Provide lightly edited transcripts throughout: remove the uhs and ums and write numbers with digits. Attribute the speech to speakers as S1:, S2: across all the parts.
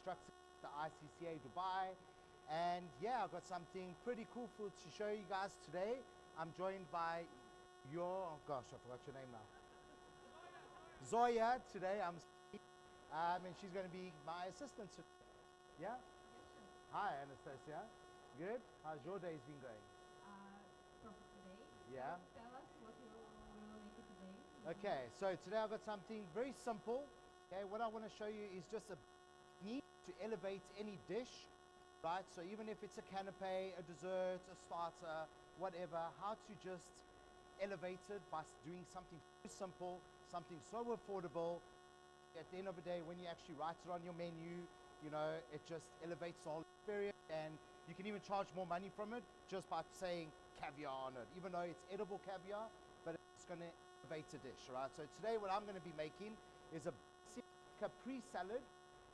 S1: instructor at the ICCA Dubai. And yeah, I've got something pretty cool to show you guys today. I'm joined by oh gosh, I forgot your name now. Zoya today, and she's going to be my assistant today. Yeah?
S2: Yes, sure.
S1: Hi, Anastasia. Good? How's your days been going?
S2: Perfect today.
S1: Yeah.
S2: So tell us what you will make it today.
S1: Okay, so today I've got something very simple. Okay, what I want to show you is just a need to elevate any dish, right? So even if it's a canapé, a dessert, a starter, whatever, how to just elevate it by doing something very simple, something so affordable. At the end of the day, when you actually write it on your menu, you know, it just elevates the whole experience, and you can even charge more money from it just by saying caviar on it, even though it's edible caviar, but it's going to elevate a dish, right? So today what I'm going to be making is a basic capri salad,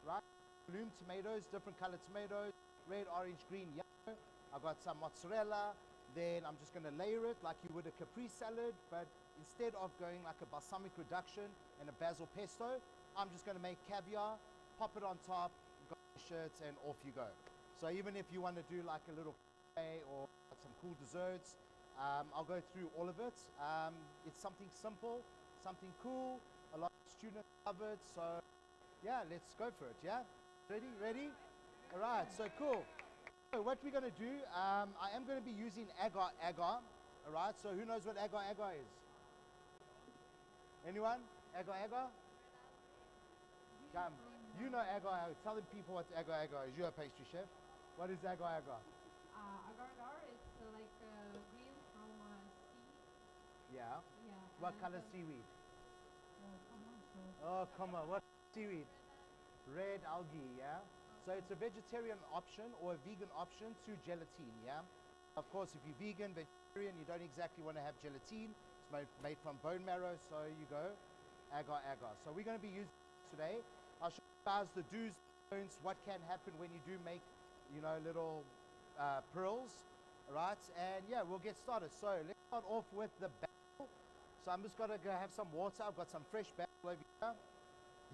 S1: right? Bloom tomatoes, different colored tomatoes, red, orange, green, yellow. I've got some mozzarella. Then I'm just going to layer it like you would a capri salad, but instead of going like a balsamic reduction and a basil pesto, I'm just going to make caviar, pop it on top, garnish it, and off you go. So even if you want to do like a little cafe or some cool desserts, I'll go through all of it. It's something simple, something cool. A lot of students love it. So yeah, let's go for it. Yeah, ready? All right, so cool. So what we're going to do, I am going to be using agar, all right? So who knows what agar is? Anyone? Agar? Come, you know agar. Tell the people what agar is. You're a pastry chef. What is agar?
S2: Agar it's like green from sea.
S1: Yeah.
S2: Yeah.
S1: What color seaweed?
S2: Come on, so.
S1: Oh, come on. What seaweed? Red algae, yeah? So it's a vegetarian option or a vegan option to gelatine, yeah? Of course, if you're vegan, vegetarian, you don't exactly want to have gelatine. It's made from bone marrow, so you go agar. So we're going to be using this today. I'll show you guys the do's, don'ts, what can happen when you do make, you know, little pearls, right? And yeah, we'll get started. So let's start off with the basil. So I'm just going to go have some water. I've got some fresh basil over here.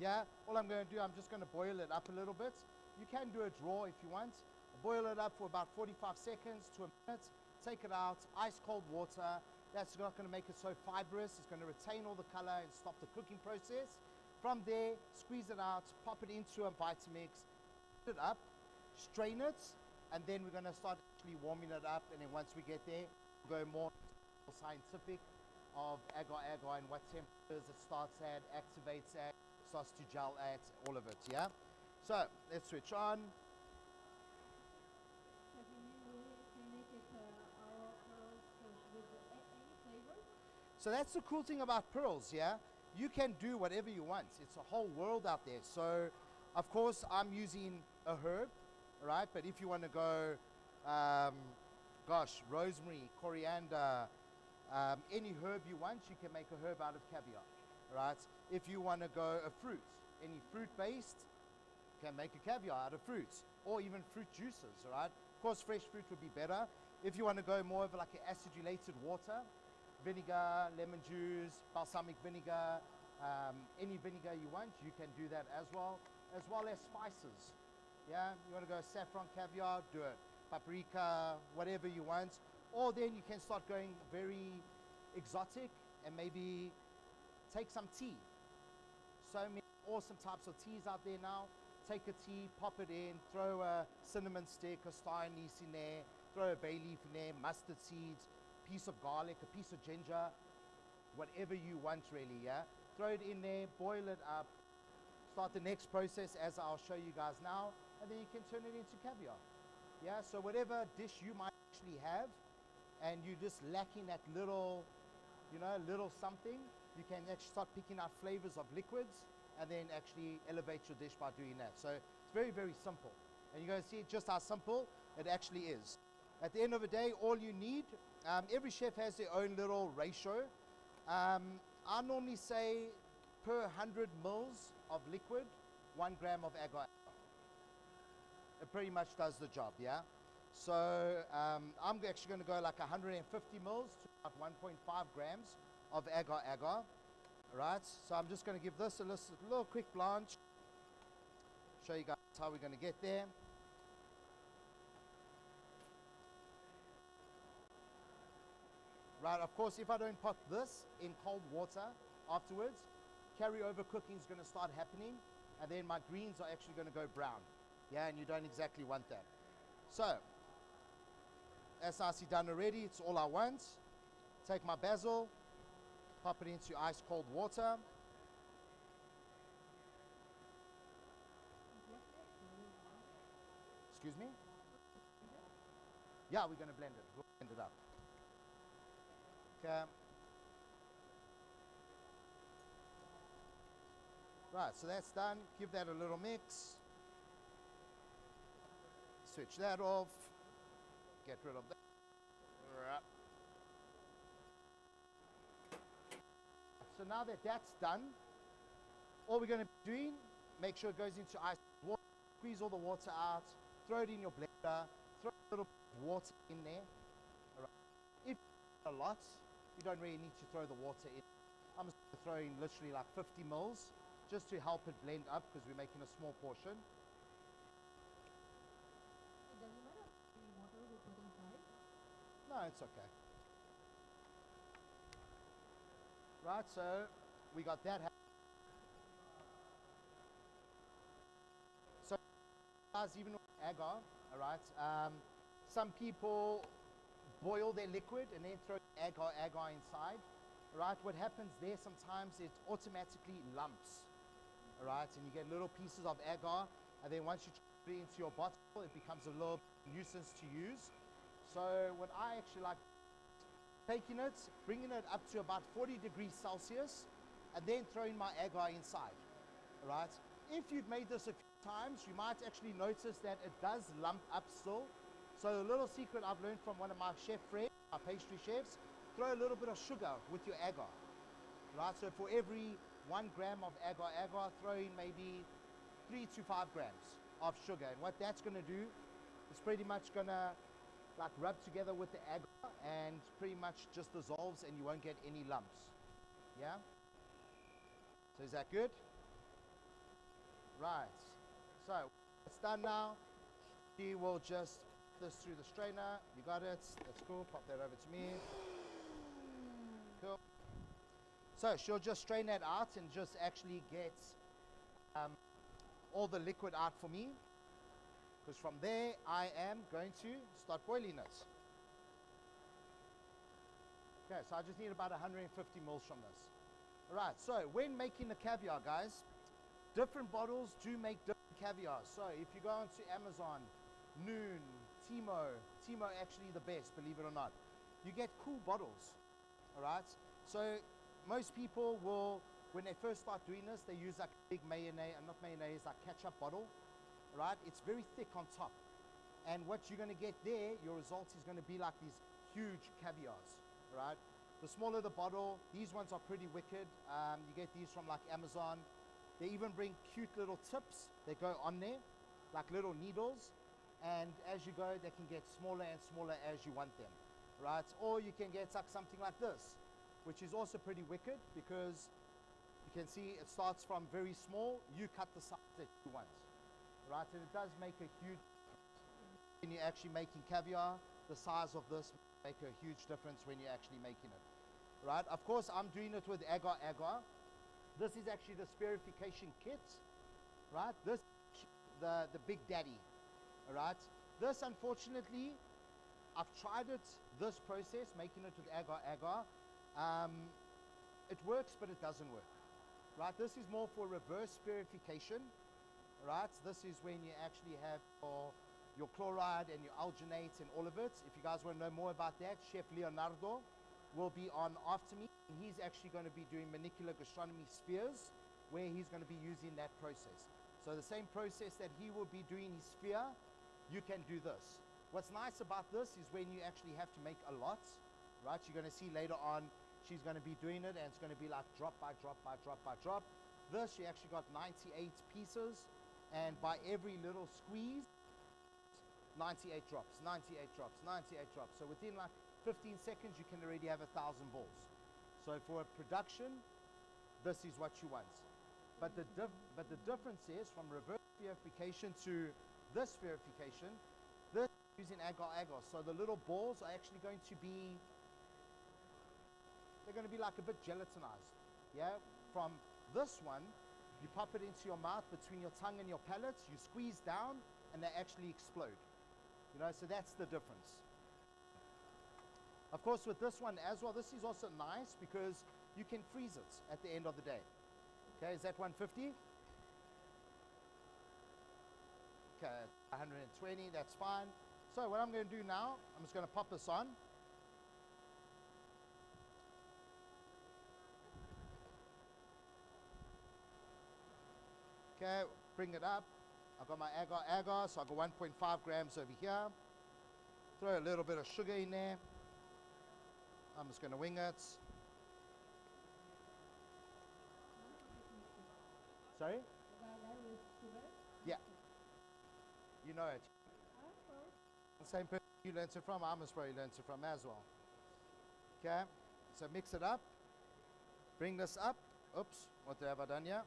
S1: Yeah, all I'm going to do, I'm just going to boil it up a little bit. You can do it raw if you want. Boil it up for about 45 seconds to a minute. Take it out, ice cold water. That's not going to make it so fibrous. It's going to retain all the color and stop the cooking process. From there, squeeze it out, pop it into a Vitamix, put it up, strain it, and then we're going to start actually warming it up. And then once we get there, we'll go more scientific of agar and what temperatures it starts at, activates at, starts to gel at, all of it, yeah? So let's switch on. So that's the cool thing about pearls, yeah? You can do whatever you want. It's a whole world out there. So of course I'm using a herb, right? But if you want to go, rosemary, coriander, any herb you want, you can make a herb out of caviar, right? If you want to go a fruit, any fruit based, can make a caviar out of fruits, or even fruit juices, all right? Of course, fresh fruit would be better. If you want to go more of like an acidulated water, vinegar, lemon juice, balsamic vinegar, any vinegar you want, you can do that as well as spices. Yeah, you want to go saffron caviar, do it. Paprika, whatever you want. Or then you can start going very exotic and maybe take some tea. So many awesome types of teas out there now. Take a tea, pop it in, throw a cinnamon stick, a star anise in there, throw a bay leaf in there, mustard seeds, piece of garlic, a piece of ginger, whatever you want really, yeah? Throw it in there, boil it up, start the next process as I'll show you guys now, and then you can turn it into caviar. Yeah, so whatever dish you might actually have, and you're just lacking that little, you know, little something, you can actually start picking out flavors of liquids, and then actually elevate your dish by doing that. So it's very, very simple. And you're going to see just how simple it actually is. At the end of the day, all you need, every chef has their own little ratio. I normally say per 100 mils of liquid, 1 gram of agar. It pretty much does the job, yeah? So I'm actually going to go like 150 mils to about 1.5 grams of agar. Right, so I'm just going to give this a little quick blanch. Show you guys how we're going to get there. Right, of course, if I don't pot this in cold water afterwards, carryover cooking is going to start happening, and then my greens are actually going to go brown. Yeah, and you don't exactly want that. So, that's nicely done already. It's all I want. Take my basil, pop it into ice cold water. Excuse me? Yeah, we're going to blend it. We'll blend it up. Okay. Right, so that's done. Give that a little mix. Switch that off. Get rid of that. So now that that's done, all we're going to be doing, make sure it goes into ice water, squeeze all the water out, throw it in your blender, throw a little bit of water in there. All right. If a lot, you don't really need to throw the water in. I'm just throwing literally like 50 mils just to help it blend up because we're making a small portion.
S2: It doesn't matter the water we put inside.
S1: No, it's okay. Right, so we got that happening. So, guys, even with agar, all right, some people boil their liquid and then throw agar inside. All right, what happens there sometimes it automatically lumps. All right, and you get little pieces of agar, and then once you put it into your bottle, it becomes a little nuisance to use. So what I actually like, taking it, bringing it up to about 40 degrees Celsius, and then throwing my agar inside. All right, if you've made this a few times, you might actually notice that it does lump up still. So a little secret I've learned from one of my chef friends, my pastry chefs, throw a little bit of sugar with your agar. Right, so for every 1 gram of agar, throw in maybe 3 to 5 grams of sugar. And what that's going to do is pretty much going to like rub together with the agar and pretty much just dissolves and you won't get any lumps. Yeah? So is that good? Right. So it's done now. She will just put this through the strainer. You got it. That's cool. Pop that over to me. Cool. So she'll just strain that out and just actually get all the liquid out for me. Because from there, I am going to start boiling it. Okay, so I just need about 150 mils from this. All right, so when making the caviar, guys, different bottles do make different caviar. So if you go onto Amazon, Noon, Timo actually the best, believe it or not. You get cool bottles, all right? So most people will, when they first start doing this, they use like a big mayonnaise, not mayonnaise, like ketchup bottle. Right, it's very thick on top, and what you're going to get there, your result is going to be like these huge caviars. Right, the smaller the bottle, these ones are pretty wicked. You get these from like Amazon. They even bring cute little tips that go on there, like little needles, and as you go, they can get smaller and smaller as you want them. Right, or you can get like something like this, which is also pretty wicked because you can see it starts from very small. You cut the size that you want. Right, and it does make a huge difference when you're actually making caviar. The size of this make a huge difference when you're actually making it. Right, of course I'm doing it with agar. This is actually the spherification kit. Right, this the big daddy. All right, this unfortunately I've tried it, this process, making it with agar. It works, but it doesn't work. Right, this is more for reverse spherification. Right, this is when you actually have your chloride and your alginate and all of it. If you guys want to know more about that, Chef Leonardo will be on after me. He's actually going to be doing molecular gastronomy spheres, where he's going to be using that process. So the same process that he will be doing his sphere, you can do this. What's nice about this is when you actually have to make a lot, right? You're going to see later on, she's going to be doing it, and it's going to be like drop by drop by drop by drop. This, she actually got 98 pieces. And by every little squeeze, 98 drops, 98 drops, 98 drops. So within like 15 seconds, you can already have 1,000 balls. So for a production, this is what you want. But the difference is from reverse spherification to this spherification, this is using agar-agar. So the little balls are actually going to be, they're going to be like a bit gelatinized. Yeah, from this one, you pop it into your mouth between your tongue and your palate, you squeeze down, and they actually explode. You know, so that's the difference. Of course, with this one as well, this is also nice because you can freeze it at the end of the day. Okay, is that 150? Okay, 120, that's fine. So what I'm going to do now, I'm just going to pop this on. Okay, bring it up. I've got my agar-agar, so I've got 1.5 grams over here. Throw a little bit of sugar in there. I'm just going to wing it. Sorry?
S2: With sugar?
S1: Yeah. You know it. The same person you learned it from, I must probably learned it from as well. Okay, so mix it up. Bring this up. Oops, what have I done here?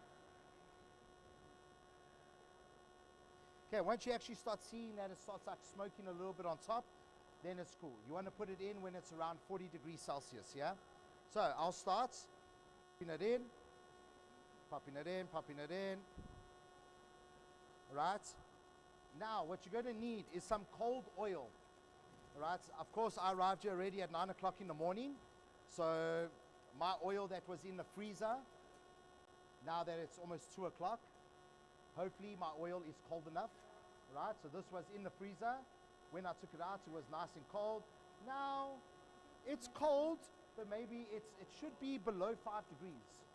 S1: Okay, once you actually start seeing that it starts like smoking a little bit on top, then it's cool. You want to put it in when it's around 40 degrees Celsius, yeah? So I'll start popping it in, popping it in, popping it in. Right? Now, what you're going to need is some cold oil. Right? Of course, I arrived here already at 9 o'clock in the morning. So my oil that was in the freezer, now that it's almost 2 o'clock, hopefully my oil is cold enough. Right? So this was in the freezer. When I took it out, it was nice and cold. Now, it's cold, but maybe it should be below 5 degrees.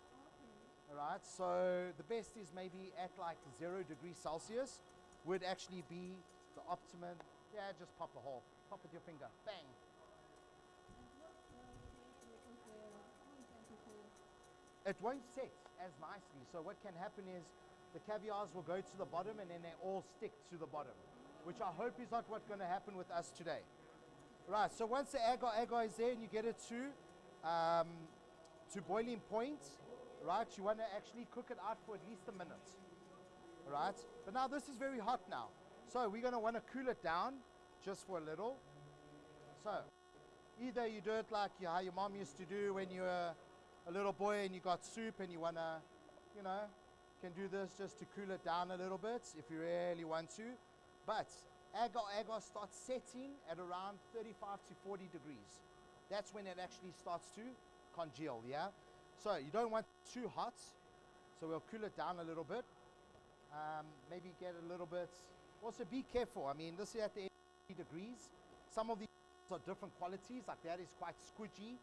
S1: All right, so the best is maybe at like 0 degrees Celsius would actually be the optimum. Yeah, just pop a hole. Pop with your finger. Bang. It won't set as nicely. So what can happen is the caviars will go to the bottom and then they all stick to the bottom, which I hope is not what's going to happen with us today. Right, so once the agar-agar is there and you get it to boiling point, right, you want to actually cook it out for at least a minute. Right, but now this is very hot now. So we're going to want to cool it down just for a little. So either you do it like how your mom used to do when you were a little boy and you got soup and you want to, you know, can do this just to cool it down a little bit if you really want to. But agar-agar starts setting at around 35 to 40 degrees. That's when it actually starts to congeal, yeah? So you don't want it too hot, so we'll cool it down a little bit. Maybe get a little bit, also be careful. I mean, this is at the 80 degrees. Some of these are different qualities, like that is quite squidgy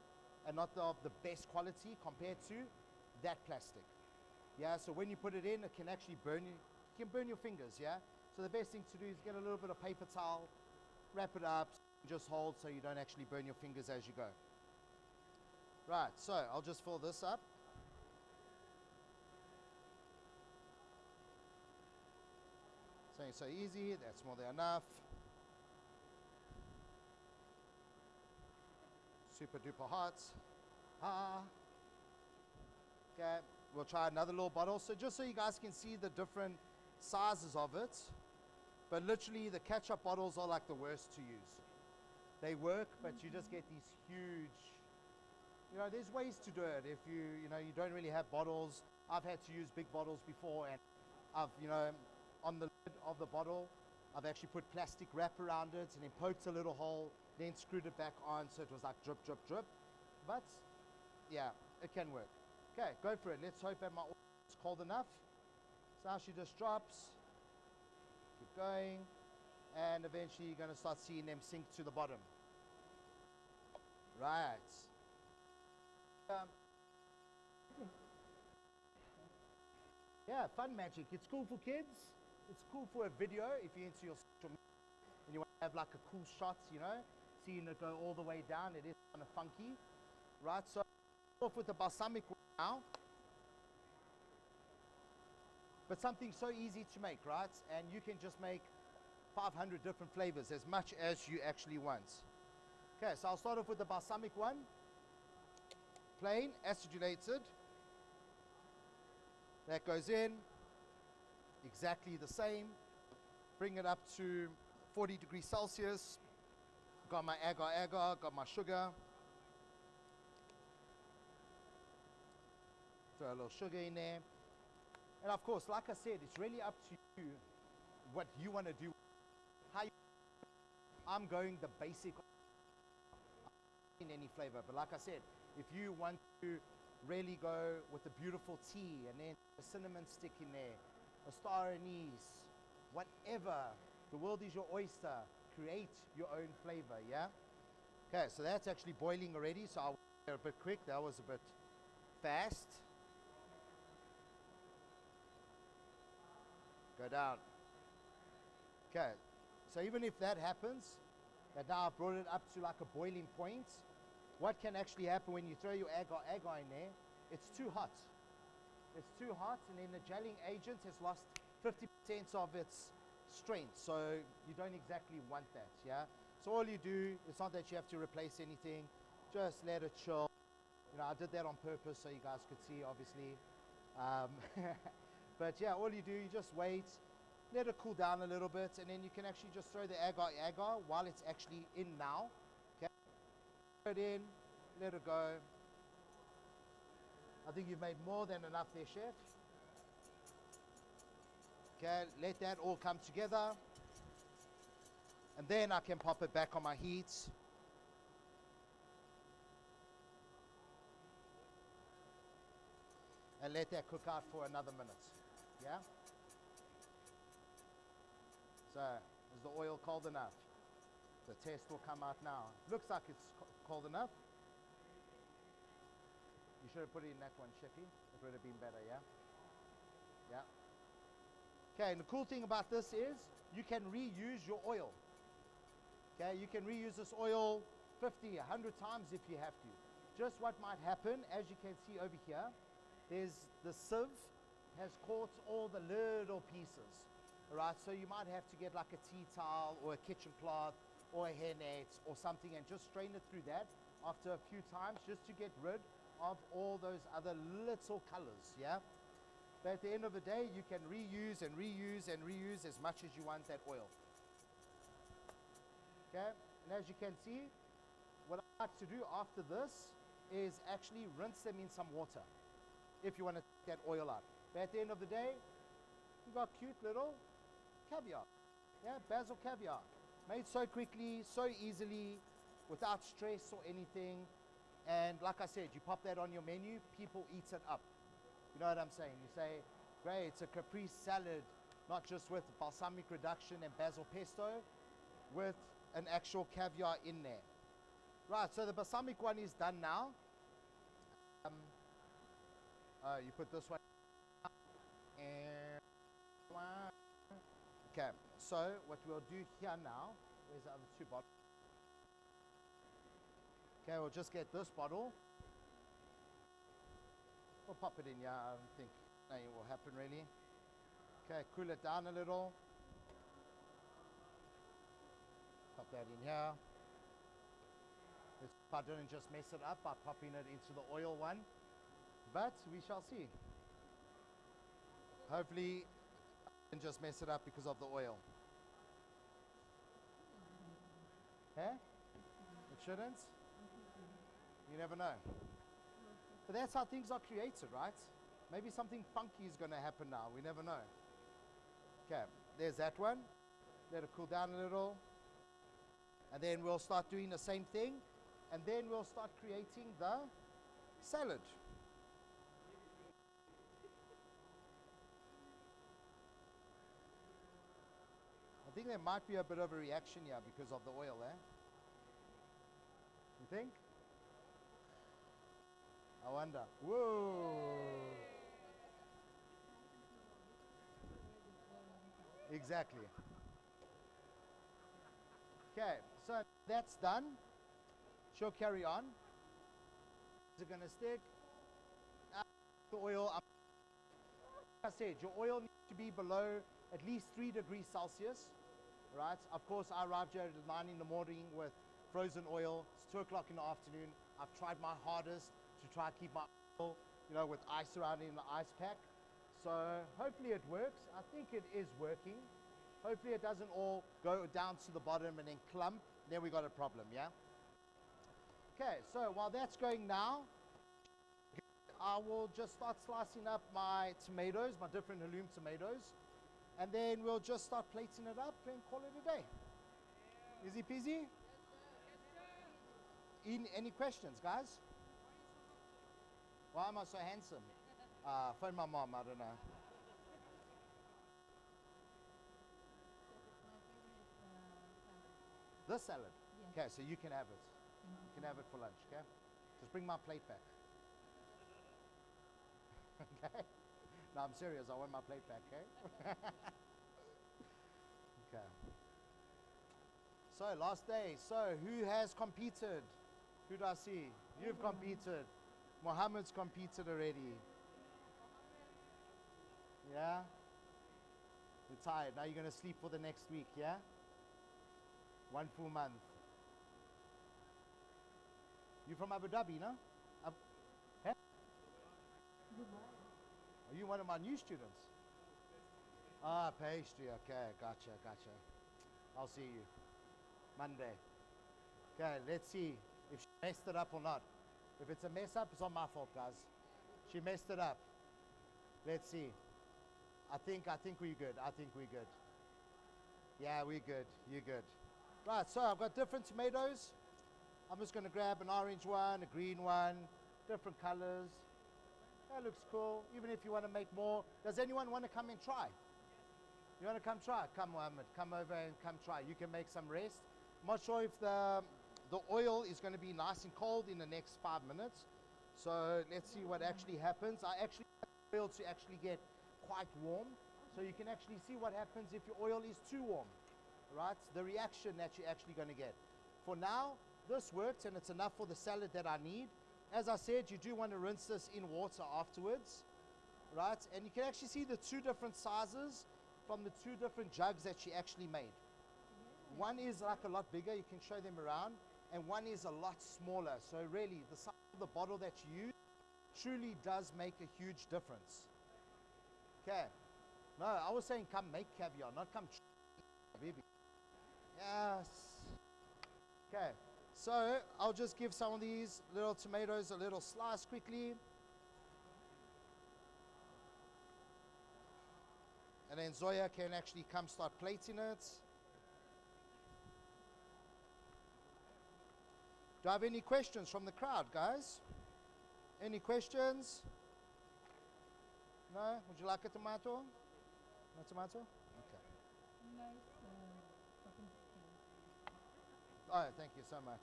S1: and not of the best quality compared to that plastic. Yeah, so when you put it in, it can actually burn you. You can burn your fingers, yeah? So the best thing to do is get a little bit of paper towel, wrap it up, just hold so you don't actually burn your fingers as you go. Right, so I'll just fill this up. Saying so easy, that's more than enough. Super duper hot. Okay, we'll try another little bottle. So just so you guys can see the different sizes of it, but literally the ketchup bottles are like the worst to use. They work, but you just get these huge, you know, there's ways to do it. If you don't really have bottles. I've had to use big bottles before, and I've, on the lid of the bottle, I've actually put plastic wrap around it and then poked a little hole, then screwed it back on so it was like drip, drip, drip. But yeah, it can work. Okay, go for it. Let's hope that my oil is cold enough. So now she just drops. Keep going. And eventually you're going to start seeing them sink to the bottom. Right. Yeah, fun magic. It's cool for kids. It's cool for a video if you're into your social media and you want to have like a cool shot, seeing it go all the way down. It is kind of funky. Right, so off with the balsamic now. But something so easy to make, right? And you can just make 500 different flavors, as much as you actually want. Okay, so I'll start off with the balsamic one. Plain, acidulated. That goes in. exactly the same. Bring it up to 40 degrees Celsius. Got my agar, got my sugar. Throw a little sugar in there. And of course, like I said, it's really up to you what you want to do. How you, I'm going the basic in any flavor, but like I said, if you want to really go with a beautiful tea and then a cinnamon stick in there, a star anise, whatever, the world is your oyster. Create your own flavor, yeah? Okay, so that's actually boiling already, so I'll go a bit quick. That was a bit fast. Go down. Okay, so even if that happens, that now I've brought it up to like a boiling point, what can actually happen when you throw your agar in there? It's too hot. It's too hot, and then the gelling agent has lost 50% of its strength, so you don't exactly want that, yeah? So all you do, it's not that you have to replace anything, just let it chill. You know, I did that on purpose so you guys could see, obviously. But yeah, all you do, you just wait, let it cool down a little bit, and then you can actually just throw the agar while it's actually in now. Okay, throw it in, let it go. I think you've made more than enough there, chef. Okay, let that all come together, and then I can pop it back on my heat. And let that cook out for another minute. Yeah? So, is the oil cold enough? The test will come out now. Looks like it's cold enough. You should have put it in that one, Chefy. It would have been better, yeah? Yeah. Okay, and the cool thing about this is you can reuse your oil. Okay, you can reuse this oil 50, 100 times if you have to. Just what might happen, as you can see over here, there's the sieve has caught all the little pieces, all right? So you might have to get like a tea towel or a kitchen cloth or a hairnet or something and just strain it through that after a few times just to get rid of all those other little colors, yeah? But at the end of the day, you can reuse and reuse and reuse as much as you want that oil. Okay, and as you can see, what I like to do after this is actually rinse them in some water if you want to take that oil out. But at the end of the day, you've got cute little caviar. Yeah, basil caviar. Made so quickly, so easily, without stress or anything. And like I said, you pop that on your menu, people eat it up. You know what I'm saying? You say, great, it's a caprese salad, not just with balsamic reduction and basil pesto, with an actual caviar in there. Right, so the balsamic one is done now. You put this one. And okay, so what we'll do here now, where's the other two bottles? Okay, we'll just get this bottle. We'll pop it in here. I don't think anything will happen really. Okay, cool it down a little. Pop that in here. Let's hope I didn't just mess it up by popping it into the oil one, but we shall see. Hopefully I didn't just mess it up because of the oil. Huh? It shouldn't? You never know. But that's how things are created, right? Maybe something funky is going to happen now. We never know. Okay, there's that one. Let it cool down a little. And then we'll start doing the same thing. And then we'll start creating the salad. I think there might be a bit of a reaction here because of the oil, eh? You think? I wonder. Whoa! Exactly. Okay, so that's done. She'll carry on. Is it going to stick? The oil. Like I said, your oil needs to be below at least 3 degrees Celsius. Right? Of course, I arrived here at 9 in the morning with frozen oil. It's 2 o'clock in the afternoon. I've tried my hardest to try to keep my oil, you know, with ice around in the ice pack. So hopefully it works. I think it is working. Hopefully it doesn't all go down to the bottom and then clump. Then we got a problem, yeah? Okay, so while that's going now, I will just start slicing up my tomatoes, my different halloum tomatoes, and then we'll just start plating it up and call it a day. Easy peasy? Any questions, guys? Why am I so handsome? Phone my mom, I don't know. This salad?
S2: Yes.
S1: Okay, so you can have it. You can have it for lunch, okay? Just bring my plate back. Okay? No, I'm serious, I want my plate back, okay? Okay. So, last day. So, who has competed? Who do I see? You've competed. Mohammed's competed already. Yeah? You're tired. Now you're going to sleep for the next week, yeah? 1 full month. You from Abu Dhabi, no? Huh? Are you one of my new students? Ah, pastry. Okay, gotcha. I'll see you Monday. Okay, let's see if she messed it up or not. If it's a mess up, it's not my fault, guys. She messed it up. Let's see. I think we're good. Yeah, we're good. You're good. Right, so I've got different tomatoes. I'm just going to grab an orange one, a green one, different colors. That looks cool. Even if you want to make more. Does anyone want to come and try? You want to come try? Come, Mohammed. Come over and come try. You can make some rest. I'm not sure if the oil is going to be nice and cold in the next 5 minutes. So let's see what actually happens. I actually want the oil to actually get quite warm. So you can actually see what happens if your oil is too warm. Right? The reaction that you're actually going to get. For now, this works and it's enough for the salad that I need. As I said, you do want to rinse this in water afterwards. Right? And you can actually see the two different sizes from the two different jugs that she actually made. One is like a lot bigger, you can show them around, and one is a lot smaller. So really, the size of the bottle that you use truly does make a huge difference. Okay. No, I was saying come make caviar, not come baby. Yes. Okay. So I'll just give some of these little tomatoes a little slice quickly. And then Zoya can actually come start plating it. Do I have any questions from the crowd, guys? Any questions? No? Would you like a tomato? No tomato? Okay.
S2: Nice cooking skills.
S1: Oh, thank you so much.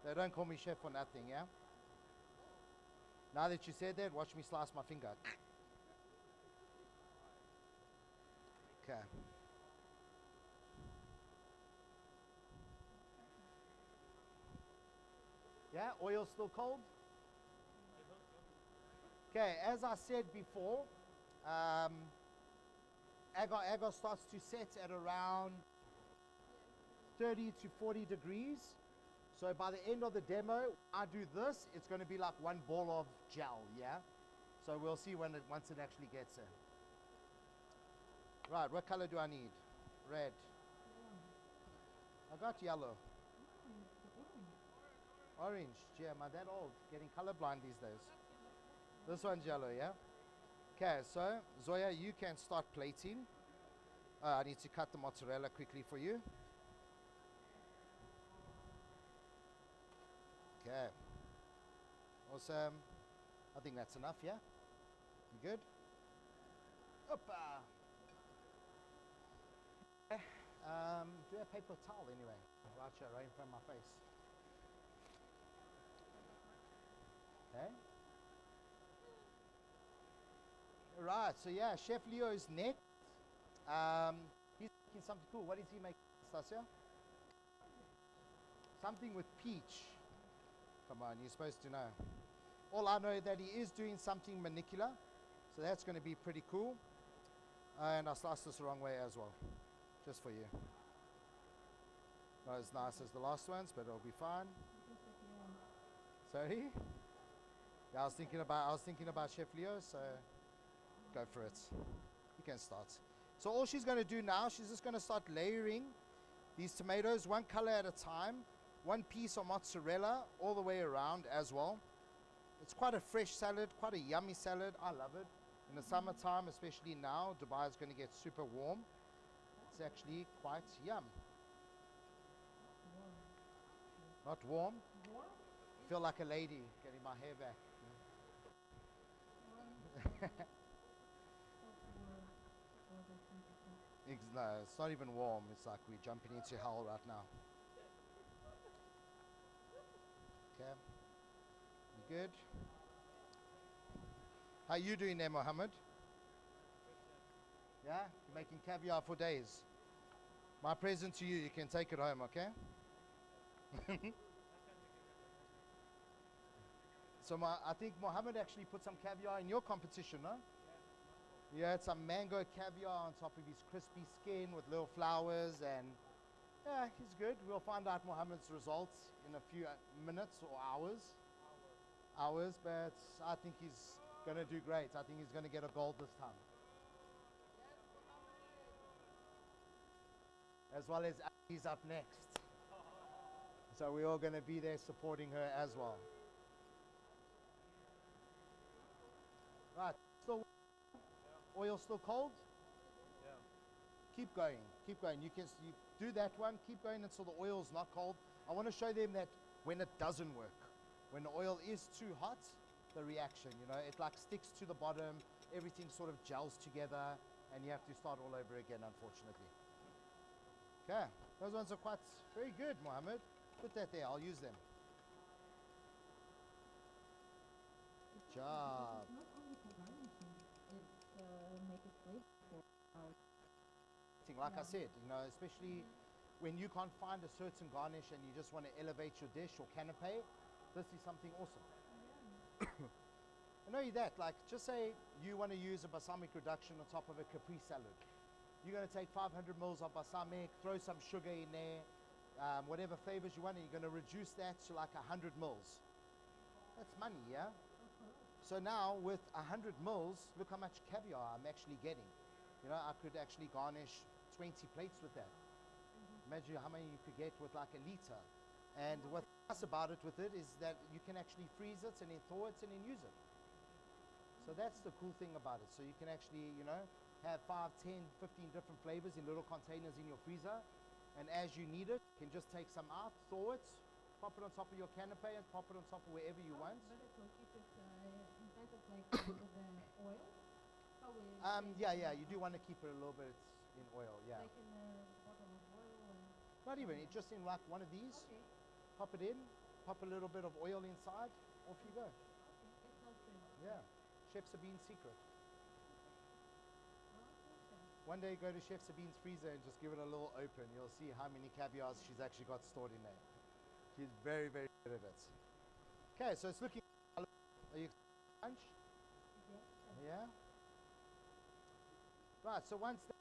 S1: They don't call me chef for nothing, yeah? Now that you said that, watch me slice my finger. Okay. Yeah, oil still cold? Okay, as I said before, agar starts to set at around 30 to 40 degrees. So by the end of the demo, I do this, it's going to be like one ball of gel, yeah? So we'll see once it actually gets there. Right, what color do I need? Red. I got yellow. Orange. Yeah, am I that old? Getting colorblind these days. This one's yellow, yeah? Okay, so Zoya, you can start plating. I need to cut the mozzarella quickly for you. Okay. Awesome. I think that's enough, yeah? You good? Hoppa. Okay. Do I have paper towel anyway? Right here, right in front of my face. Okay. Right, so yeah, Chef Leo is next. He's making something cool. What is he making, Stasia? Something with peach. Come on, you're supposed to know. All I know is that he is doing something manicular, so that's going to be pretty cool. And I sliced this the wrong way as well, just for you. Not as nice as the last ones, but it'll be fine. Sorry? Yeah, I was thinking about Chef Leo, so Go for it. You can start. So all she's going to do now, she's just going to start layering these tomatoes one color at a time, one piece of mozzarella all the way around as well. It's quite a fresh salad, quite a yummy salad. I love it. In the summertime, especially now, Dubai is going to get super warm. It's actually quite yum. Not warm? Feel like a lady getting my hair back. No, it's not even warm. It's like we're jumping into hell right now. Okay. You good? How you doing there, Mohammed? Yeah? You're making caviar for days. My present to you, you can take it home, okay? So I think Mohammed actually put some caviar in your competition, no? You had some mango caviar on top of his crispy skin with little flowers, and yeah, he's good. We'll find out Mohammed's results in a few minutes or hours, but I think he's going to do great. I think he's going to get a gold this time. As well as he's up next. So we're all going to be there supporting her as well. Right, still oil still cold?
S3: Yeah.
S1: Keep going, keep going. You do that one, keep going until the oil's not cold. I want to show them that when it doesn't work, when the oil is too hot, the reaction, you know, it like sticks to the bottom, everything sort of gels together, and you have to start all over again, unfortunately. Okay, those ones are quite very good, Mohammed. Put that there, I'll use them. Good job.
S2: It's not only for garnishing, it's make it flavorful.
S1: Like I said, you know, especially when you can't find a certain garnish and you just want to elevate your dish or canapé, this is something awesome. And not only that, like just say you want to use a balsamic reduction on top of a capri salad. You're going to take 500 mils of balsamic, throw some sugar in there, whatever flavors you want, and you're going to reduce that to like 100 mils. That's money, yeah? So now with 100 mils, look how much caviar I'm actually getting. You know, I could actually garnish 20 plates with that. Imagine how many you could get with like a liter. And what's nice about it with it is that you can actually freeze it and then thaw it and then use it. So that's the cool thing about it. So you can actually, you know, have 5, 10, 15 different flavors in little containers in your freezer. And as you need it, you can just take some out, thaw it, pop it on top of your canapé and pop it on top of wherever you want.
S2: But it will keep it inside of like with the oil? How will it
S1: Yeah, you do want to keep it a little bit in oil, yeah.
S2: like in a bottle of oil?
S1: Not even, it's just in like one of these.
S2: Okay.
S1: Pop it in, pop a little bit of oil inside, off you go.
S2: Okay, it sounds good.
S1: Yeah, Chef Sabine's secret.
S2: Okay.
S1: One day go to Chef Sabine's freezer and just give it a little open. You'll see how many caviars she's actually got stored in there. She's very, very good at it. Okay, so it's looking. Are you lunch?
S2: Yes.
S1: Yeah. Right. So once that's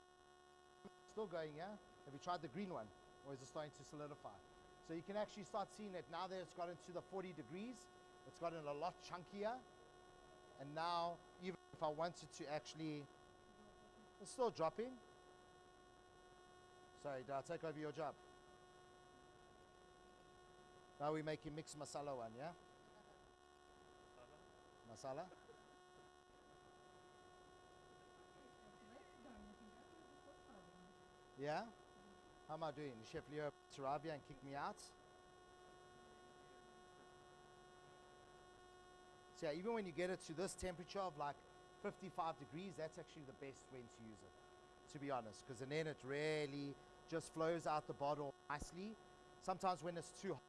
S1: still going, yeah. Have you tried the green one, or is it starting to solidify? So you can actually start seeing it now that it's got into the 40 degrees. It's gotten a lot chunkier, and now even if I wanted to actually, it's still dropping. Sorry, did I take over your job? Now we're making mixed masala one, yeah? Masala? Yeah? How am I doing? Chef Leo Sarabia and kick me out? So yeah, even when you get it to this temperature of like 55 degrees, that's actually the best when to use it, to be honest, because then it really just flows out the bottle nicely. Sometimes when it's too hot,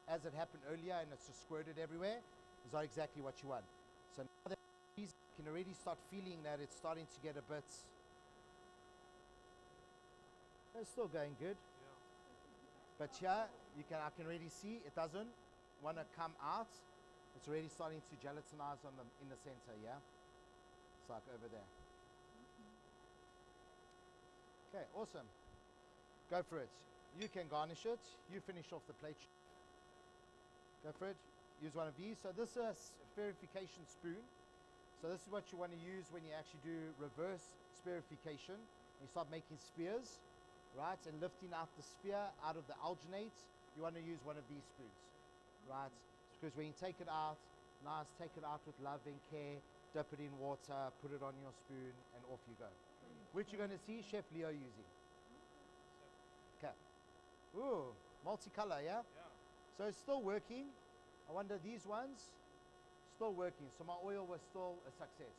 S1: as it happened earlier, and it's just squirted everywhere, is not exactly what you want. So now that you can already start feeling that it's starting to get a bit, it's still going good.
S3: Yeah.
S1: But here, I can already see it doesn't want to come out. It's already starting to gelatinize in the center, yeah? It's like over there. Okay, awesome. Go for it. You can garnish it. You finish off the plate. Go for it. Use one of these. So this is a spherification spoon. So this is what you want to use when you actually do reverse spherification. You start making spheres, right, and lifting out the sphere out of the alginate. You want to use one of these spoons, right? Because when you take it out, nice, take it out with love and care, dip it in water, put it on your spoon, and off you go. Which you're going to see Chef Leo using. Okay. Ooh, multicolor, yeah?
S3: Yeah.
S1: So it's still working. I wonder these ones, still working. So my oil was still a success.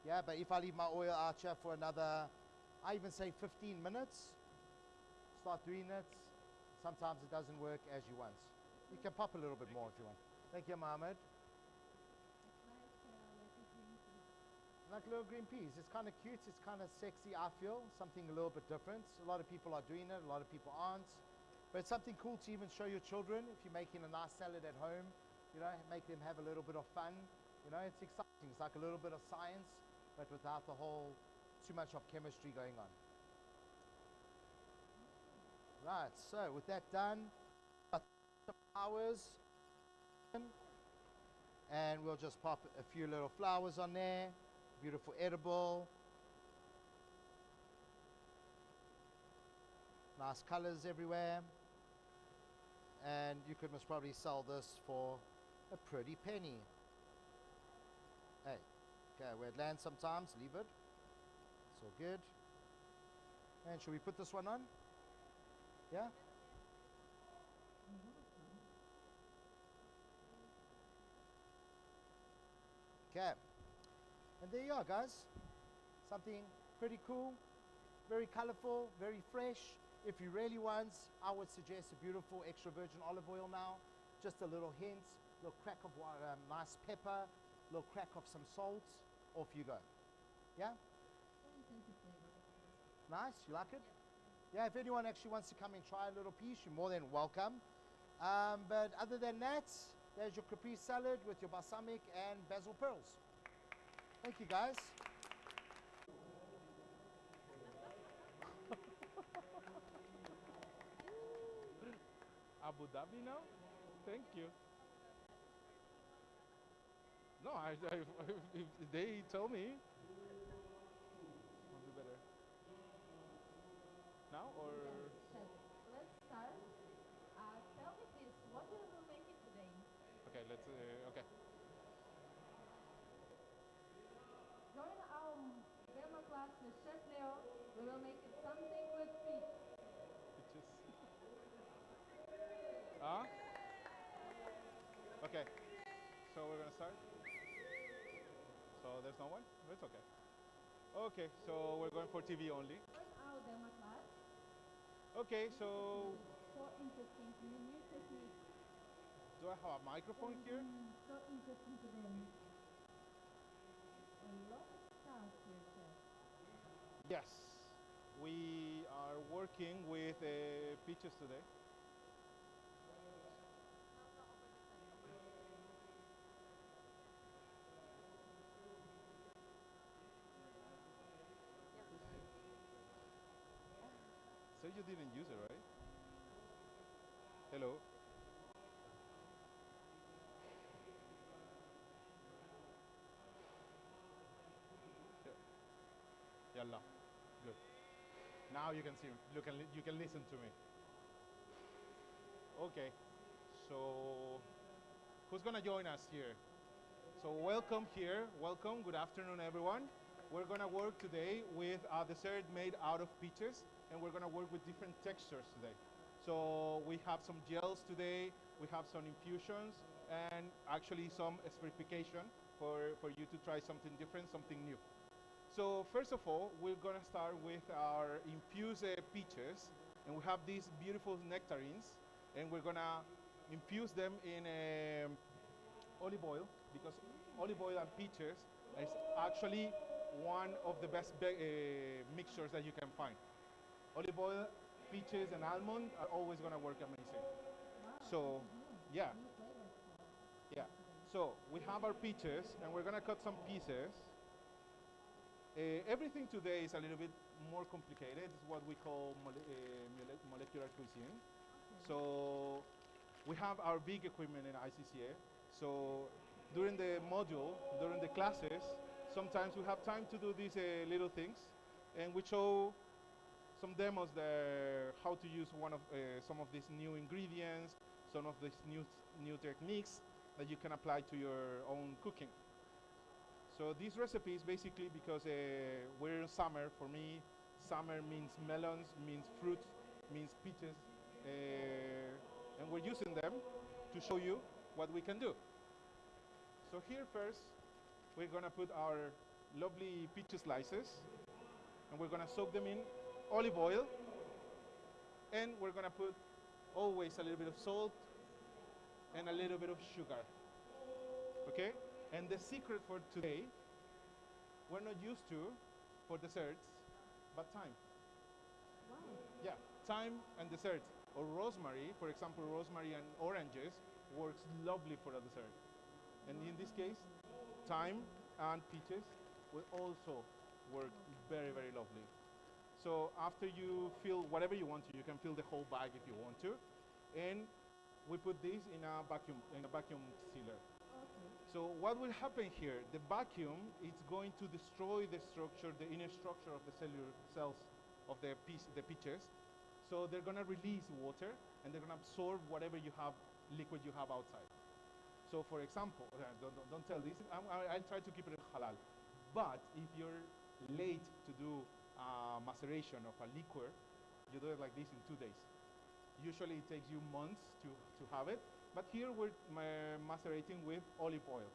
S1: Yeah, but if I leave my oil out here for another, I even say 15 minutes, start doing it. Sometimes it doesn't work as you want. You can pop a little bit more if you want. Thank you, Mohammed. Like little green peas. It's kind of cute. It's kind of sexy, I feel. Something a little bit different. A lot of people are doing it. A lot of people aren't. But it's something cool to even show your children. If you're making a nice salad at home, you know, make them have a little bit of fun. You know, it's exciting. It's like a little bit of science, but without the whole too much of chemistry going on. Right, so with that done, some flowers, and we'll just pop a few little flowers on there. Beautiful edible. Nice colors everywhere. And you could most probably sell this for a pretty penny. Hey, okay, where it lands sometimes, leave it. It's all good. And should we put this one on? Yeah? Okay. And there you are, guys. Something pretty cool, very colorful, very fresh. If you really want, I would suggest a beautiful extra virgin olive oil now. Just a little hint, a little crack of nice pepper, a little crack of some salt. Off you go. Yeah? Nice, you like it? Yeah, if anyone actually wants to come and try a little piece, you're more than welcome. But other than that, there's your caprese salad with your balsamic and basil pearls. Thank you, guys.
S3: Abu Dhabi now? Thank you. No, if they tell me, I'll do better. Now or?
S2: Chef, let's start. Tell me please, what will you make it today?
S3: Okay, let's. Okay.
S2: During our demo class with Chef Leo, we will make it something with feet.
S3: It just. Ah. Okay. So we're gonna start. So there's no one. It's okay. Okay, so we're going for TV only.
S2: During our demo class,
S3: Okay, so
S2: so interesting to me, new technique.
S3: do I have a microphone here?
S2: So interesting to them. A lot of stuff here, Chef.
S3: Yes, we are working with peaches today. So you didn't use it, right? Hello? Yeah. Yalla. Good. Now you can see, you can listen to me. Okay. So who's gonna join us here? So welcome here. Welcome. Good afternoon, everyone. We're gonna work today with a dessert made out of peaches, and we're gonna work with different textures today. So we have some gels today, we have some infusions, and actually some espherification for you to try something different, something new. So first of all, we're gonna start with our infused peaches, and we have these beautiful nectarines, and we're gonna infuse them in olive oil, because olive oil and peaches is actually one of the best mixtures that you can find. Olive oil, peaches, and almond are always gonna work amazing. So, yeah,
S2: New flavors for
S3: yeah. So we have our peaches, and we're gonna cut some pieces. Everything today is a little bit more complicated. It's what we call molecular cuisine. So we have our big equipment in ICCA. So during the module, during the classes, sometimes we have time to do these little things, and we show some demos there how to use some of these new ingredients, some of these new techniques that you can apply to your own cooking. So these recipes basically, because we're in summer, for me, summer means melons, means fruits, means peaches, and we're using them to show you what we can do. So here first, we're gonna put our lovely peach slices, and we're gonna soak them in olive oil, and we're gonna put always a little bit of salt and a little bit of sugar. Okay? And the secret for today, we're not used to for desserts, but thyme.
S2: Wow.
S3: Yeah, thyme and desserts. Or rosemary, for example, rosemary and oranges works lovely for a dessert. And in this case, thyme and peaches will also work very, very lovely. So after you fill whatever you want to, you can fill the whole bag if you want to. And we put this in a vacuum sealer.
S2: Okay.
S3: So what will happen here? The vacuum is going to destroy the structure, the inner structure of the cellular cells of the peaches. So they're going to release water, and they're going to absorb whatever liquid you have outside. So for example, don't tell this, I'll try to keep it halal. But if you're late to do maceration of a liquor, you do it like this in 2 days. Usually it takes you months to have it, but here we're macerating with olive oil,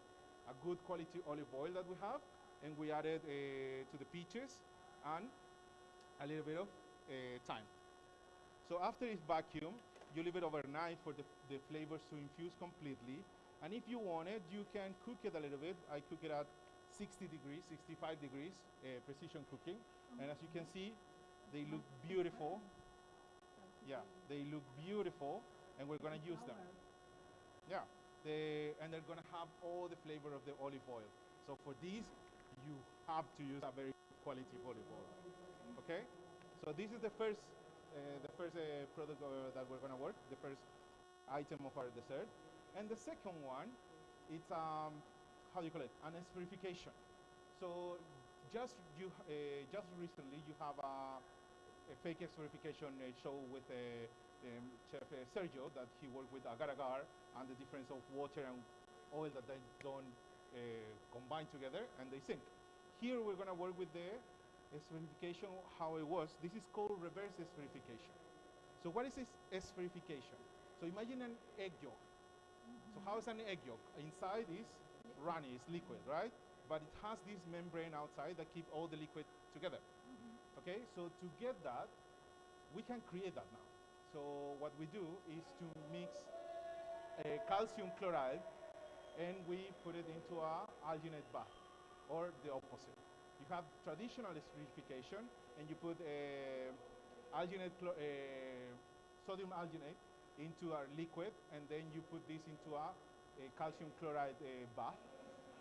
S3: a good quality olive oil that we have, and we added to the peaches and a little bit of thyme. So after it's vacuum, you leave it overnight for the flavors to infuse completely, and if you want it, you can cook it a little bit. I cook it at 60 degrees, 65 degrees, precision cooking, and as you can see, they look beautiful. Yeah, they look beautiful, and we're gonna use them. Yeah, and they're gonna have all the flavor of the olive oil. So for these, you have to use a very good quality olive oil. Okay, so this is the first product that we're gonna work. The first item of our dessert, and the second one, it's how do you call it? An espherification. So just recently, you have a fake espherification show with Chef Sergio, that he worked with agar-agar and the difference of water and oil that they don't combine together and they sink. Here we're going to work with the espherification, how it was. This is called reverse espherification. So what is this espherification? So imagine an egg yolk. So how is an egg yolk? Inside is runny, it's liquid, right? But it has this membrane outside that keeps all the liquid together. Okay, so to get that, we can create that now. So what we do is to mix calcium chloride, and we put it into a alginate bath, or the opposite. You have traditional espherification, and you put sodium alginate into a liquid, and then you put this into a calcium chloride bath,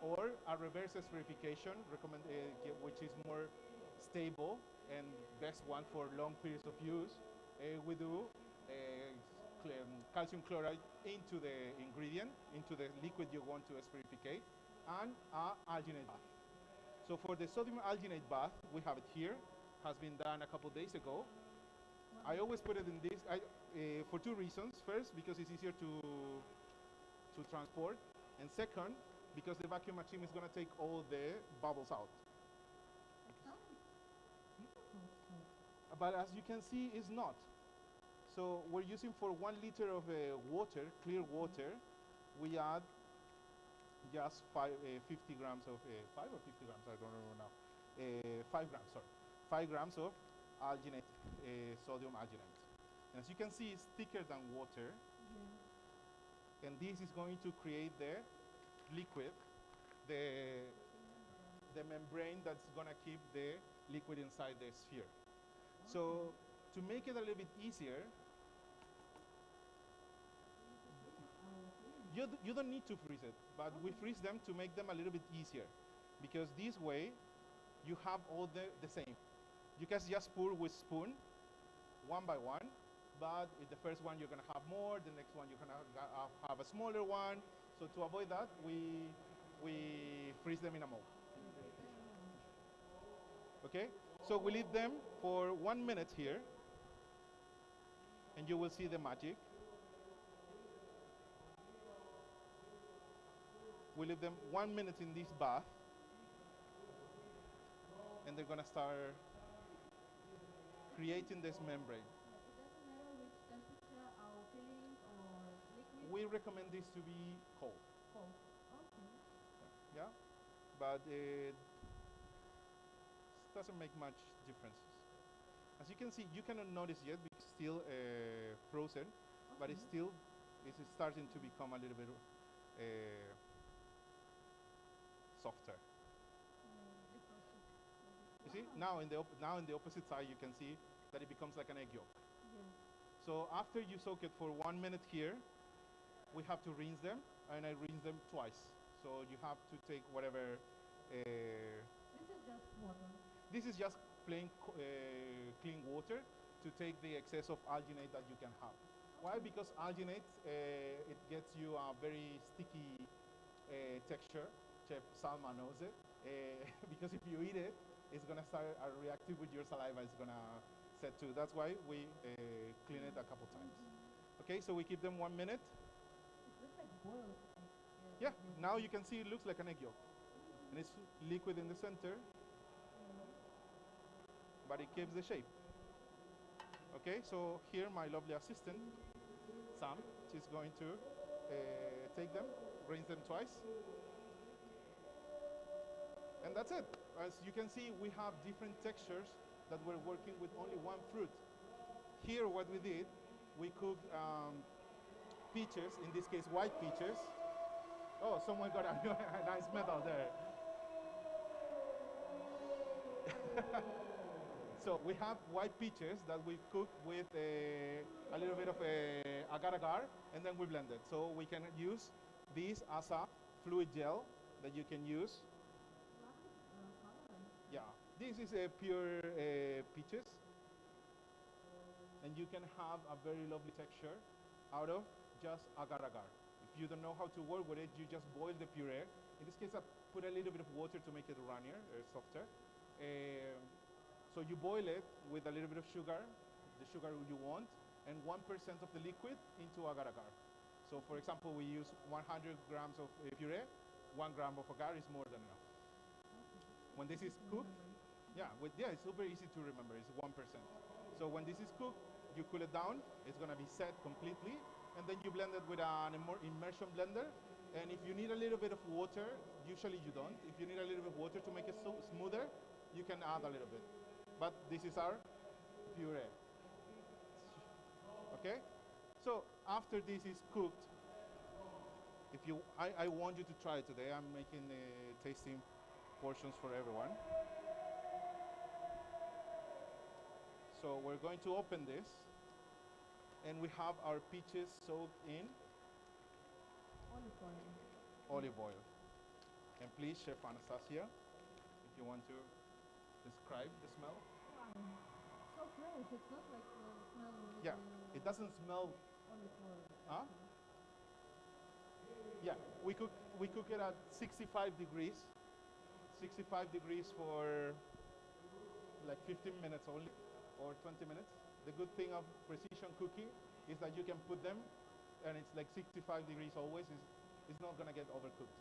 S3: or a reverse espherification, which is more stable and best one for long periods of use. We do calcium chloride into the ingredient, into the liquid you want to espherificate, and alginate bath. So for the sodium alginate bath, we have it here. Has been done a couple days ago. I always put it in this for two reasons. First, because it's easier to transport, and second, because the vacuum machine is going to take all the bubbles out. But as you can see, it's not. So we're using for 1 liter of water, clear water, we add just 50 grams of, 5 or 50 grams, I don't remember now. 5 grams, sorry. 5 grams of alginate, sodium alginate. And as you can see, it's thicker than water. And this is going to create the liquid, the membrane that's going to keep the liquid inside the sphere. So to make it a little bit easier, you don't need to freeze it, but we freeze them to make them a little bit easier, because this way you have all the same. You can just pour with spoon, one by one, but in the first one you're going to have more, the next one you're going to have a smaller one. So to avoid that, we freeze them in a mold. Okay? So we leave them for 1 minute here, and you will see the magic. We leave them 1 minute in this bath, and they're gonna start creating this membrane.
S2: It doesn't matter which temperature our fillings or liquid.
S3: We recommend this to be cold.
S2: Cold. Okay.
S3: Yeah, but it doesn't make much differences. As you can see, you cannot notice yet because it's still frozen, but it's still starting to become a little bit softer. You see, now in the opposite side, you can see that it becomes like an egg yolk.
S2: Yes.
S3: So after you soak it for 1 minute here, we have to rinse them, and I rinse them twice. So you have to take whatever.
S2: This is just water.
S3: This is just plain clean water to take the excess of alginate that you can have. Why? Because alginate, it gets you a very sticky texture. Chef Salma knows it. Because if you eat it, it's going to start reactive with your saliva. It's going to set too. That's why we clean it a couple times. Okay, so we keep them 1 minute.
S2: It looks like boiled egg.
S3: Yeah, now you can see it looks like an egg yolk. And it's liquid in the center, but it keeps the shape. Okay, so here my lovely assistant, Sam, she's going to take them, rinse them twice. And that's it. As you can see, we have different textures that we're working with only one fruit. Here what we did, we cooked peaches, in this case white peaches. Oh, someone got a nice medal there. So we have white peaches that we cook with a little bit of agar-agar, and then we blend it. So we can use this as a fluid gel that you can use. Yeah, this is a pure peaches, and you can have a very lovely texture out of just agar-agar. If you don't know how to work with it, you just boil the puree. In this case, I put a little bit of water to make it runnier, softer. So you boil it with a little bit of sugar, the sugar you want, and 1% of the liquid into agar-agar. So for example, we use 100 grams of puree, 1 gram of agar is more than enough. When this is cooked, it's super easy to remember, it's 1%. So when this is cooked, you cool it down, it's gonna be set completely, and then you blend it with an immersion blender. And if you need a little bit of water, usually you don't, if you need a little bit of water to make it smoother, you can add a little bit. But this is our puree. Okay? So after this is cooked, I want you to try it today. I'm making tasting portions for everyone. So we're going to open this, and we have our peaches soaked in
S2: Olive oil.
S3: olive oil. And please, Chef Anastasia, if you want to describe the smell.
S2: Wow. So fresh. It's not like the smell of
S3: Yeah, it doesn't smell.
S2: olive oil.
S3: Huh? Yeah, we cook it at 65 degrees. 65 degrees for like 15 minutes only, or 20 minutes. The good thing of precision cooking is that you can put them, and it's like 65 degrees always. It's not gonna get overcooked.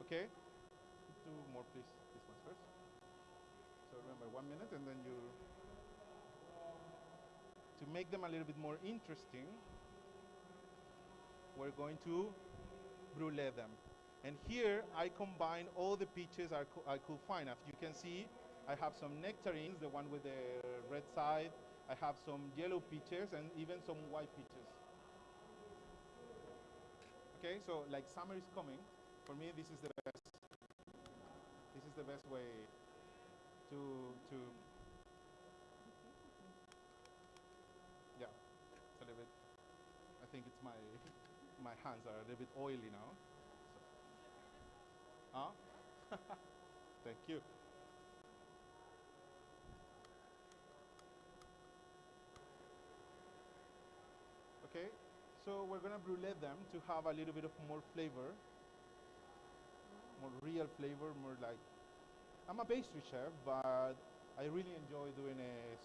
S3: Okay? Two more, please. This one first. So remember, 1 minute, and then to make them a little bit more interesting, we're going to brulee them. And here I combine all the peaches I could find. As you can see, I have some nectarines, the one with the red side. I have some yellow peaches and even some white peaches. Okay, so like summer is coming. For me, this is the best. This is the best way to yeah, it's a little bit. I think it's my hands are a little bit oily now. Huh? Thank you. Okay, So we're gonna brulee them to have a little bit of more flavor, more real flavor, more like, I'm a pastry chef, but I really enjoy doing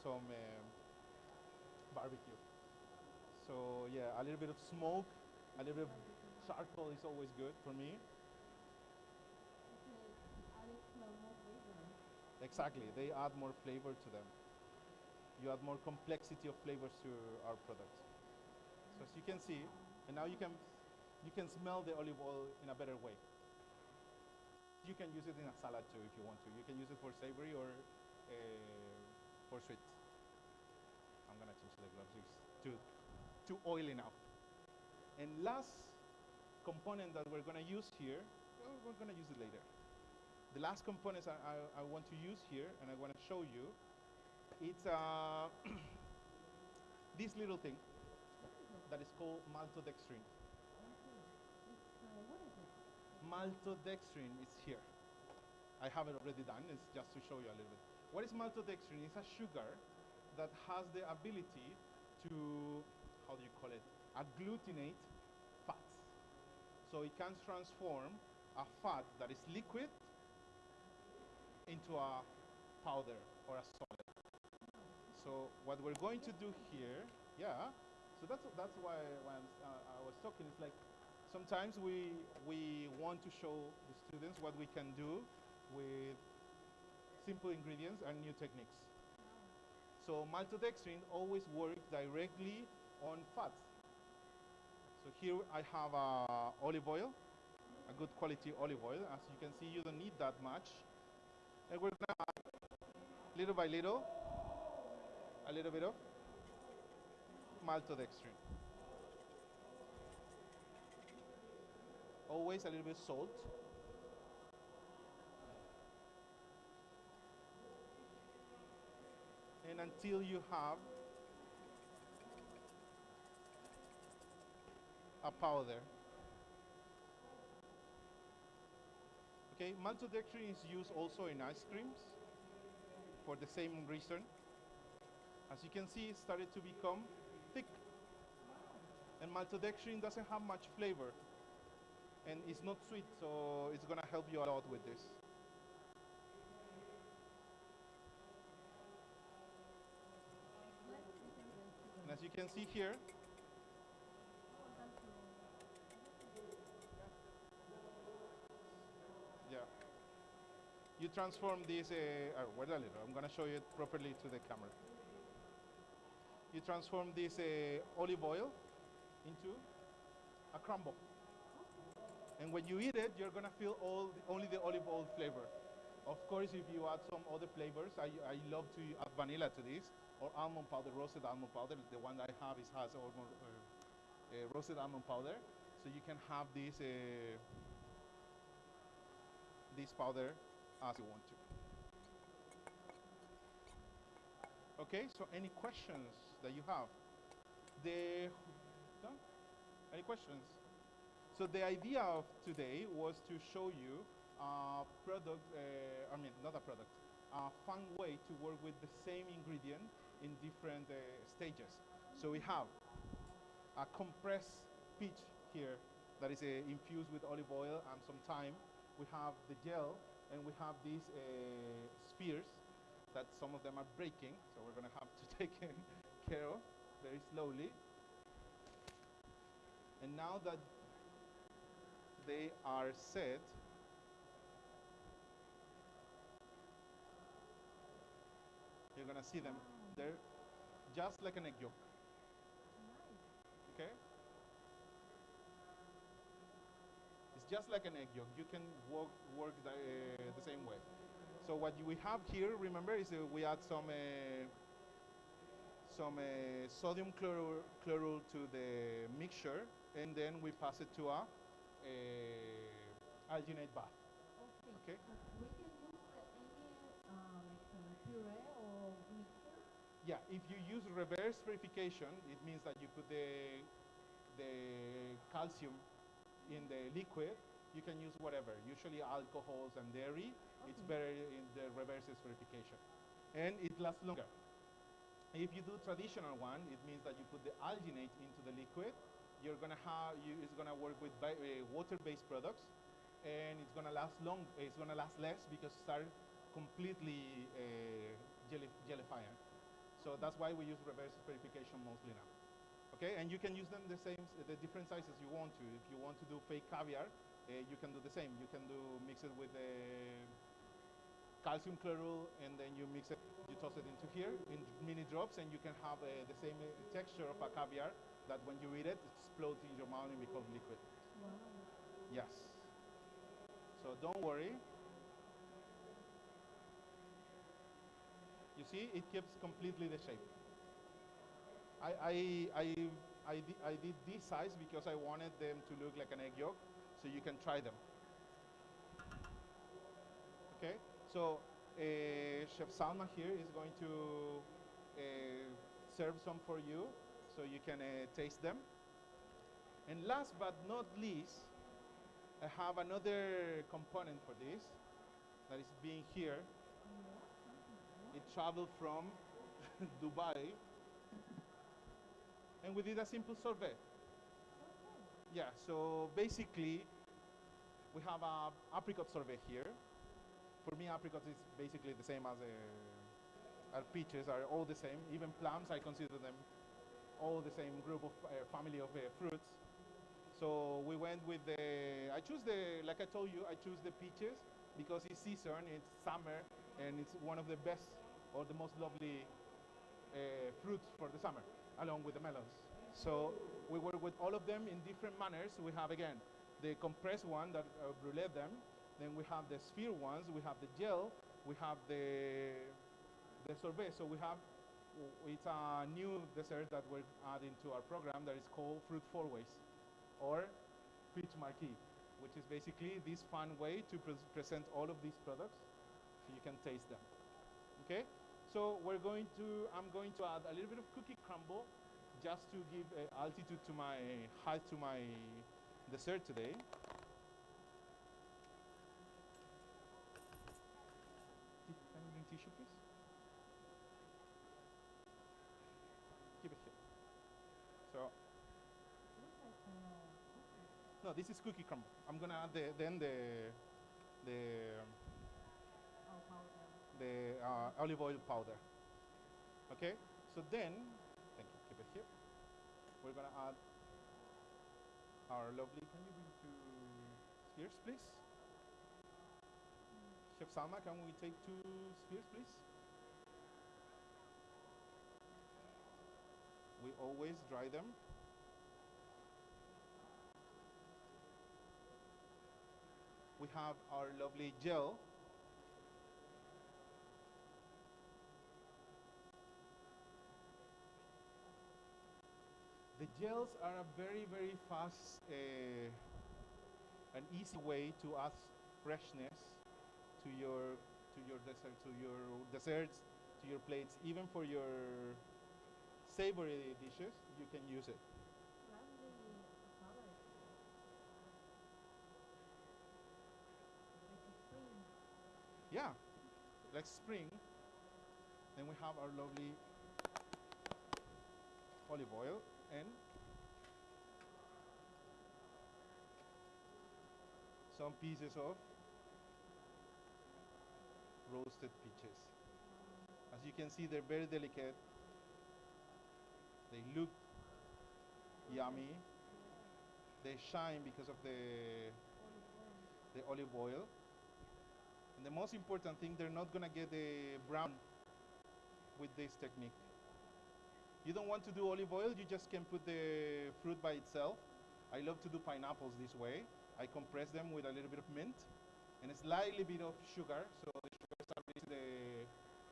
S3: some barbecue. So yeah, a little bit of smoke, a little bit of charcoal is always good for me. Exactly, they add more flavor to them. You add more complexity of flavors to our products. So as you can see, and now you can smell the olive oil in a better way. You can use it in a salad too if you want to. You can use it for savory or for sweet. I'm gonna change the gloves. It's too oily now. And last component that we're gonna use here, well, we're gonna use it later. The last components I want to use here, and I want to show you, it's this little thing that is called maltodextrin. Maltodextrin is here. I have it already done. It's just to show you a little bit. What is maltodextrin? It's a sugar that has the ability to, how do you call it, agglutinate fats. So it can transform a fat that is liquid into a powder or a solid. So what we're going to do here, yeah. So that's why when I was talking, it's like sometimes we want to show the students what we can do with simple ingredients and new techniques. So maltodextrin always works directly on fats. So here I have olive oil, a good quality olive oil. As you can see, you don't need that much. And we're gonna add, little by little, a little bit of maltodextrin. Always a little bit of salt. And until you have a powder. Okay, maltodextrin is used also in ice creams for the same reason. As you can see, it started to become thick. And maltodextrin doesn't have much flavor. And it's not sweet, so it's gonna help you a lot with this. And as you can see here, yeah, you transform this, wait a little, I'm gonna show you it properly to the camera. You transform this olive oil into a crumble. And when you eat it, you're gonna feel only the olive oil flavor. Of course, if you add some other flavors, I love to add vanilla to this, or almond powder, roasted almond powder. The one I have has almond, roasted almond powder. So you can have this powder as you want to. Okay, so any questions that you have? No? Any questions? So the idea of today was to show you a product, not a product, a fun way to work with the same ingredient in different stages. So we have a compressed peach here that is infused with olive oil and some thyme. We have the gel, and we have these spheres that some of them are breaking, so we're gonna have to take care of very slowly. And now that they are set, you're gonna see them. They're just like an egg yolk. Okay? It's just like an egg yolk. You can work the same way. So what we have here, remember, is we add some sodium chloride to the mixture, and then we pass it to a alginate bath. Okay.
S2: We can use any puree or mixer.
S3: Yeah, if you use reverse purification, it means that you put the calcium in the liquid. You can use whatever, usually alcohols and dairy. Okay. It's better in the reverse purification. And it lasts longer. If you do traditional one, it means that you put the alginate into the liquid It's gonna work with water-based products, and it's gonna last long. It's gonna last less because it started completely gellifying. So that's why we use reverse purification mostly now. Okay, and you can use them the different sizes you want to. If you want to do fake caviar, you can do the same. You can mix it with calcium chloride, and then you toss it into here in mini drops, and you can have the same texture of a caviar that when you eat it, it explodes in your mouth and becomes liquid.
S2: Wow.
S3: Yes. So don't worry. You see, it keeps completely the shape. I did this size because I wanted them to look like an egg yolk, so you can try them. Okay, so Chef Salma here is going to serve some for you, so you can taste them. And last but not least, I have another component for this that is being here. It traveled from Dubai, and we did a simple sorbet. Yeah, so basically, we have a apricot sorbet here. For me, apricot is basically the same as peaches, are all the same. Even plums, I consider them all the same group of family of fruits. So we went with like I told you, I choose the peaches because it's season, it's summer, and it's one of the best or the most lovely fruits for the summer, along with the melons. So we work with all of them in different manners. We have, again, the compressed one that brulee them. Then we have the sphere ones. We have the gel. We have the sorbet. So it's a new dessert that we're adding to our program that is called Fruit Four Ways, or Peach Marquis, which is basically this fun way to present all of these products so you can taste them. Okay? So I'm going to add a little bit of cookie crumble just to give altitude to height to my dessert today. Can you bring tissue, please? Keep it here. So, no, this is cookie crumble. I'm gonna add the olive oil powder. Okay, so then, thank you, keep it here. We're gonna add our lovely, can you bring 2 spheres, please? Chef Salma, can we take 2 spheres, please? We always dry them. We have our lovely gel. The gels are a very, very fast and easy way to add freshness to your desserts, to your plates, even for your savory dishes. You can use it. Yeah, like spring. Then we have our lovely olive oil and some pieces of roasted peaches. As you can see, they're very delicate. They look yummy. They shine because of the olive oil. And the most important thing, they're not gonna get the brown with this technique. You don't want to do olive oil, you just can put the fruit by itself. I love to do pineapples this way. I compress them with a little bit of mint and a slightly bit of sugar, so the sugar establishes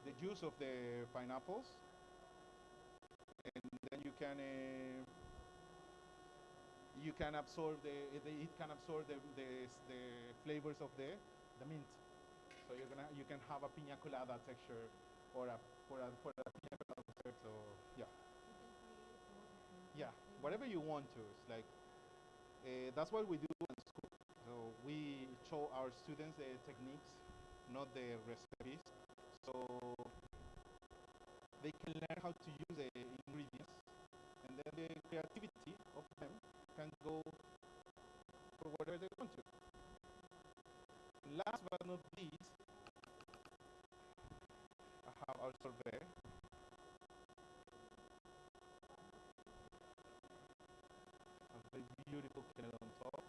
S3: the juice of the pineapples. And then you can absorb it can absorb the flavors of the mint. So you can have a piña colada texture or for a piña colada dessert. So yeah, whatever you want to. It's like that's what we do in school. So we show our students the techniques, not the recipes. So they can learn how to use the ingredients, and then the creativity of them can go for whatever they want to. Last but not least, I have our sorbet. A very beautiful candle on top.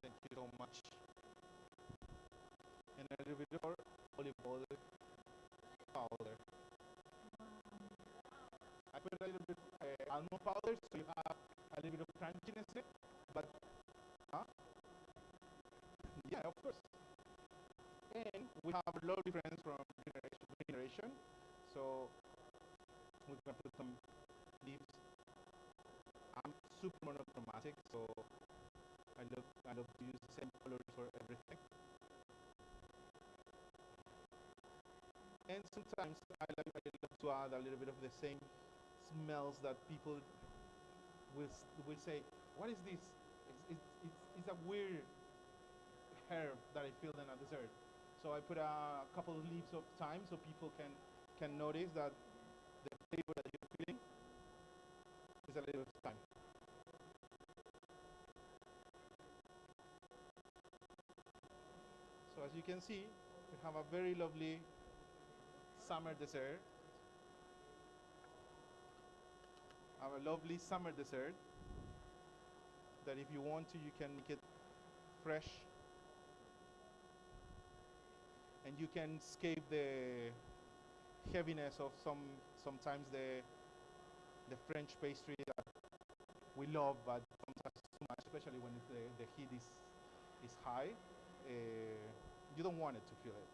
S3: Thank you so much. And a little bit of olive oil powder. I put a little bit almond powder so you have a little bit of crunchiness in it. But, yeah, of course. And we have a lovely friends from generation. So we're going to put some leaves. I'm super monochromatic, so I love to use the same colors for everything. And sometimes I love to add a little bit of the same smells that people will say, what is this? It's a weird herb that I feel in a dessert. So I put a couple of leaves of thyme so people can notice that the flavor that you're feeling is a little bit of thyme. So as you can see, we have a very lovely summer dessert. Have a lovely summer dessert that if you want to, you can make it fresh. And you can escape the heaviness of sometimes the French pastry that we love, but sometimes too much, especially when the heat is high. You don't want it to feel it.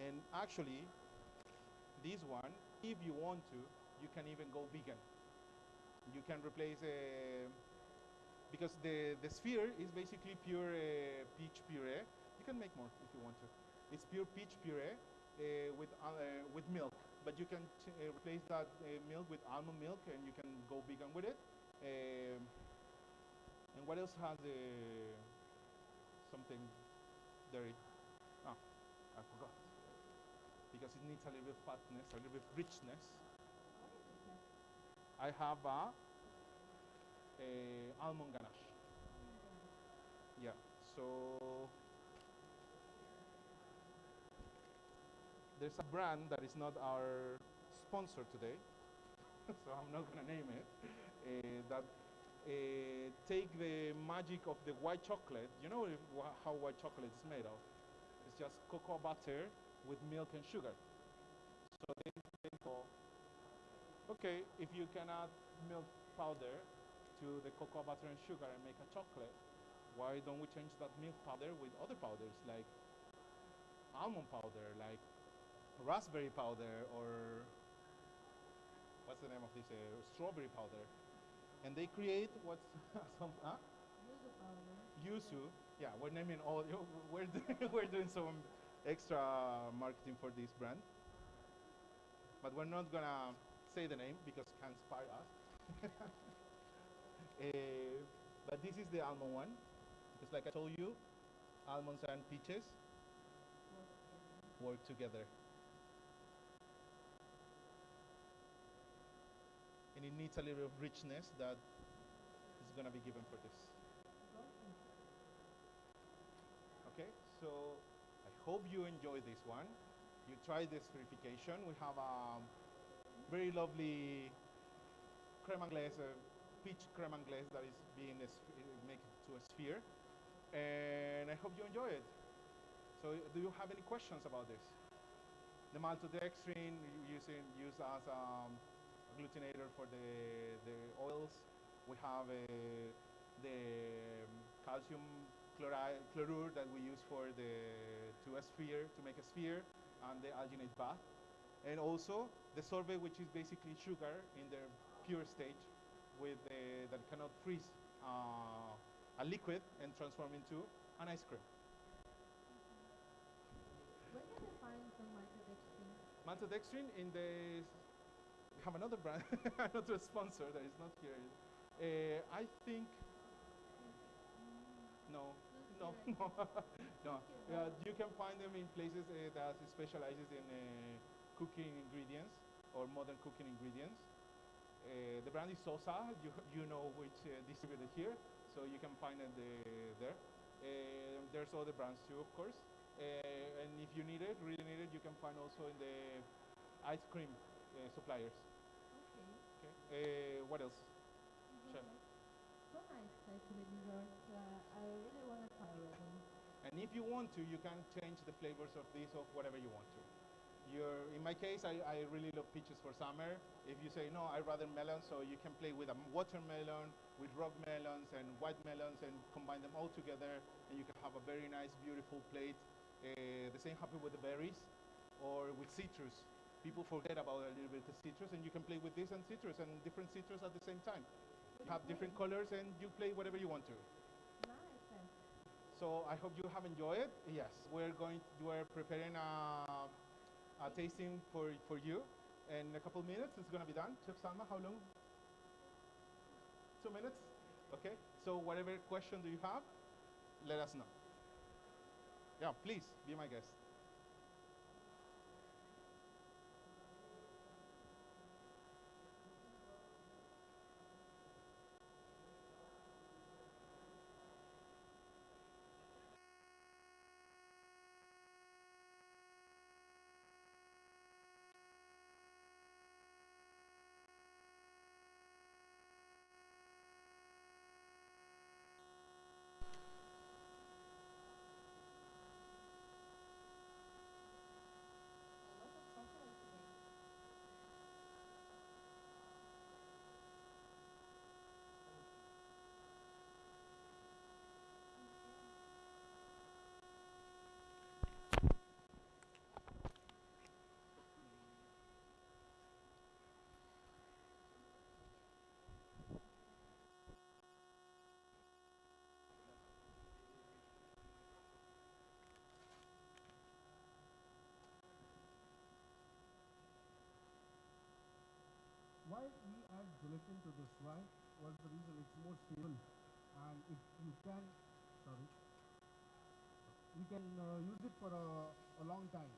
S3: And actually, this one, if you want to, you can even go vegan. You can replace because the sphere is basically pure peach puree. You can make more if you want to. It's pure peach puree with milk, but you can replace that milk with almond milk, and you can go vegan with it. And what else has something dairy? Ah, I forgot. Because it needs a little bit of fatness, a little bit of richness. I have a almond ganache. Yeah, so there's a brand that is not our sponsor today, so I'm not gonna name it, that take the magic of the white chocolate. You know how white chocolate is made of? It's just cocoa butter with milk and sugar. So they go, okay, if you can add milk powder to the cocoa butter and sugar and make a chocolate, why don't we change that milk powder with other powders like almond powder, like raspberry powder, or what's the name of this, strawberry powder? And they create what's some
S2: Yuzu powder.
S3: yuzu. Yeah, we're naming all. We're doing some extra marketing for this brand, but we're not gonna say the name because it can inspire us. But this is the almond one. It's like I told you, almonds and peaches work together. And it needs a little bit of richness that is going to be given for this. Okay, so I hope you enjoy this one. You try this purification. We have a very lovely creme anglaise, peach creme anglaise that is being made to a sphere. And I hope you enjoy it. So do you have any questions about this? The maltodextrin used as agglutinator for the oils. We have the calcium chlorure that we use for to make a sphere, and the alginate bath, and also the sorbet, which is basically sugar in their pure stage, with that cannot freeze a liquid and transform into an ice cream.
S2: Where can I find some maltodextrin?
S3: Maltodextrin in the We have another brand, another sponsor that is not here. I think no, no, no, no. You can find them in places that specializes in cooking ingredients or modern cooking ingredients. The brand is Sosa. You know which distributor here, so you can find it there. There's other brands too, of course. And if you need it, really need it, you can find also in the ice cream suppliers.
S2: Okay.
S3: Okay. What else? Chef.
S2: So nice, actually, desserts. I really want to try already.
S3: And if you want to, you can change the flavors of this of whatever you want to. In my case, I really love peaches for summer. If you say, no, I'd rather melon, so you can play with a watermelon, with rock melons and white melons and combine them all together, and you can have a very nice, beautiful plate. The same happens with the berries or with citrus. People forget about a little bit the citrus, and you can play with this and citrus and different citrus at the same time. You have different colors, and you play whatever you want to.
S2: Nice.
S3: So I hope you have enjoyed it. Yes, we're preparing a tasting for you. In a couple minutes, it's going to be done. Chef Salma, how long? 2 minutes? Okay. So whatever question do you have, let us know. Yeah, please, be my guest.
S2: A lot of chocolate today.
S4: Why we add gelatin to this? Why? What's the reason? It's more stable, and if you can, sorry, you can use it for a long time.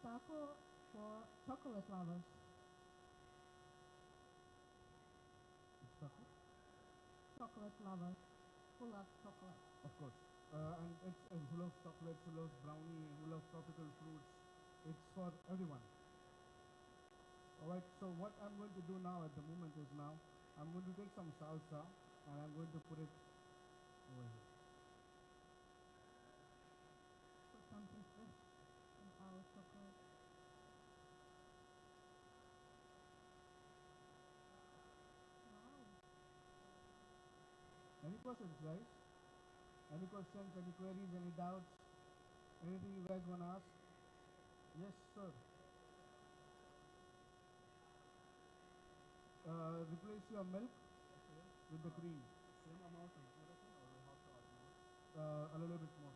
S2: Taco for chocolate lovers.
S4: It's taco,
S2: Chocolate lovers. Who loves chocolate?
S4: of course, and it's who loves chocolate, who loves brownie, who loves tropical fruits. It's for everyone. All right. So what I'm going to do now at the moment is I'm going to take some salsa and I'm going to put it over here.
S2: Put something fresh in our chocolate. Wow.
S4: Any questions, guys? Any questions, any queries, any doubts? Anything you guys want to ask? Yes, sir. Replace your milk with the cream.
S5: Same amount of gelatin or we have to add more?
S4: A little bit more.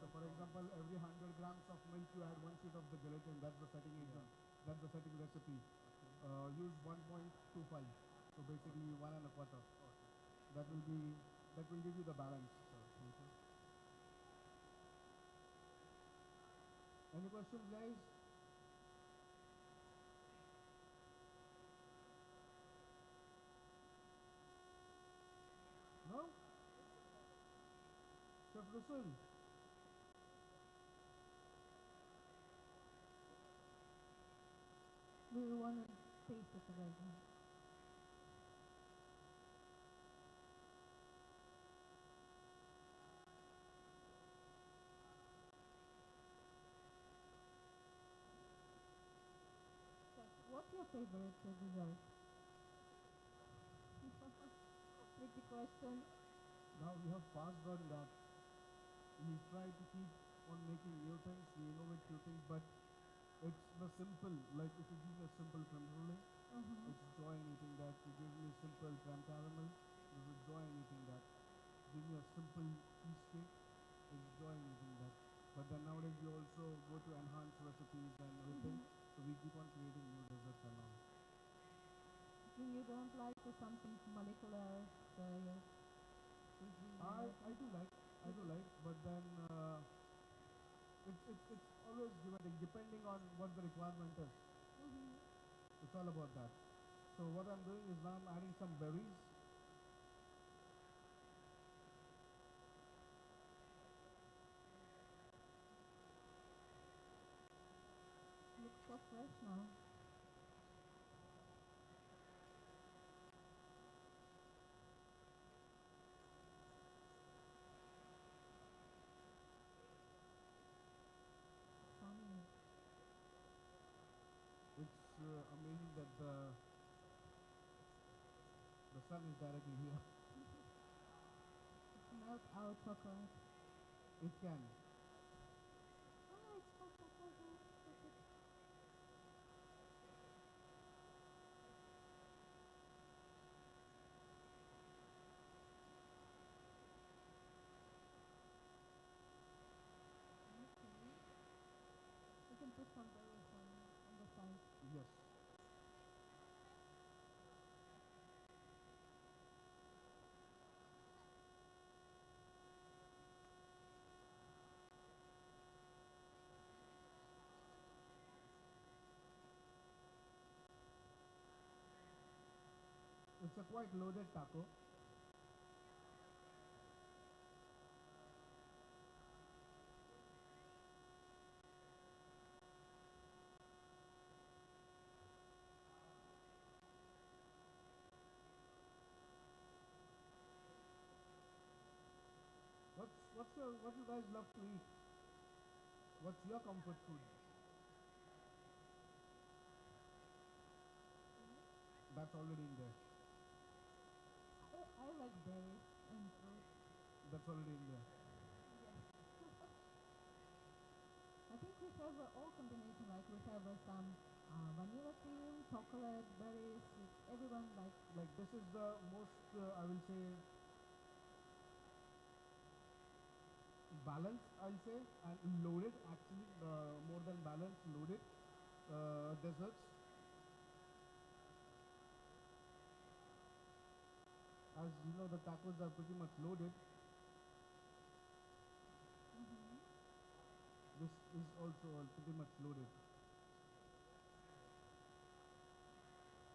S4: So for example, every 100 grams of milk you add one sheet of the gelatin. That's the setting agent. That's the setting recipe. Use 1.25. So basically 1 1/4. That will give you the balance. So, any questions, guys? No? Chef Rusul?
S2: taste it already. Chef, what's your favorite dessert? Tricky question.
S4: Now we have passed on that. We try to keep on making new things, we innovate new things, but it's the simple. Like if you give me a simple creme brulee, it's joy in eating that. You give me a simple creme caramel, there's a joy in eating that. Give me a simple cheesecake, it's joy in eating that. But then nowadays we also go to enhance recipes and everything, so we keep on creating new desserts and all.
S2: You don't like something molecular, your cuisine?
S4: I do like, but then it's always given depending on what the requirement is. It's all about that. So what I'm doing is now I'm adding some berries.
S2: Looks so fresh now. Funny.
S4: It's amazing that the sun is directly here.
S2: Melt our chocolate.
S4: It can.
S2: Oh, it's hot chocolate. Okay. You can put some berries on the side.
S4: Yes. It's a quite loaded taco. What you guys love to eat? What's your comfort food? That's already in there.
S2: I like berries and fruits.
S4: That's already in there.
S2: Yes. I think we have all combination. Like we have some vanilla cream, chocolate, berries. Everyone like.
S4: Like this is the most I will say balanced, I'll say, and loaded actually, more than balanced, loaded desserts. As you know, the tacos are pretty much loaded. This is also pretty much loaded.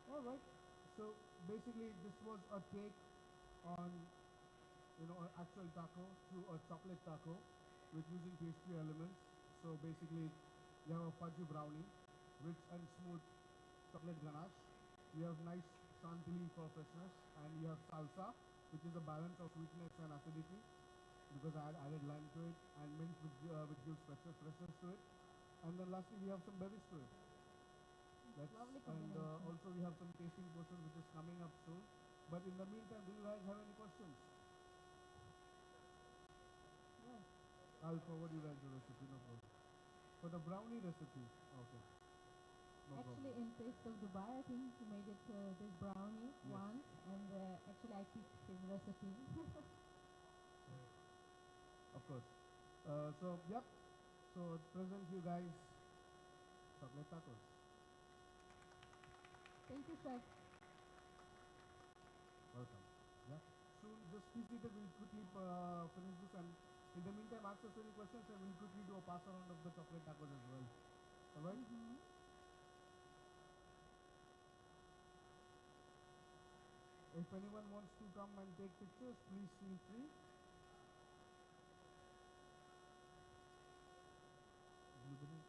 S4: Alright, so basically this was a take on an actual taco to a chocolate taco with using pastry elements. So basically you have a fudgy brownie, rich and smooth chocolate ganache. You have nice chantilly for freshness, and you have salsa, which is a balance of sweetness and acidity, because I had added lime to it, and mint, which gives freshness to it. And then lastly, we have some berries to it.
S2: Lovely
S4: And
S2: combination.
S4: also we have some tasting portion which is coming up soon. But in the meantime, do you guys have any questions?
S2: Yes.
S4: I'll forward you guys the recipe, no problem. For the brownie recipe, okay. No
S2: Actually,
S4: problem.
S2: in Taste of Dubai, I think he made it this brownie
S4: Yes.
S2: once, and actually I picked his recipe.
S4: Of course. So, yep. So, present you guys chocolate tacos.
S2: Thank you, chef.
S4: Welcome. Yeah. Soon, just be seated. We'll quickly finish this, and in the meantime, ask us any questions, and we'll quickly do a pass around of the chocolate tacos as well. All right? If anyone wants to come and take pictures, please feel free. Blueberry.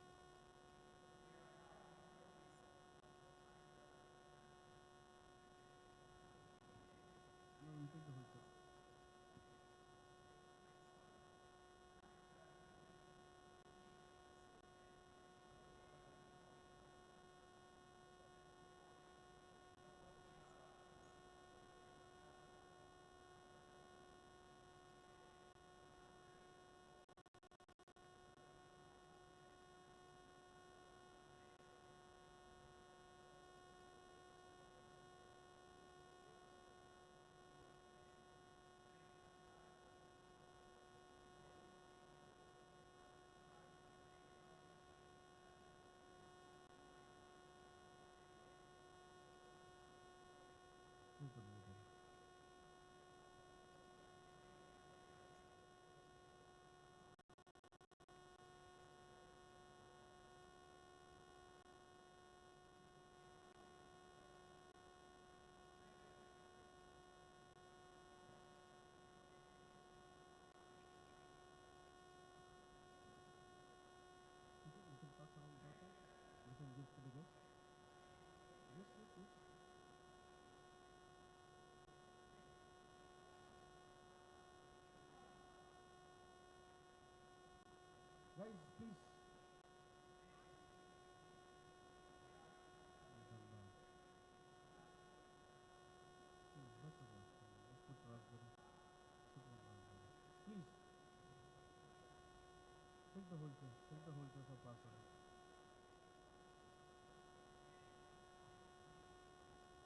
S4: the whole tray. Take the whole tray for parcel.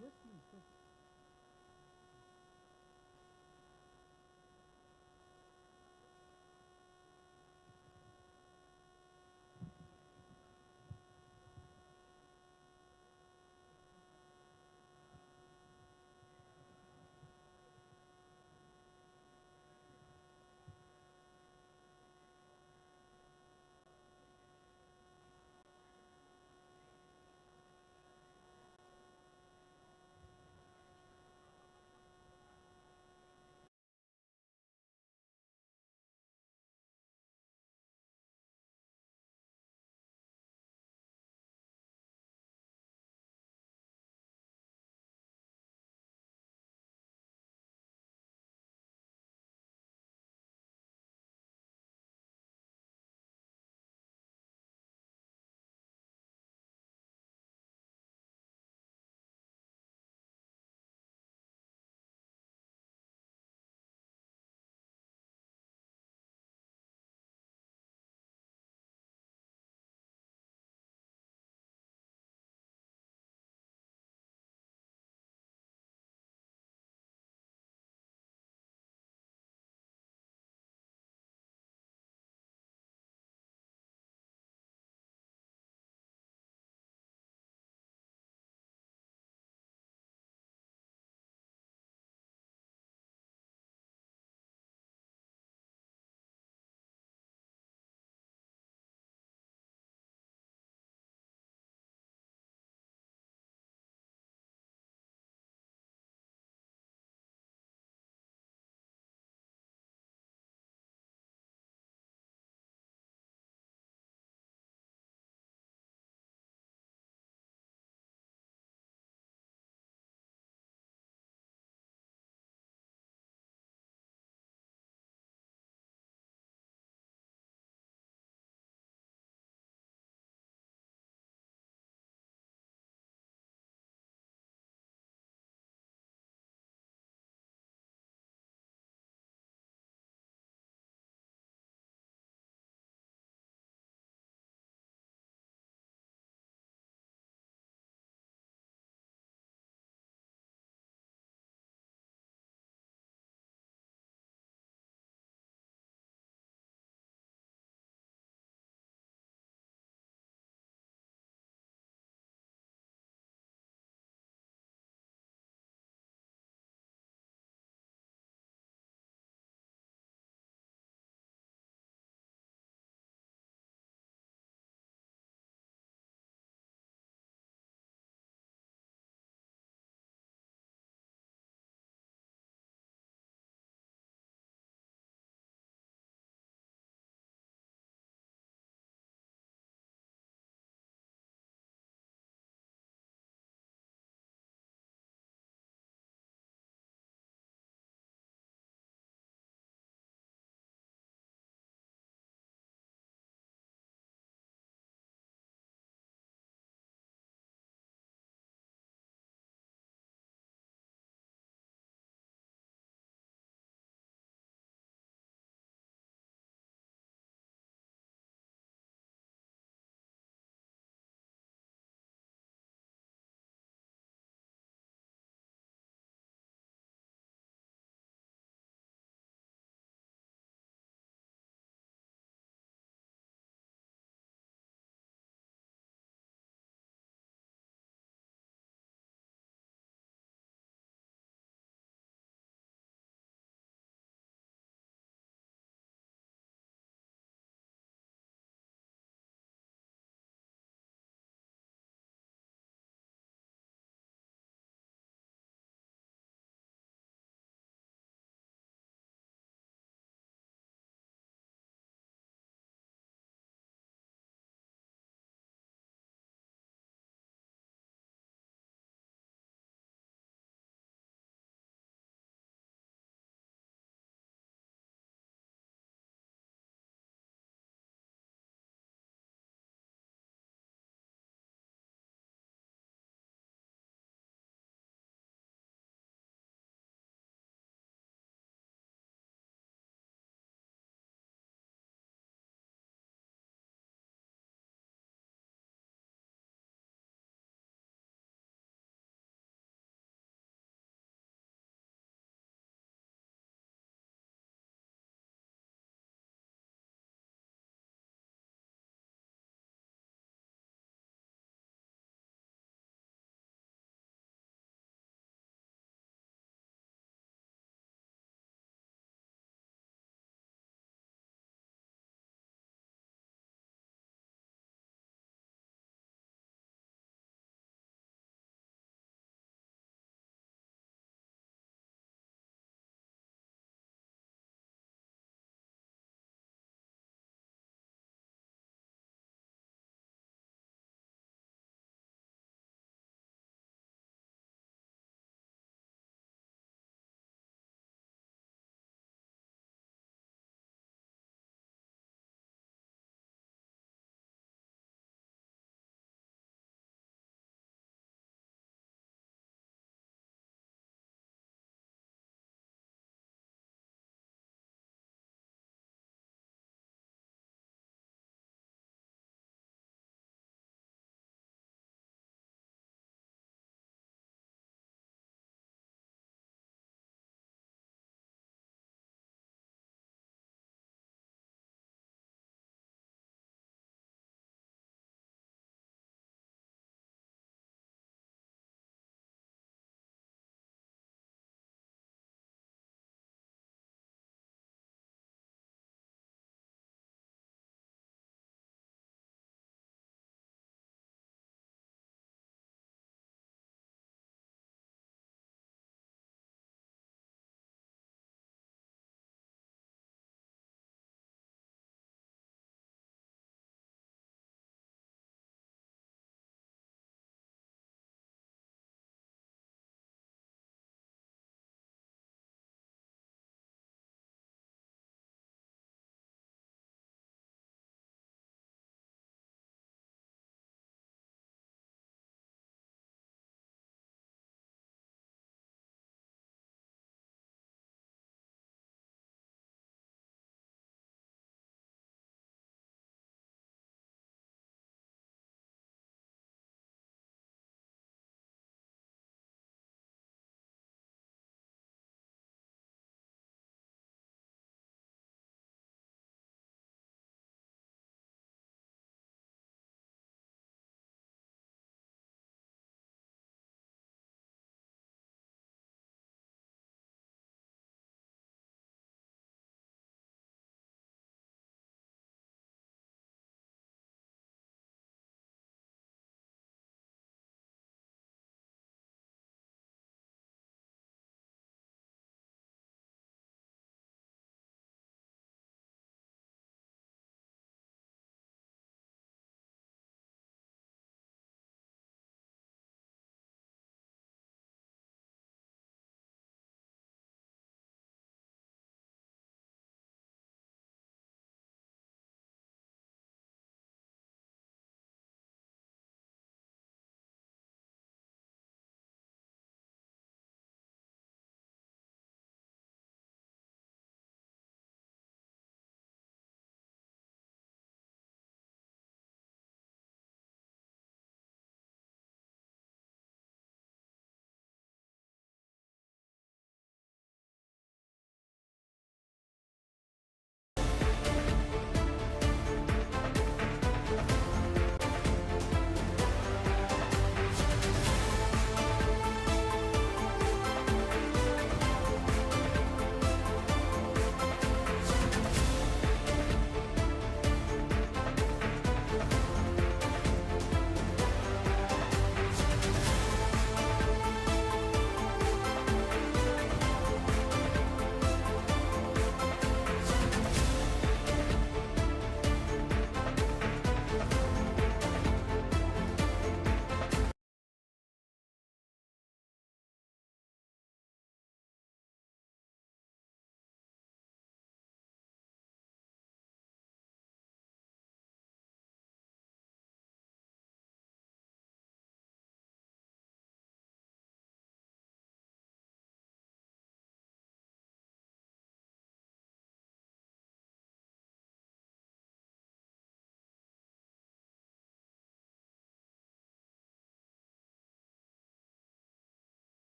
S4: Yes, please. Take.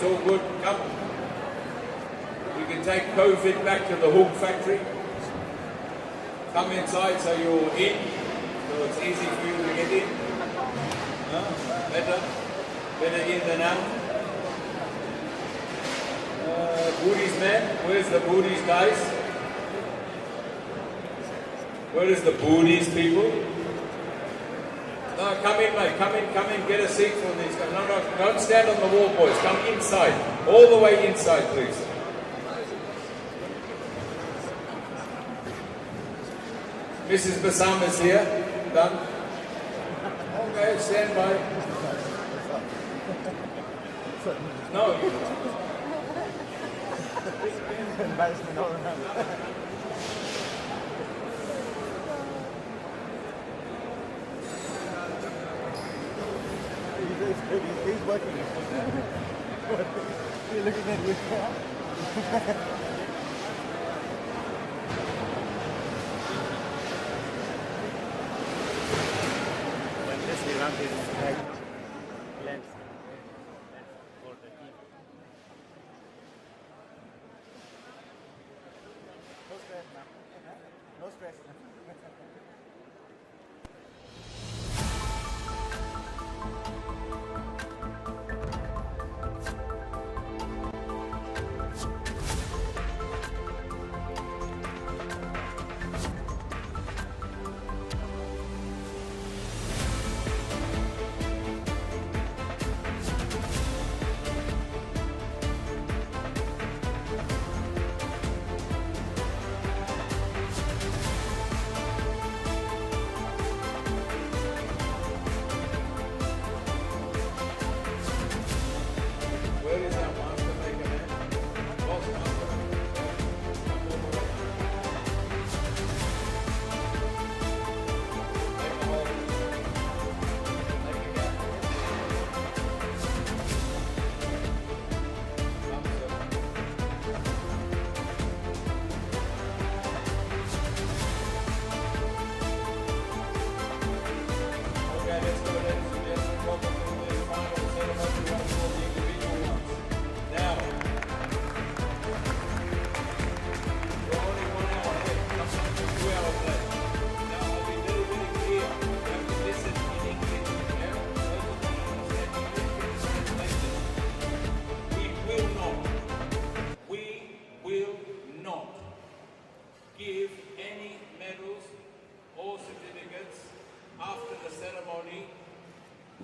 S6: all good. Come. You can take COVID back to the Hook factory. Come inside so you're in, so it's easy for you to get in. Better in than out. Booties man, where's the booties guys? Where is the booties people? No, come in mate, come in, get a seat for these guys. No, don't stand on the wall boys, come inside, all the way inside please. Mrs. Bassam is here, done. Okay, stand by. No, you.
S5: Embarrassment all around. He's working. You're looking at me. Around his head. Lens for the key. No stress now. No stress.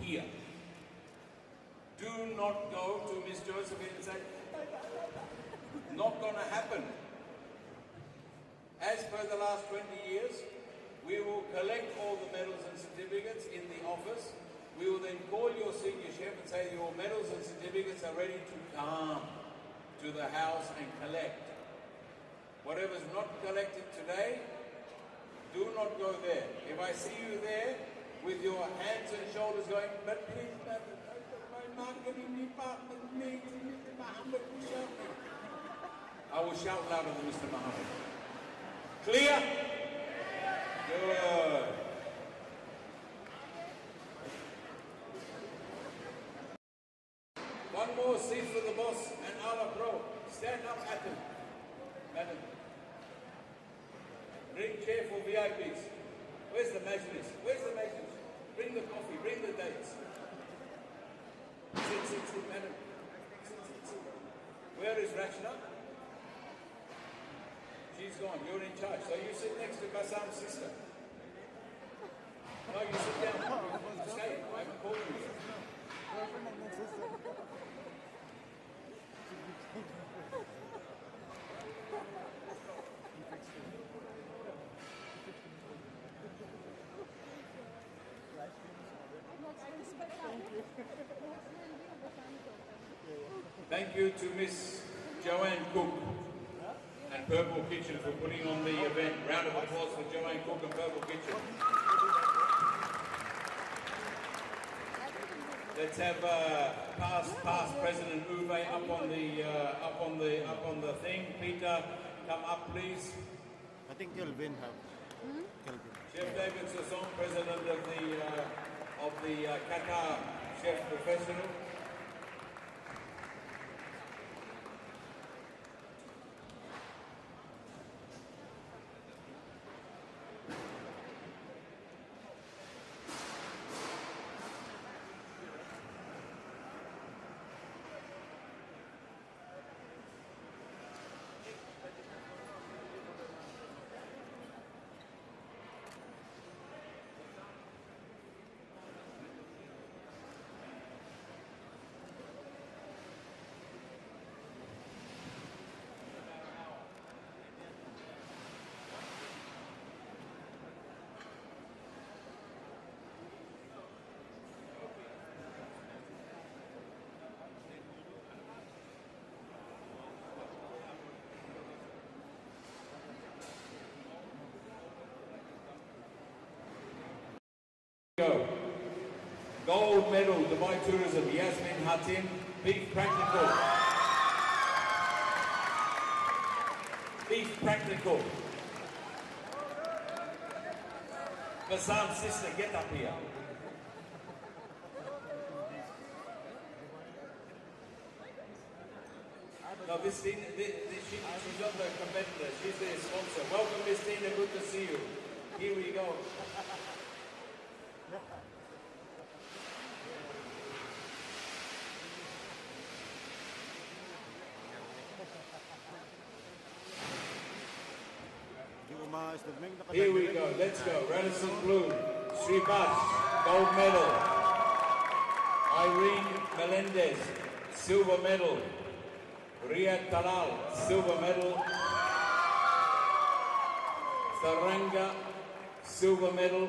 S6: Here. Do not go to Miss Josephine and say, not going to happen. As per the last 20 years, we will collect all the medals and certificates in the office. We will then call your senior chef and say your medals and certificates are ready to come to the house and collect. Whatever's not collected today, do not go there. If I see you there with your hands and shoulders going, but please, my marketing department needs Mr. Muhammad to shout me. I will shout louder than Mr. Muhammad. Clear? Good. One more seat for the boss and our pro. Stand up, Adam. Madam. Bring chair for VIPs. Where's the majlis? Where's the majlis? Bring the coffee, bring the dates. Sit, madam. Sit. Where is Rachna? She's gone. You're in charge. So you sit next to Bassam's sister. No, you sit down. You stay. I haven't called you. Thank you to Miss Joanne Cook and Purple Kitchen for putting on the event. Round of applause for Joanne Cook and Purple Kitchen. Let's have past President Uwe up on the thing. Peter, come up, please.
S5: I think Kelvin have. Kelvin.
S6: Chef David Sasson, President of the Qatar Chef Professional. Dubai Tourism, Yasmin Hatim, Beef Practical. Beef Practical. Basam's sister, get up here. No, Miss Tina, she's not the competitor, she's the sponsor. Welcome, Miss Tina, good to see you. Here we go. Here we go, let's go. Radisson Blue, Sribash, gold medal. Irene Melendez, silver medal. Riyad Talal, silver medal. Saranga, silver medal.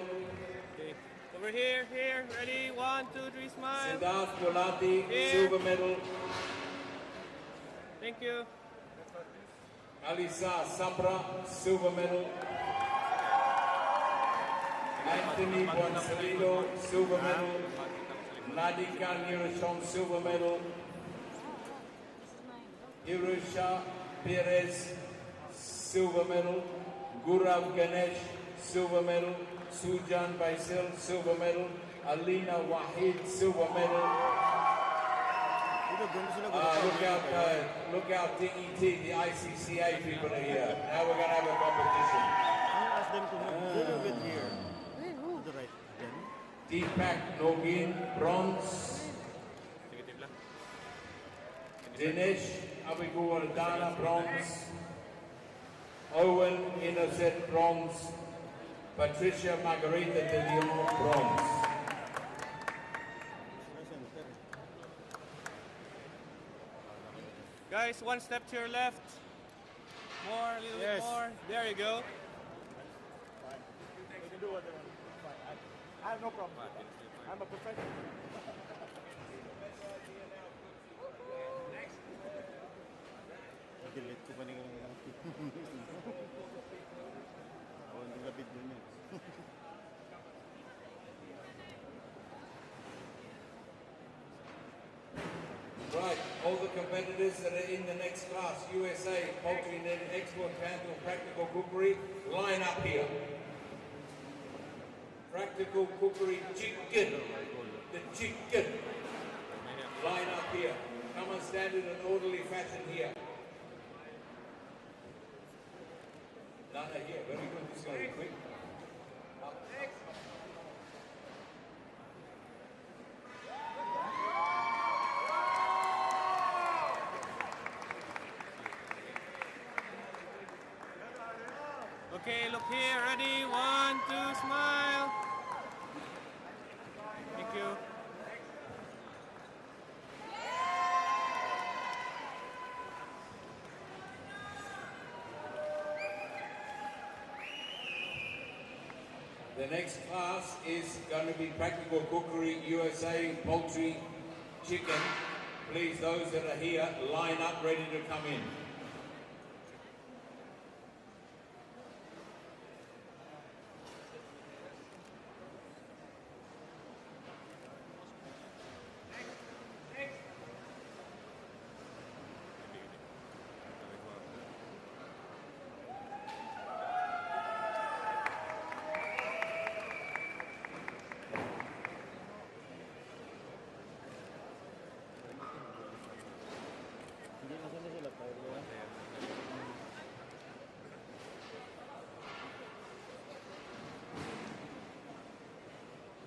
S7: Okay. Over here, ready? 1, 2, 3, smile.
S6: Siddharth Gulati,
S7: Here.
S6: silver medal.
S7: Thank you.
S6: Alisa Sabra, silver medal. Anthony Buonsalido, silver medal. Nadika Niroshon, silver medal. Irusha Perez, silver medal. Gurav Ganesh, silver medal. Sujan Baisel, silver medal. Alina Wahid, silver medal. Look out, TET, the ICCA people are here. Now we're going to have a competition.
S5: Ask them to move it here. To the right. Again.
S6: Deepak Nogin, bronze. Dinesh Abhigowardhana, bronze. Owen Innocent, bronze. Patricia Margarita de Leon, bronze.
S7: Guys, one step to your left. More, a little bit more. There you go.
S5: You can do what they want. Fine. I have no problem. I'm a professional. Delete ko pa rin ang ako ang lapit din yan.
S6: Right, all the competitors that are in the next class, USA, Poultry Net, Expo Culinaire, Practical Cookery, line up here. Practical Cookery Chicken, the chicken. Line up here. Come and stand in an orderly fashion here. Nana here, very good, this is going to be quick. Up.
S7: Okay, look here. Ready? 1, 2, smile. Thank you.
S6: The next class is going to be Practical Cookery USA Poultry Chicken. Please, those that are here, line up ready to come in.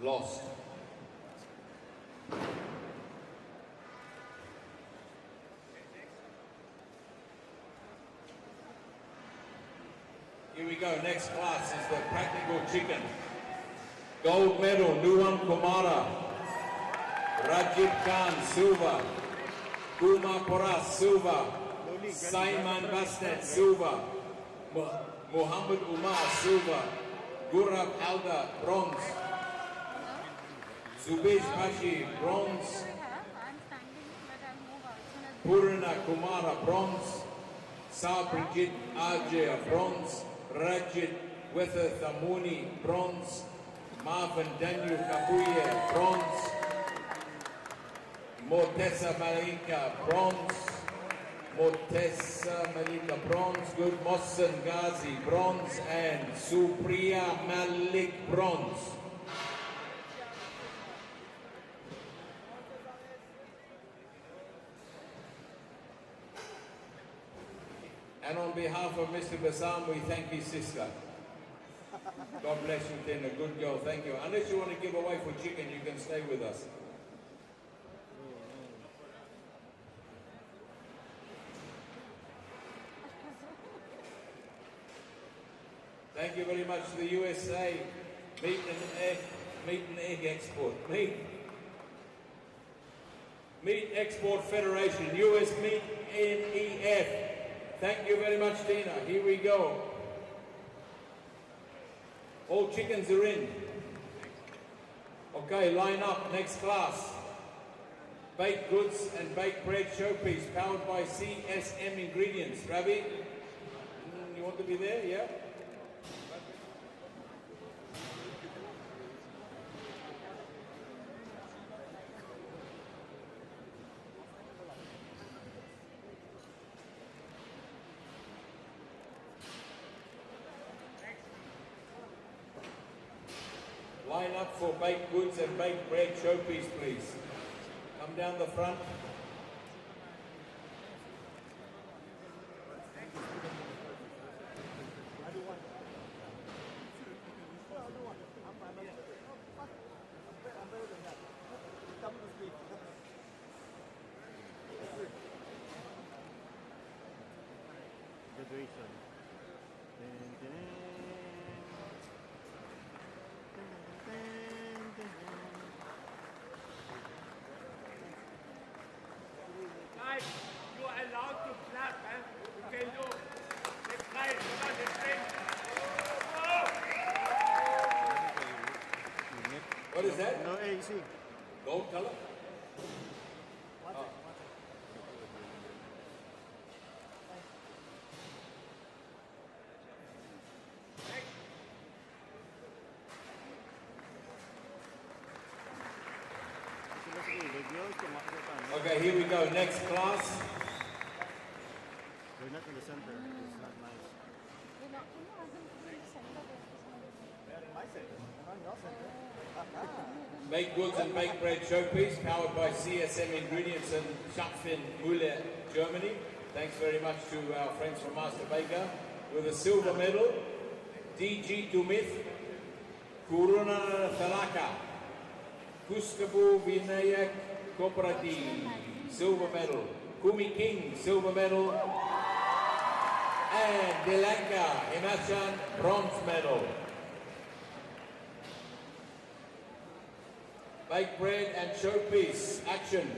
S6: Lost. Here we go, next class is the Practical Chicken. Gold medal, Nuwan Kumara. Rajib Khan, silver. Kuma Poras, silver. Simon Basnet, silver. Muhammad Umar, silver. Gurab Alda, bronze. Zubesh Bashi, bronze. Purna Kumara, bronze. Sabrijit Ajay, bronze. Rajit Wether Thamuni, bronze. Marvin Daniel Kabuye, bronze. Mortessa Malika, bronze. Mortessa Malika, bronze. Good. Mohsen Ghazi, bronze. And Supriya Malik, bronze. And on behalf of Mr. Bassam, we thank his sister. God bless you, Tina. Good girl. Thank you. Unless you want to give away for chicken, you can stay with us. Thank you very much to the USA Meat and Egg Export. Meat Export Federation, US Meat MEF. Thank you very much, Tina. Here we go. All chickens are in. Okay, line up. Next class. Baked goods and baked bread showpiece powered by CSM Ingredients. Ravi, you want to be there? Yeah? Line up for baked goods and baked bread showpiece, please. Come down the front.
S5: Graduation.
S8: Guys, you are allowed to clap, eh? You can do. Let's try it. Come on, let's try it.
S6: What is that?
S5: No AC.
S6: Gold color? Oh. Okay, here we go. Next class.
S5: They're not in the center. It's not nice.
S6: Baked goods and baked bread showpiece powered by CSM Ingredients and Schapfin Müller, Germany. Thanks very much to our friends from Master Baker. With a silver medal, DG Dumith, Kuruna Thalaka, Kuskabu Vinayak Koprati, silver medal, Kumi King, silver medal, and Dilanka Himachan, bronze medal. Baked bread and showpiece, action.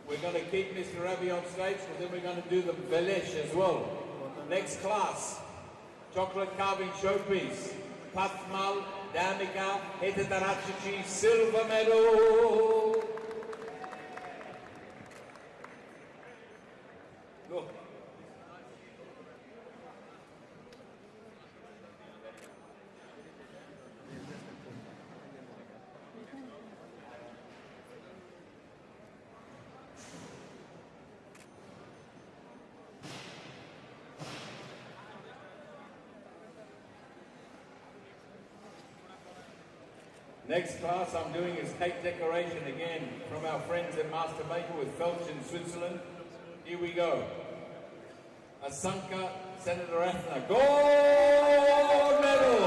S6: We're going to keep Mr. Ravi on stage, but then we're going to do the Velesh as well. Next class, chocolate carving showpiece, Pathmal Damika Hetatarachichi, silver medal. Go. Next class I'm doing is cake decoration again from our friends at Master Baker with Felch in Switzerland. Here we go. Asanka Senator Athna, gold medal.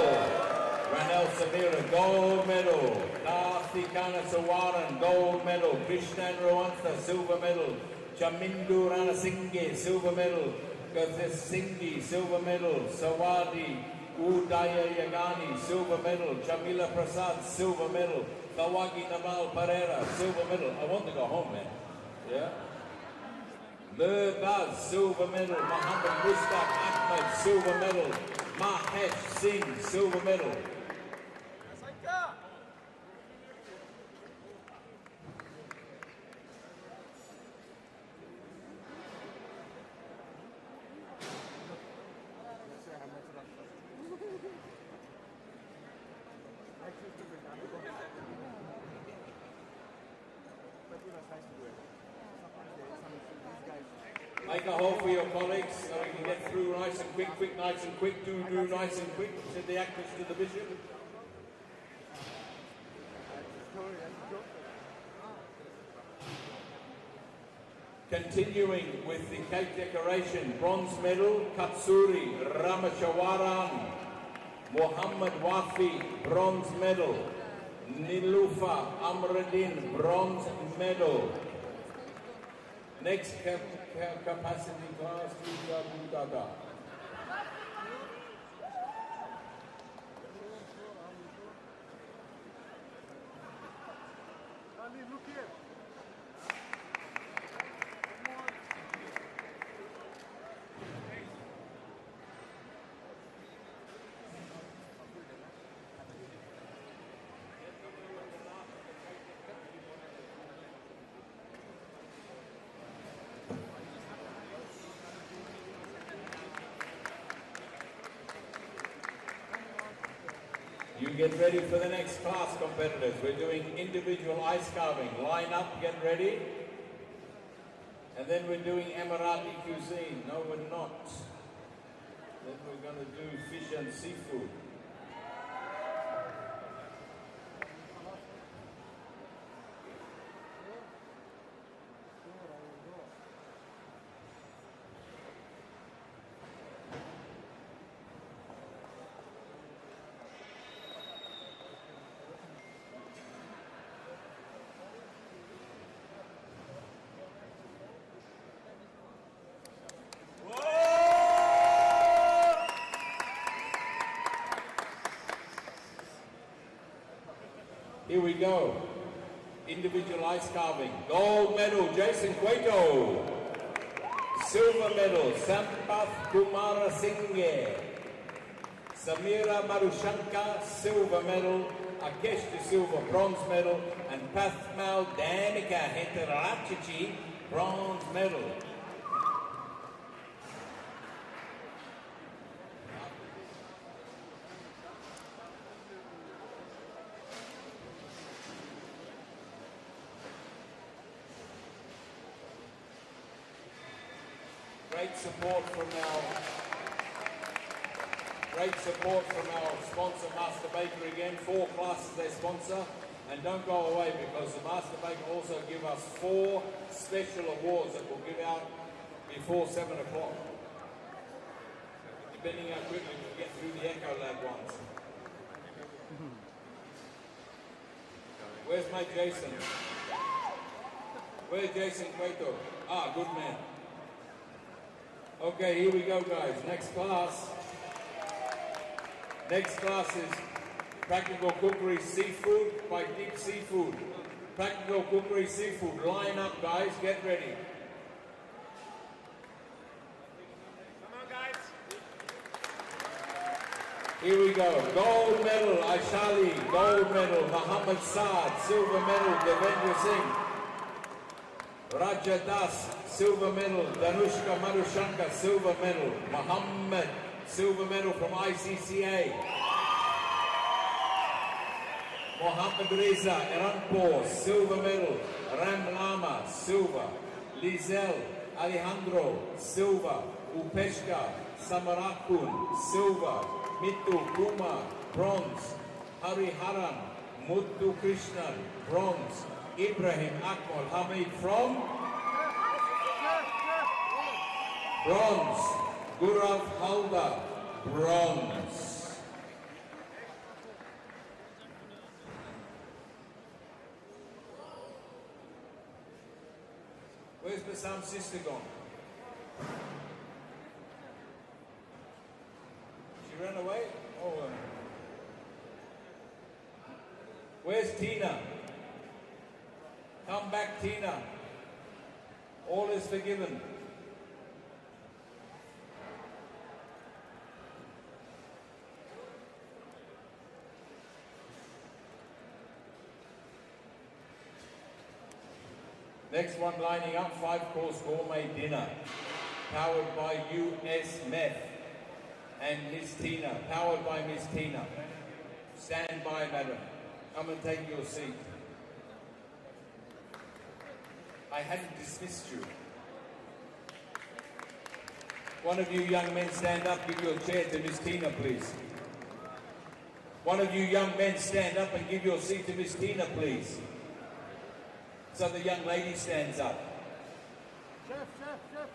S6: Ranel Samira, gold medal. Karthikana Sawaran, gold medal. Krishnan Rawanta, silver medal. Chamindu Ranasinghe, silver medal. Gathis Singhi, silver medal. Sawadi Udaya Yagani, silver medal. Jamila Prasad, silver medal. Tawagi Namal Pereira, silver medal. I want to go home, man. Yeah? Murbaz, silver medal. Muhammad Mustaq Ahmed, silver medal. Mahesh Singh, silver medal. Make a hole for your colleagues so we can get through nice and quick, nice and quick, do nice and quick, said the actors to the bishop. Continuing with the cake decoration, bronze medal, Katsuri Ramachwaran, Muhammad Wafi, bronze medal, Nilufa Amradin, bronze medal. Next capacity class, Gaga.
S4: Look here.
S6: You get ready for the next class, competitors. We're doing individual ice carving. Line up, get ready. And then we're doing Emirati cuisine. No, we're not. Then we're going to do fish and seafood. Here we go. Individual ice carving. Gold medal, Jason Cueto. Silver medal, Sampath Kumara Singhe. Samira Marushanka, silver medal. Akesh de Silva, bronze medal. And Pathmal Danica Heterachichi, bronze medal. Great support from our sponsor, Master Baker again. 4 classes they sponsor. And don't go away because the Master Baker also give us 4 special awards that we'll give out before 7 o'clock. Depending how quickly we get through the Echo Lab ones. Where's my Jason? Where's Jason Cueto? Ah, good man. Okay, here we go, guys. Next class. Next class is Practical Cookery Seafood by Deep Seafood. Practical Cookery Seafood. Line up, guys. Get ready.
S8: Come on, guys.
S6: Here we go. Gold medal, Aishali. Gold medal, Muhammad Saad. Silver medal, Devendra Singh. Raja Das, silver medal. Danushka Madhushanka, silver medal. Muhammad, silver medal from ICCA. Mohammed Reza Iranpur, silver medal. Ram Lama, silver. Lizelle Alejandro, silver. Upeshka Samarakun, silver. Mittu Kumar, bronze. Hariharan, Muthu Krishnan, bronze. Ibrahim Akmal Hamid from bronze. Gurav Halda, bronze. Where's Basam's sister gone? She ran away? Oh, where's Tina? Come back, Tina. All is forgiven. Next one lining up, 5-course gourmet dinner, powered by US Meth and Miss Tina, powered by Miss Tina. Stand by, madam. Come and take your seat. I hadn't dismissed you. One of you young men stand up, give your chair to Miss Tina, please. One of you young men stand up and give your seat to Miss Tina, please. So the young lady stands up.
S4: Chef, chef, chef.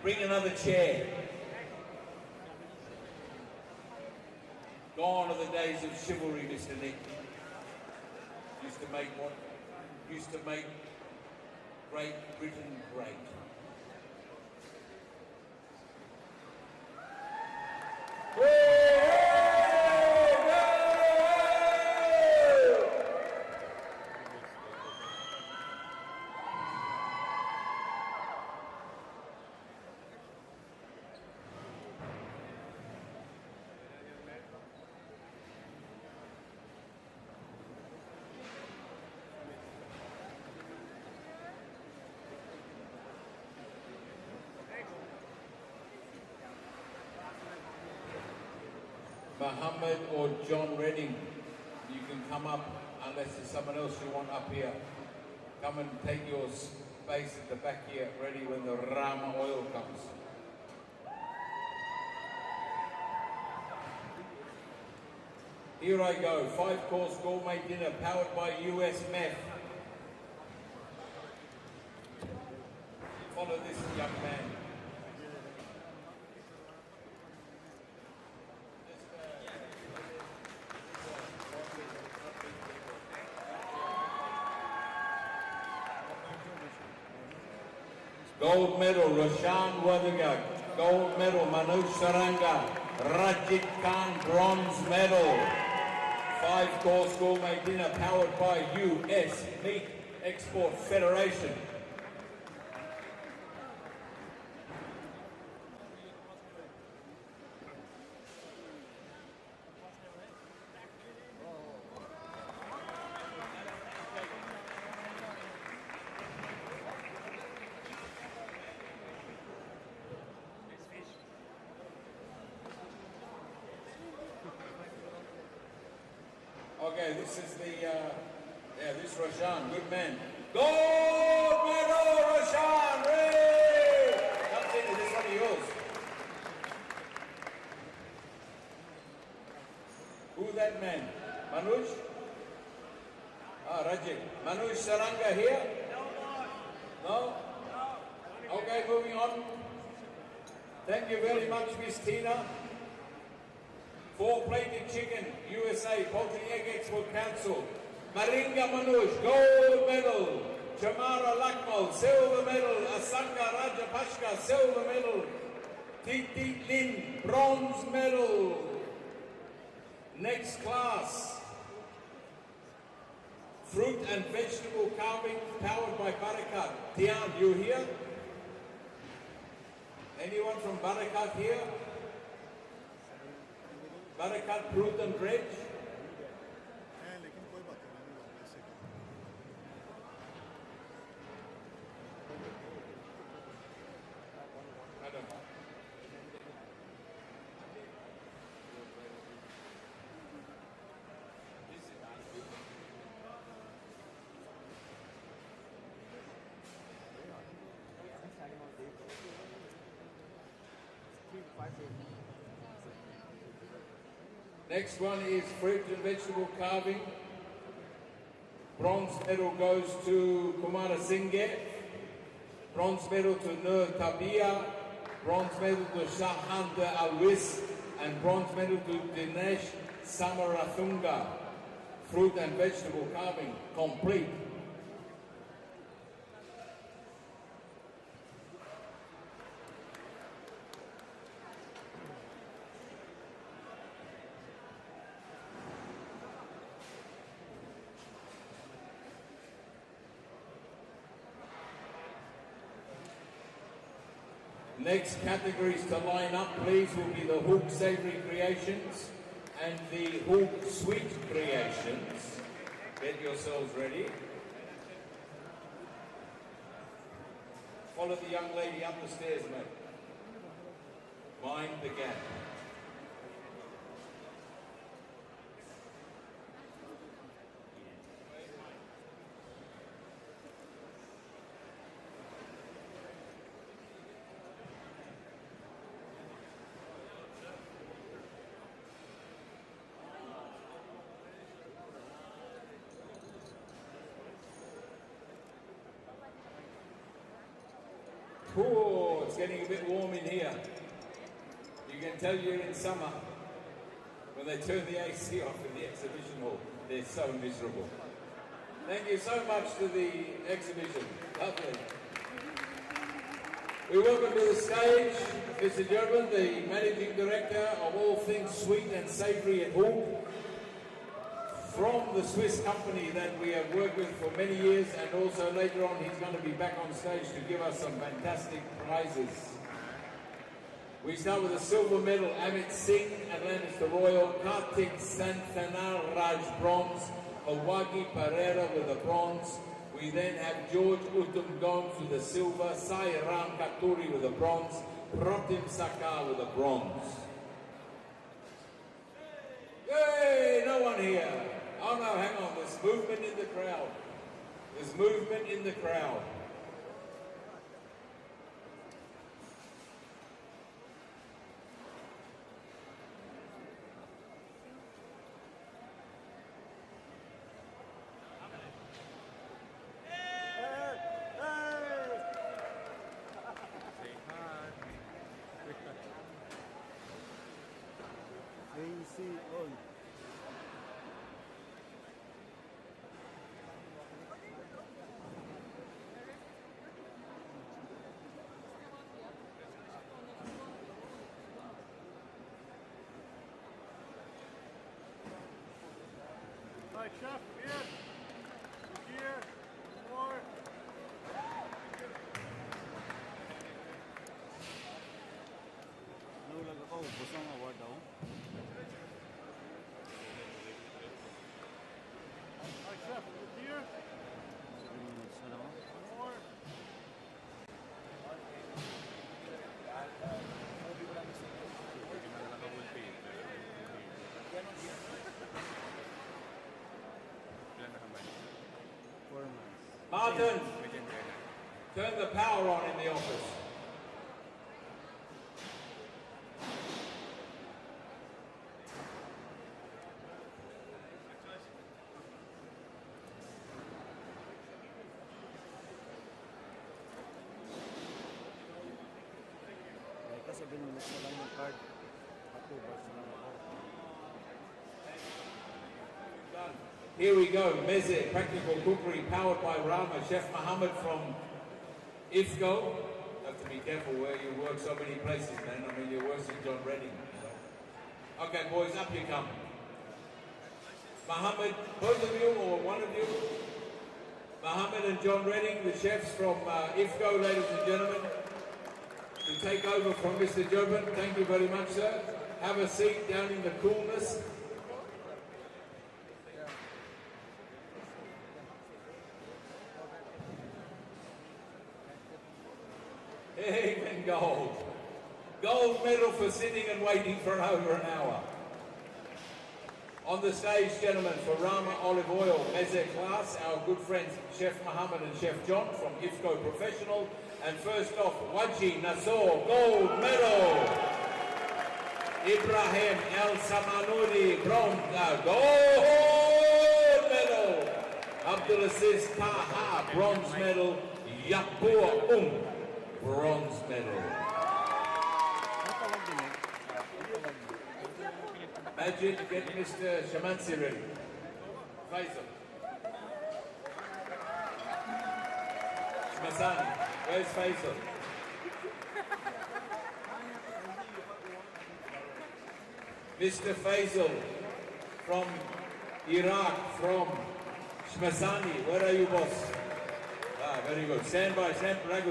S6: Bring another chair. Gone are the days of chivalry, Mr. Nick. Used to make what? Used to make Great Britain great. Mohammed or John Redding, you can come up unless there's someone else you want up here. Come and take your space at the back here, ready when the Rama oil comes. Here I go, 5-course gourmet dinner powered by US meth. Follow this young man. Gold medal, Roshan Wadagag. Gold medal, Manoj Saranga. Rajit Khan, bronze medal. 5-course gourmet dinner powered by US Meat Export Federation. Okay, this is the, this Roshan, good man. Gold medal, Roshan, Ray! Come in, this one of yours. Who's that man? Manoj? Ah, Rajit. Manoj Saranga here? No? Okay, moving on. Thank you very much, Miss Tina. 4-plated chicken, USA, Poultry Egg Export Council. Maringa Manoj, gold medal. Chamara Lakmal, silver medal. Asanka Rajapashka, silver medal. Titi Lin, bronze medal. Next class. Fruit and vegetable carving powered by Barakat. Tian, you here? Anyone from Barakat here? Barakat Fruit and Veg. I don't know. Next one is fruit and vegetable carving. Bronze medal goes to Kumara Singhe. Bronze medal to Nur Tabia. Bronze medal to Shahan de Alwis. And bronze medal to Dinesh Samarathunga. Fruit and vegetable carving complete. Next categories to line up, please, will be the Hook Savory Creations and the Hook Sweet Creations. Get yourselves ready. Follow the young lady up the stairs, mate. Mind the gap. Oh, it's getting a bit warm in here. You can tell you're in summer when they turn the AC off in the exhibition hall. They're so miserable. Thank you so much to the exhibition. Lovely. We welcome to the stage Mr. Gerben, the Managing Director of all things sweet and savoury at Hoek, from the Swiss company that we have worked with for many years, and also later on he's going to be back on stage to give us some fantastic prizes. We start with a silver medal, Amit Singh, Atlantis the Royal, Kartik Santhanar Raj bronze, Awagi Pereira with a bronze. We then have George Uttam Gomes with a silver, Sai Ram Katuri with a bronze, Protim Sakar with a bronze. Yay, no one here. Oh no, hang on, there's movement in the crowd. There's movement in the crowd.
S3: Right, chef, here, more.
S5: Nahulag ako, ubos ang award daw.
S3: Right, chef, here.
S5: 7 minutes na lang.
S3: More.
S6: Martin, turn the power on in the office.
S5: Like 7 minutes na lang yung card. At 2 bars na lang ako.
S6: Done. Here we go, Meze, practical cookery powered by Rama, Chef Mohammed from IFCO. Have to be careful where you work so many places, man. I mean, you're worse than John Redding. Okay, boys, up you come. Mohammed, both of you or one of you? Mohammed and John Redding, the chefs from IFCO, ladies and gentlemen, to take over from Mr. Jobin. Thank you very much, sir. Have a seat down in the coolness. Even gold. Gold medal for sitting and waiting for over an hour. On the stage, gentlemen, for Rama Olive Oil Meze class, our good friends Chef Mohammed and Chef John from IFCO Professional. And first off, Waji Nassor, gold medal. Ibrahim El Samanudi, bronze, gold medal. Abdulaziz Taha, bronze medal. Yapur bronze medal. Imagine get Mr. Shamansi ready. Faisal. Shmasani. Where's Faisal? Mr. Faisal from Iraq, from Shmasani. Where are you, boss? Ah, very good. Stand by, stand by.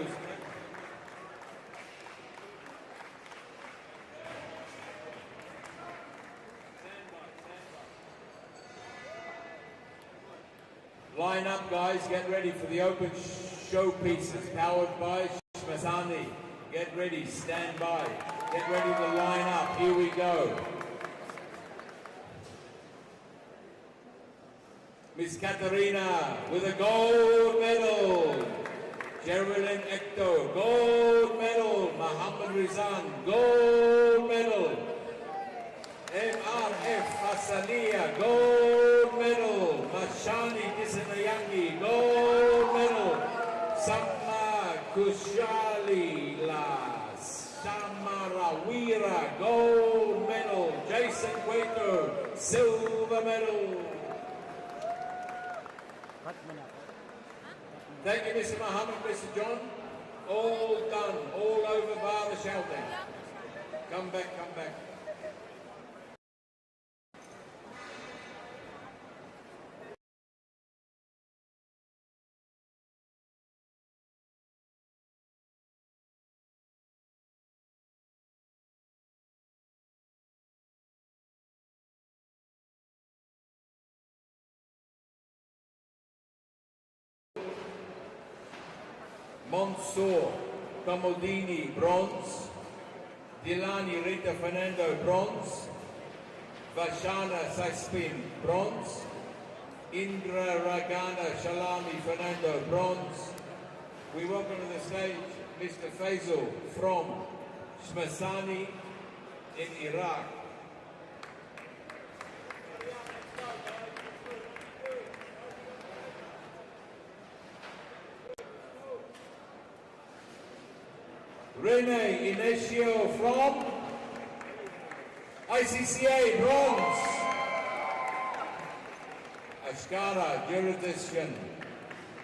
S6: Line up, guys. Get ready for the open showpieces powered by Shmasani. Get ready. Stand by. Get ready to line up. Here we go. Miss Katarina with a gold medal. Geraldine Ekto, gold medal. Muhammad Rizan, gold medal. MRF Hasania, gold medal. Mashani Disanayangi, gold medal. Samma Kushali, silver medal. Thank you, Mr. Muhammad, Mr. John. All done, all over bar the shouting. Come back, come back. Mansour Kamaldini, bronze. Dilani Rita Fernando, bronze. Vashana Saspin, bronze. Indra Ragana Shalami Fernando, bronze. We welcome to the stage Mr. Faisal from Shmasani in Iraq. Rene Inesio from ICCA, bronze. Ashkara Juridishan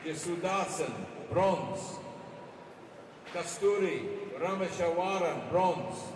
S6: Yasudasan, bronze. Kasturi Rameshawaran, bronze.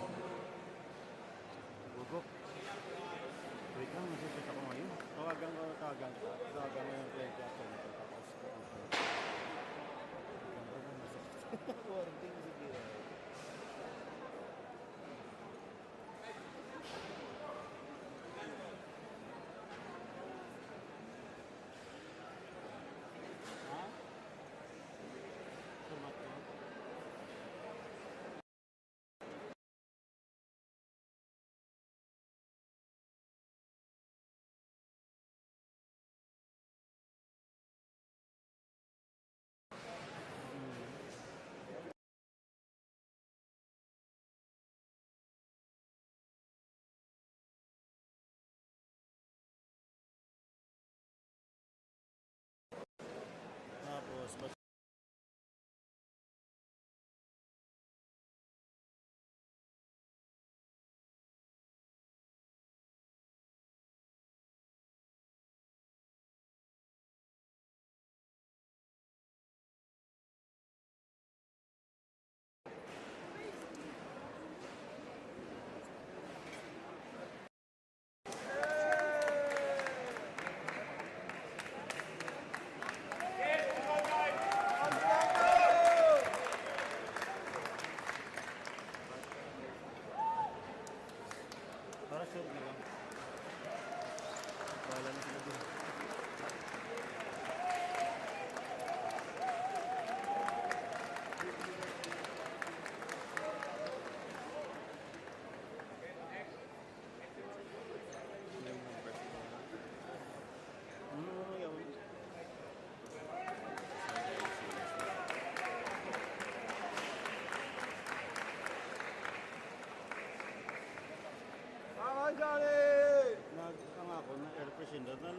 S5: Nagpangako na air freshener na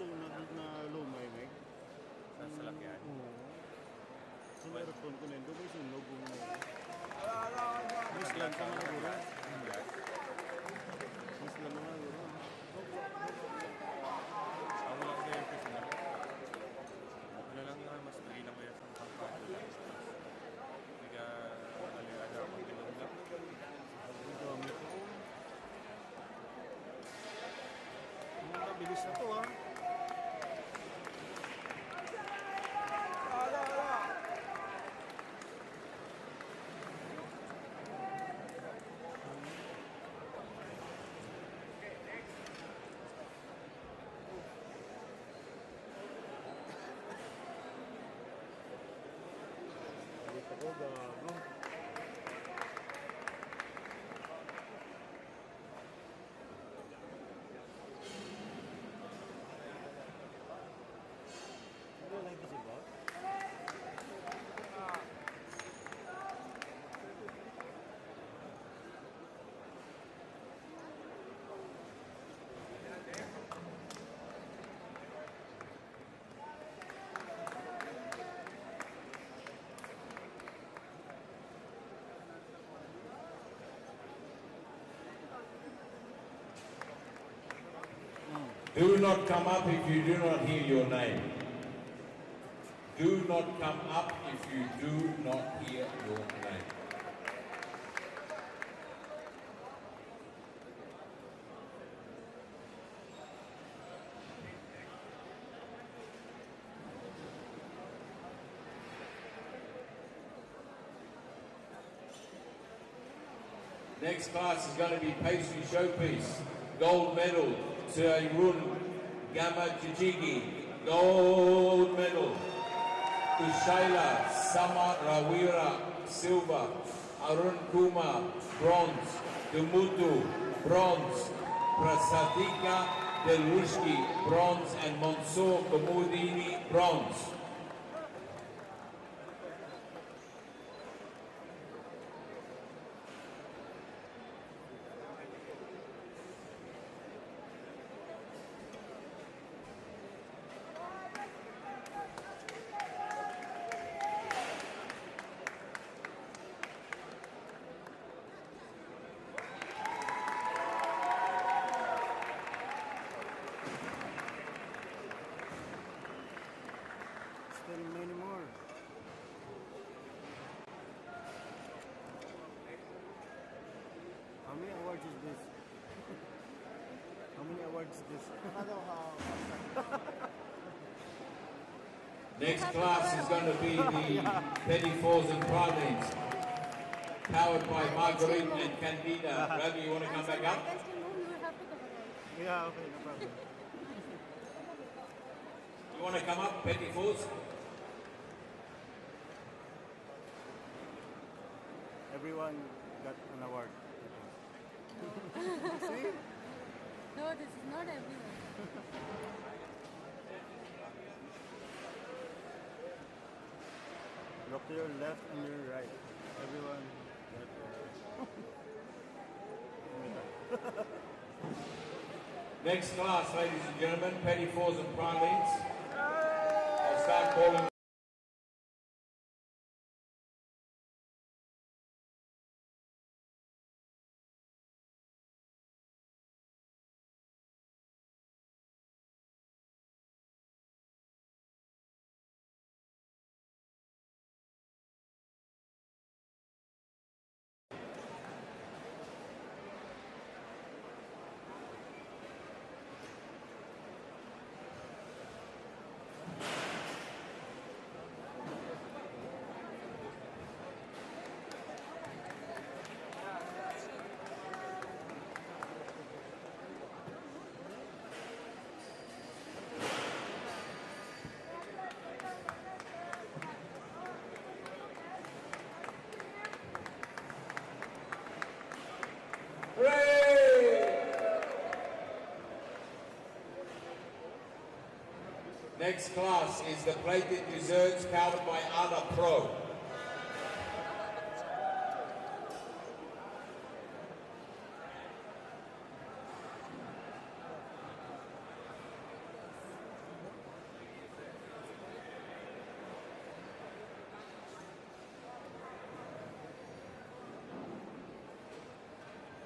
S5: lumay may.
S7: Sa salakyan.
S5: Oo. So may aircon ko na yun, may sunog yung Miss lang ka mga guro. Miss lang mga guro.
S7: Ako lang sa air freshener. Ano lang yung mas nagilang ko yan sa pangkato lang. Nag-alirada ako ng lang.
S5: Gamit ko. Bilis na to ha. Dito ko gago.
S6: Do not come up if you do not hear your name. Do not come up if you do not hear your name. Next class is going to be pastry showpiece. Gold medal, Tsairun Gamachijigi. Gold medal. Tushaila Samarawira, silver. Arun Kumar, bronze. Dumutu, bronze. Prasadika Delushki, bronze. And Mansoor Kamudini, bronze.
S5: Still many more. How many awards is this? How many awards is this?
S6: Next class is going to be the Petty Fours and Pralines, powered by Marguerite and Candida. Ravi, you want to come back up?
S5: Yeah, okay, no problem.
S6: You want to come up, Petty Fours?
S5: Everyone got an award. See?
S9: No, this is not everyone.
S5: Look to your left and your right. Everyone got
S6: Next class, ladies and gentlemen, Petty Fours and Pralines. I'll start calling. Next class is the plated desserts powered by Ada Pro.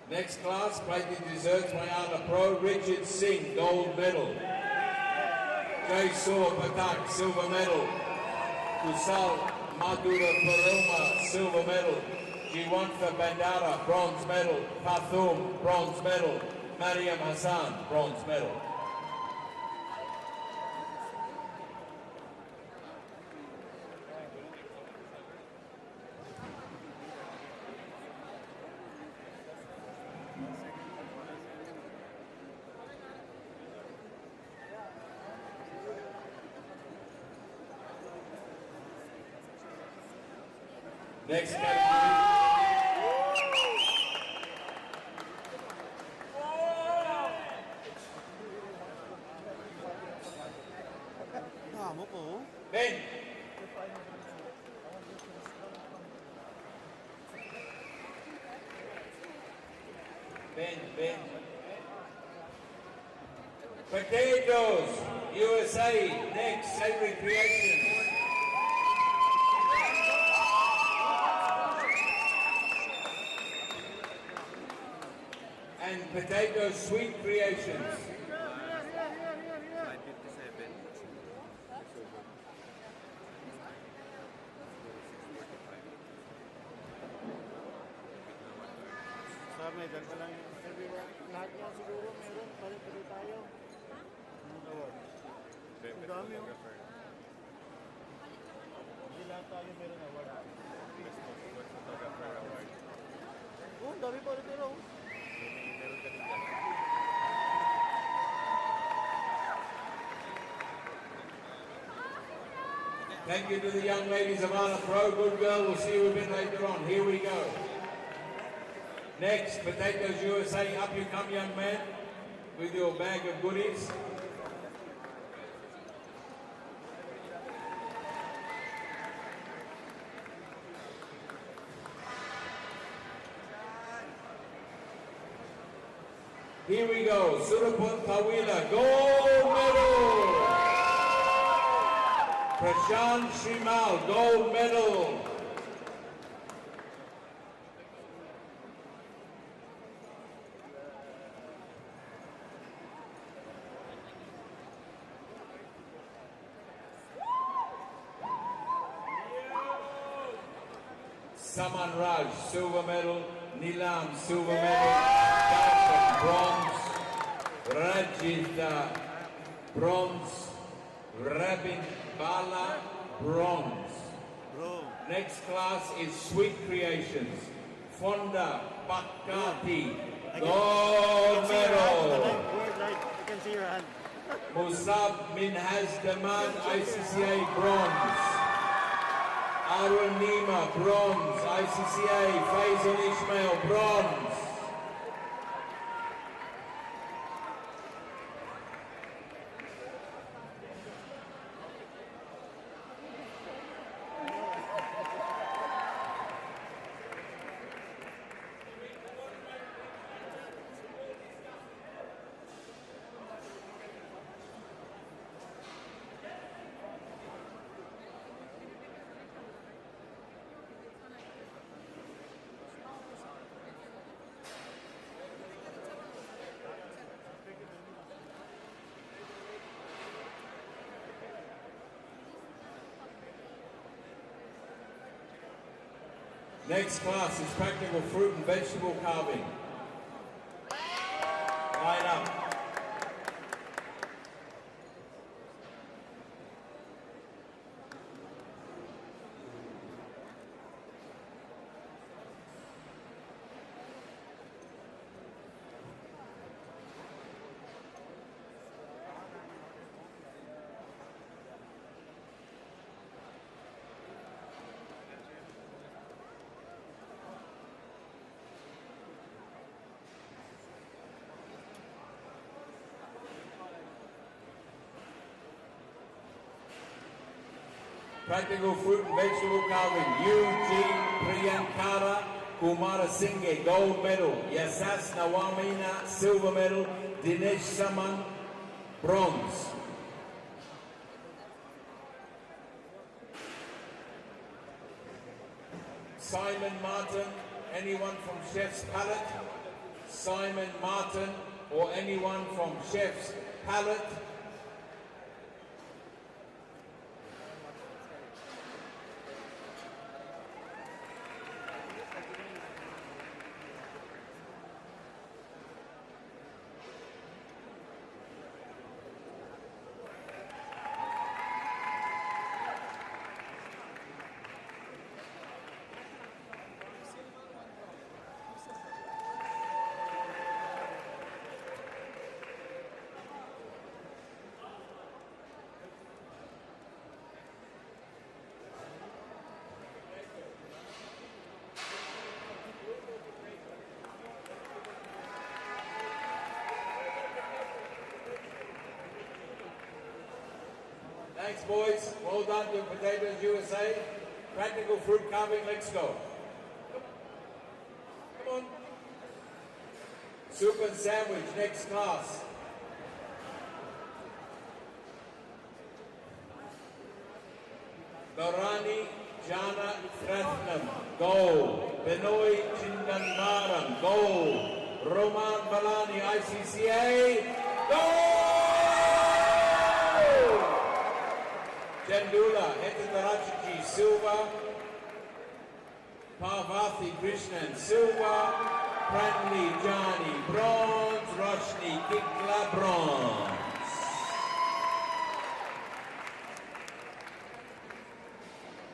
S6: Next class, plated desserts by Ada Pro, Richard Singh, gold medal. Jaisur Patak, silver medal. Kusal Madhura Paroma, silver medal. Jiwantha Bandara, bronze medal. Pathum, bronze medal. Mariam Hassan, bronze medal. Next category. Ben. Ben. Potatoes, USA, next, Savory Creations. And Potato Sweet Creations.
S5: medal pa lang yun. Everywhere, lahat nga siguro meron. Pare-pare tayo. Yung award.
S7: Best
S5: Ang dami, oh.
S7: photographer.
S5: Hindi lahat tayo meron award.
S7: Best photographer award.
S5: Oh, ang dami pare-pare, oh.
S7: Meron ka din dyan.
S6: Thank you to the young ladies of Honor Pro. Good girl. We'll see you a bit later on. Here we go. Next, Potatoes USA. Up you come, young man, with your bag of goodies. Here we go. Surapun Tawila, gold medal. Prashant Shimal, gold medal. Saman Raj, silver medal. Nilam, silver medal. Darshan, bronze. Rajita, bronze. Rabin Bala, bronze.
S5: Bro.
S6: Next class is Sweet Creations. Fonda Pakati, gold medal.
S5: Word light. You can see your hand.
S6: Musab Minhaz Daman, ICCA, bronze. Arun Nima, bronze. ICCA, Faisal Ismail, bronze. Next class is practical fruit and vegetable carving. Line up. Practical fruit and vegetable carving. Eugene Priyankara Kumara Singh, gold medal. Yasas Nawamina, silver medal. Dinesh Saman, bronze. Simon Martin, anyone from Chef's Palette? Simon Martin or anyone from Chef's Palette? Thanks, boys. Well done to Potatoes USA. Practical fruit carving, let's go. Come on. Soup and sandwich, next class. Barani Jana Thrathnam, gold. Benoy Chindanmaran, gold. Roman Balani, ICCA, gold! Chandula, Hetitarachi, silver. Parvati Krishnan, silver. Pranli Jani, bronze. Roshni Kikla, bronze.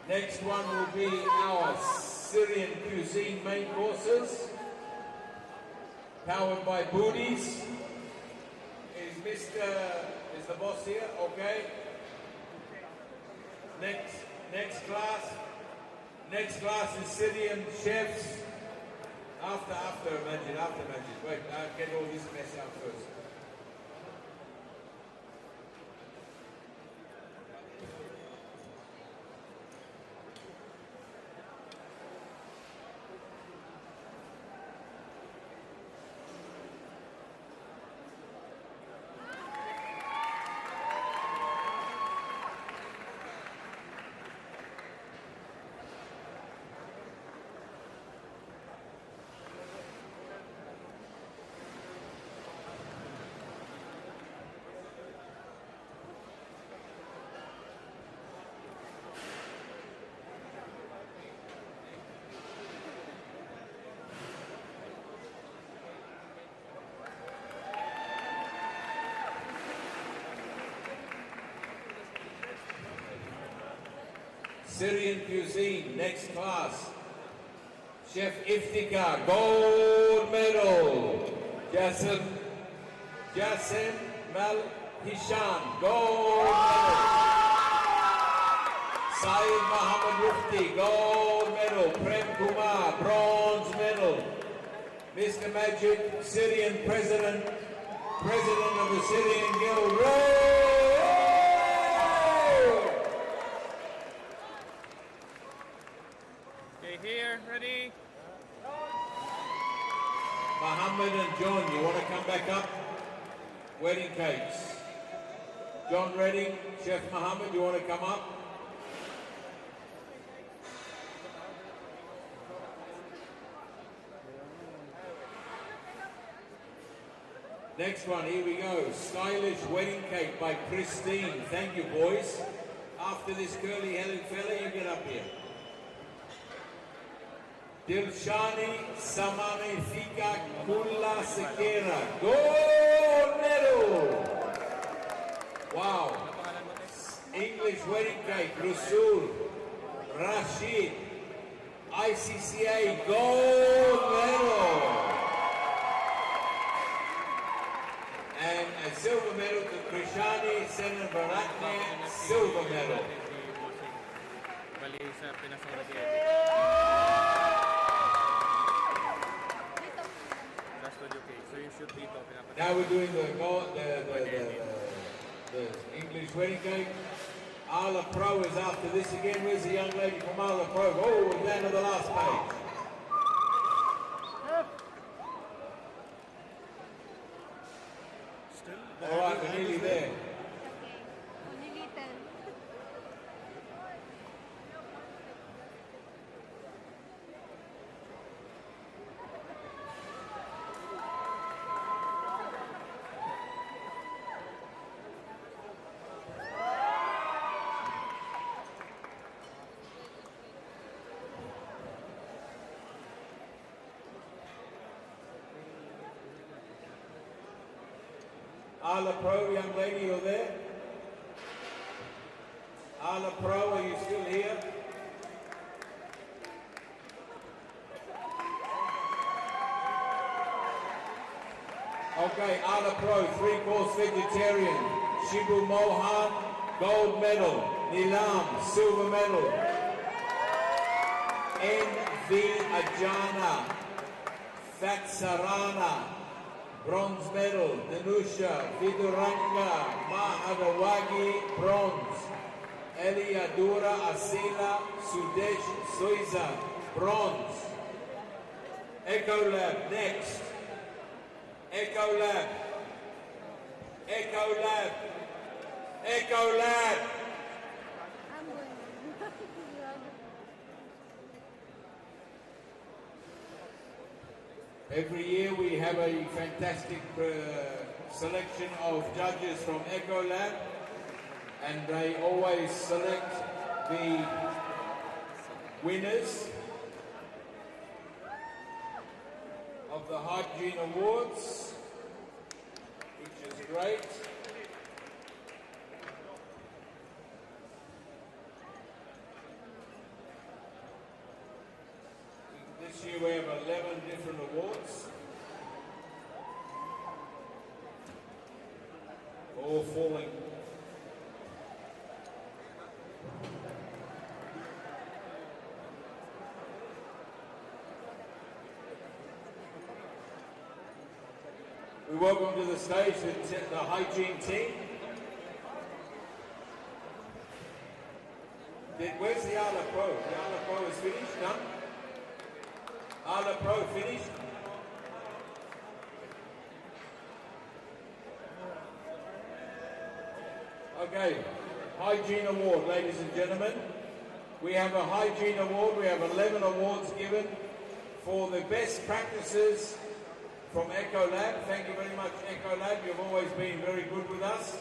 S6: Next one will be our Syrian cuisine main courses, powered by Booties. Is the boss here? Okay. Next class is Syrian chefs. After Majid. Wait, I'll get all this mess out first. Syrian cuisine, next class. Chef Iftikhar, gold medal. Jassim Mal Hisham, gold medal. Syed Muhammad Mufti, gold medal. Prem Kumar, bronze medal. Mr. Majid, Syrian president of the Syrian Guild.
S7: Here, ready?
S6: Mohammed and John, you want to come back up? Wedding cakes. John Redding, Chef Mohammed, you want to come up? Next one, here we go. Stylish wedding cake by Christine. Thank you, boys. After this curly-headed fella, you get up here. Dilshani Samani Fika Kulla Sekera. Gold medal! Wow. English wedding cake, Rasul Rashid. ICCA gold medal. And a silver medal to Krishani Senavaratne, silver medal. Now we're doing the English wedding cake. Arla Pro is after this again. Where's the young lady from Arla Pro? Oh, we're down to the last page. All right, we're nearly there. Arla Pro, young lady, you're there? Arla Pro, are you still here? Okay, Arla Pro, 3-course vegetarian. Shibu Mohan, gold medal. Nilam, silver medal. N.V. Ajana, Fatsarana, bronze medal. Danusha Viduranga Mahadawagi, bronze. Eliadura Asila Sudesh Suiza, bronze. Echo Lab, next. Echo Lab. Echo Lab. Echo Lab.
S9: I'm going.
S6: Every year we have a fantastic selection of judges from Echo Lab, and they always select the winners of the Hygiene Awards, which is great. This year we have 11 different awards, all falling. We welcome to the stage the hygiene team. Where's the Arla Pro? The Arla Pro is finished, done? Arla Pro finished? Okay, Hygiene Award, ladies and gentlemen. We have a Hygiene Award. We have 11 awards given for the best practices from Eco Lab. Thank you very much, Eco Lab. You've always been very good with us.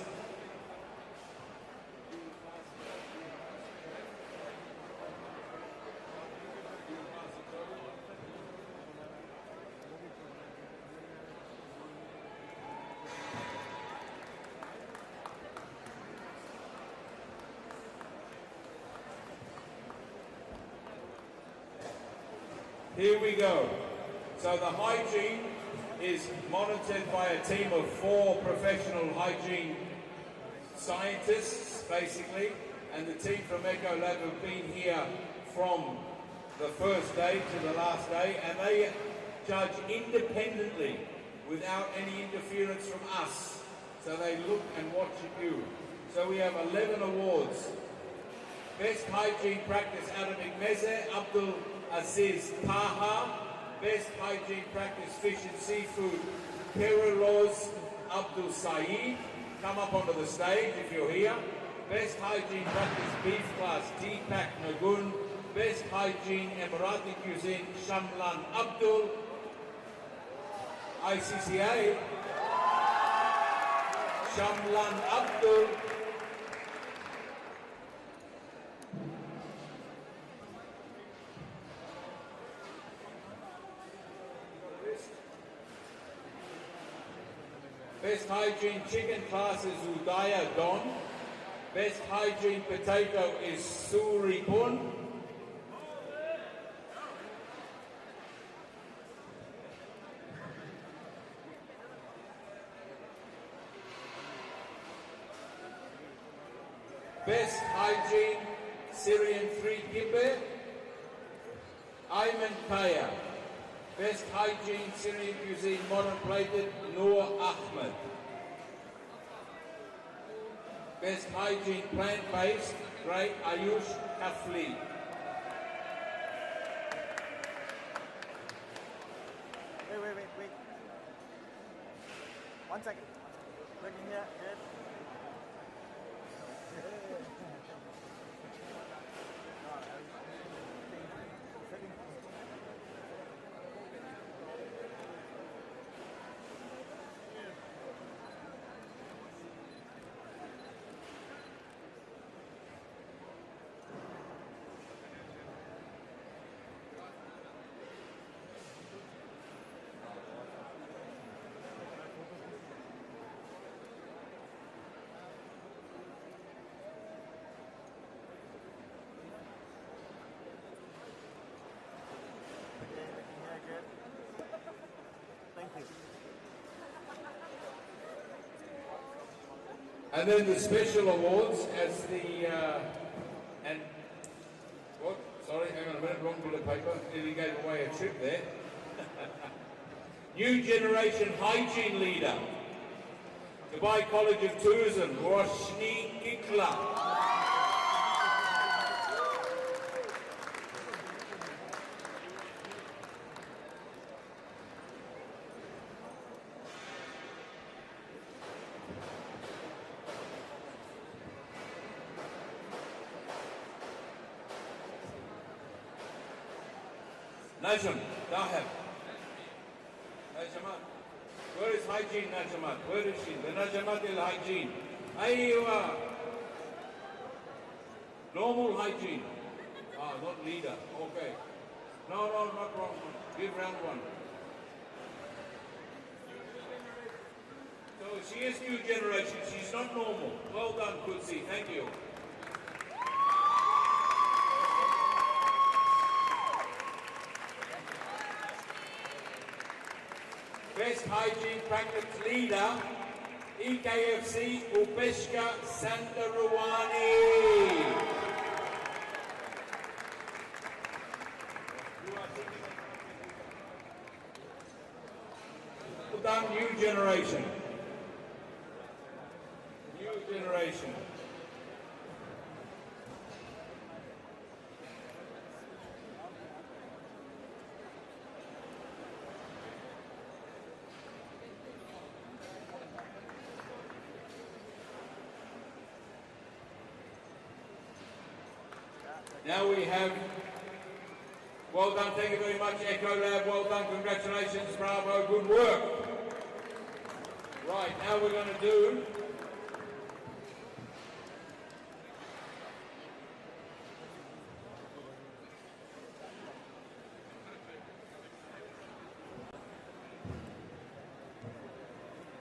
S6: Here we go. So the hygiene is monitored by a team of 4 professional hygiene scientists, basically, and the team from Eco Lab have been here from the first day to the last day, and they judge independently without any interference from us. So they look and watch at you. So we have 11 awards. Best hygiene practice, Adam Igmeze, Abdul Aziz Taha. Best hygiene practice, fish and seafood, Perilos Abdul Saeed. Come up onto the stage if you're here. Best hygiene practice, beef class, Deepak Nagun. Best hygiene Emirati cuisine, Shamlan Abdul. ICCA, Shamlan Abdul. Best hygiene chicken class is Udaya Don. Best hygiene potato is Suri Bun. Best hygiene Syrian 3 Kibbeh, Ayman Kaya. Best hygiene Syrian cuisine modern plated, Noor Ahmed. Best hygiene plant-based, great, Ayush Kafli.
S10: Wait. 1 second. Look in here, good.
S6: And then the special awards as the, and, what? Sorry, hang on a minute, wrong bullet paper. Nearly gave away a trip there. New Generation Hygiene Leader, Dubai College of Tourism, Roshni Kikla. Najam, Dahab. Najamat. Where is hygiene, Najamat? Where is she? The Najamat is hygiene. Aywa. Normal hygiene. Not leader. Okay. No, not wrong. Give round one. No, she is new generation. She's not normal. Well done, Kutsi. Thank you. Best Hygiene Practice Leader, EKFC Upeshka Sandaruwani. Well done, new generation. New generation. Now we have, well done, thank you very much, Echo Lab, well done, congratulations, bravo, good work. Right, now we're going to do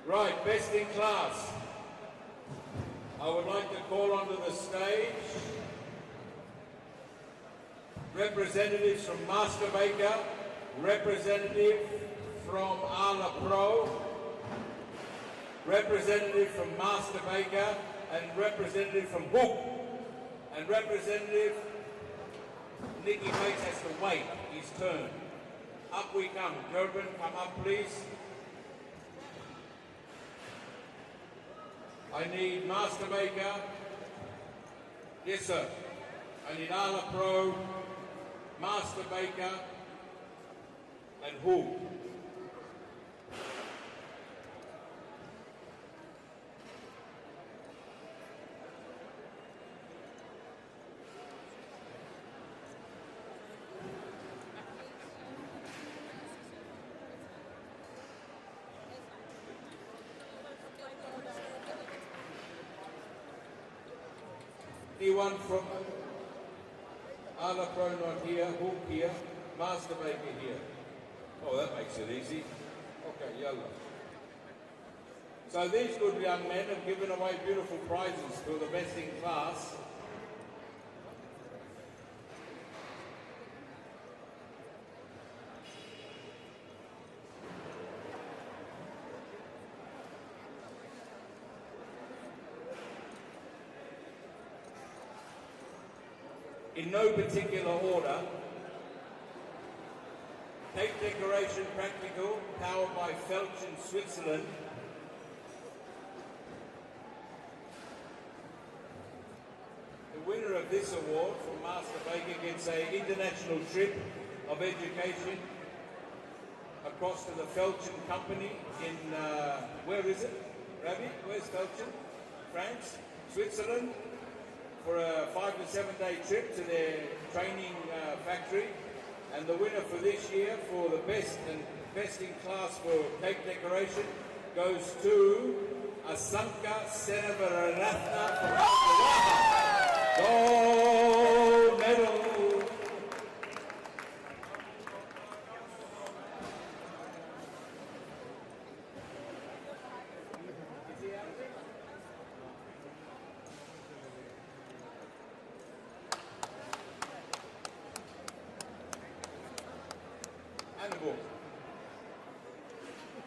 S6: right, best in class. I would like to call onto the stage representatives from Master Baker, representative from Ala Pro, representative from Master Baker, and representative from Hook, and representative Nicky Bates has to wait his turn. Up we come. Durban, come up please. I need Master Baker. Yes sir. I need Ala Pro, Master Baker, and who? Anyone from Ala Pro not here, Hook here, Master Baker here. Oh, that makes it easy. Okay, yellow. So these good young men have given away beautiful prizes for the best in class. In no particular order, cake decoration practical, powered by Felch in Switzerland. The winner of this award from Master Baker gets an international trip of education across to the Felch and Company in, where is it? Ravi, where's Felch? France, Switzerland, for a 5 to 7 day trip to their training factory. And the winner for this year for the best in class for cake decoration goes to Asanka Senavaratna from Okinawa. Gold medal.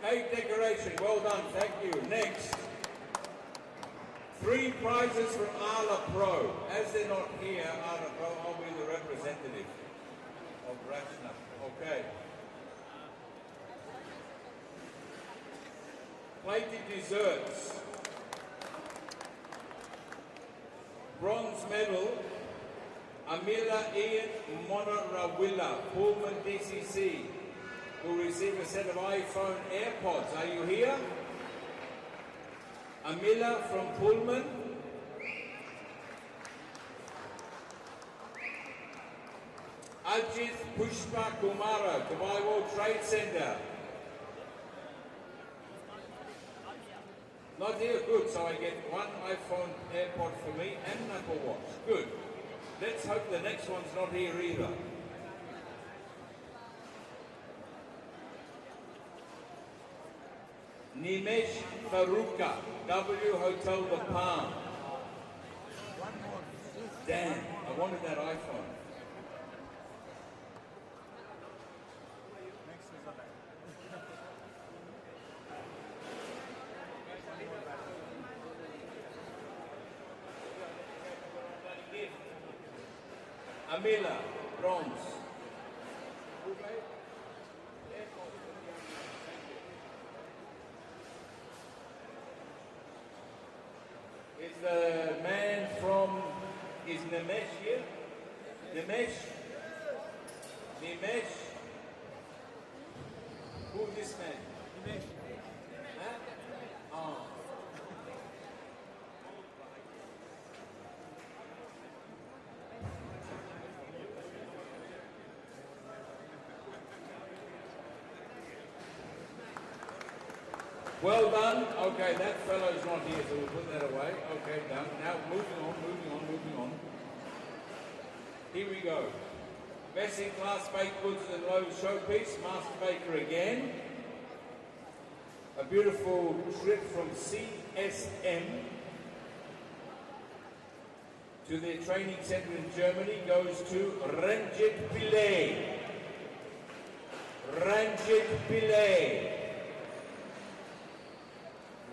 S6: Cake decoration, well done, thank you. Next, 3 prizes from Ala Pro. As they're not here, Ala Pro, I'll be the representative of Rachna. Okay. Plated desserts. Bronze medal, Amila Ian Monarawilla, Pullman DCC, will receive a set of iPhone AirPods. Are you here? Amila from Pullman. Ajit Pushpa Kumara, Dubai World Trade Center. Not here, good. So I get 1 iPhone AirPod for me and an Apple Watch. Good. Let's hope the next one's not here either. Nimesh Faruka, W Hotel The Palm. Damn, I wanted that iPhone. Amila, bronze. Is the man from, is Nimesh here? Nimesh? Nimesh? Who's this man? Nimesh. Huh? Oh. Well done. Okay, that fellow's not here, so we'll put that away. Okay, done. Now moving on. Here we go. Best in class baked goods and low showpiece, Master Baker again. A beautiful trip from CSM to their training center in Germany goes to Ranjit Pillay. Ranjit Pillay.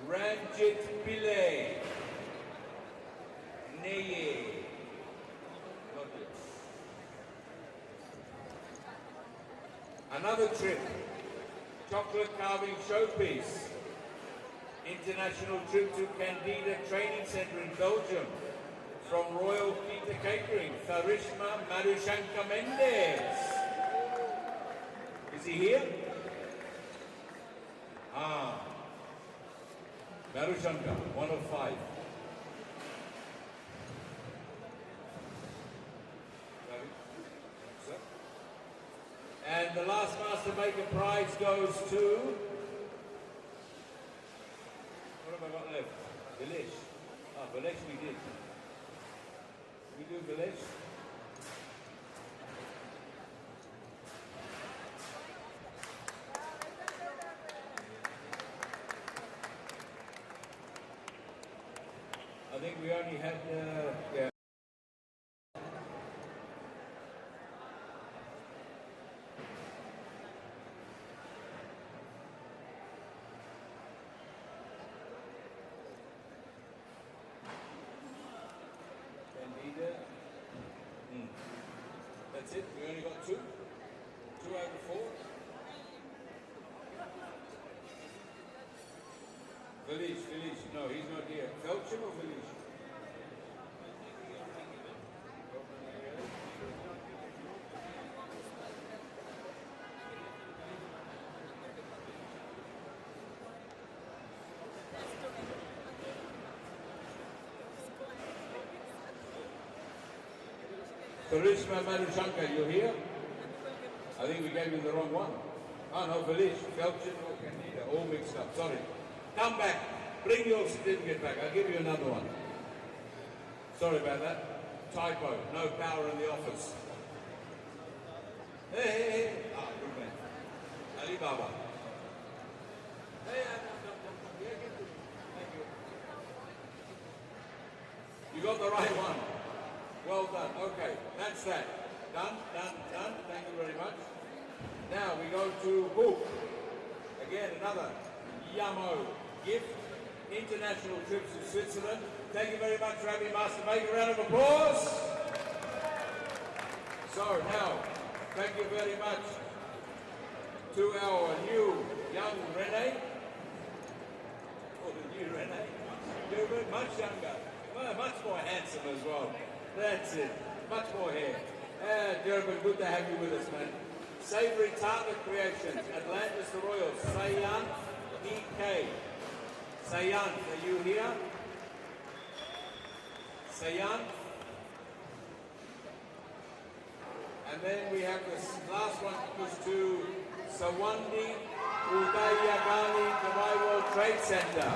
S6: Ranjit Pillay. Neye. Another trip. Chocolate carving showpiece. International trip to Candida Training Center in Belgium. From Royal Peter Catering, Tharishma Madhushankar Mendes. Is he here? Ah. Madhushankar, 105. And the last Master Maker prize goes to... What have I got left? Village. Ah, Village we did. We do Village. I think we only had, yeah. Candida. That's it, we only got two. 2 out of 4. Village, no, he's not here. Belgium or Village? Tharishma Madhushankar, you here? I think we gave you the wrong one. Oh no, Village, Belgium or Candida, all mixed up, sorry. Come back, bring your certificate back, I'll give you another one. Sorry about that. Typo, no power in the office. Hey. Ah, good man. Alibaba. Hey, thank you. You got the right one. Well done. Okay, that's that. Done. Thank you very much. Now we go to book. Again, another Yamo gift. International trips to Switzerland. Thank you very much for having Master Maker. A round of applause. So now, thank you very much to our new young Rene. Oh, the new Rene. You're much younger. Well, much more handsome as well. That's it. Much more hair. Durban, good to have you with us, man. Savory Tartar Creations, Atlantis the Royal, Sayant EK. Sayant, are you here? Sayant. And then we have this last one goes to Sawandi Udayagani, Dubai World Trade Center.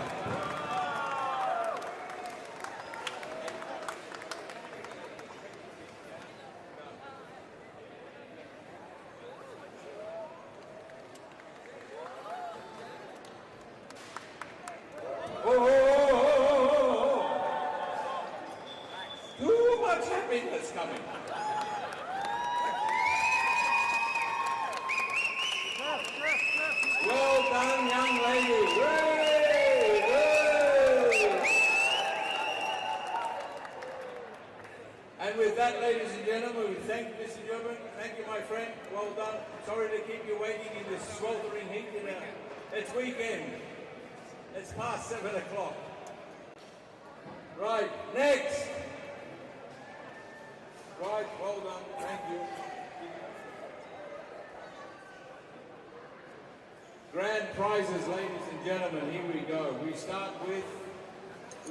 S6: much happiness coming. Well done, young lady. Hooray! Hooray! And with that, ladies and gentlemen, we thank you, Mr. German. Thank you, my friend. Well done. Sorry to keep you waiting in this sweltering heat. It's weekend. It's past 7 o'clock. Right, next. Right, well done. Thank you. Grand prizes, ladies and gentlemen. Here we go. We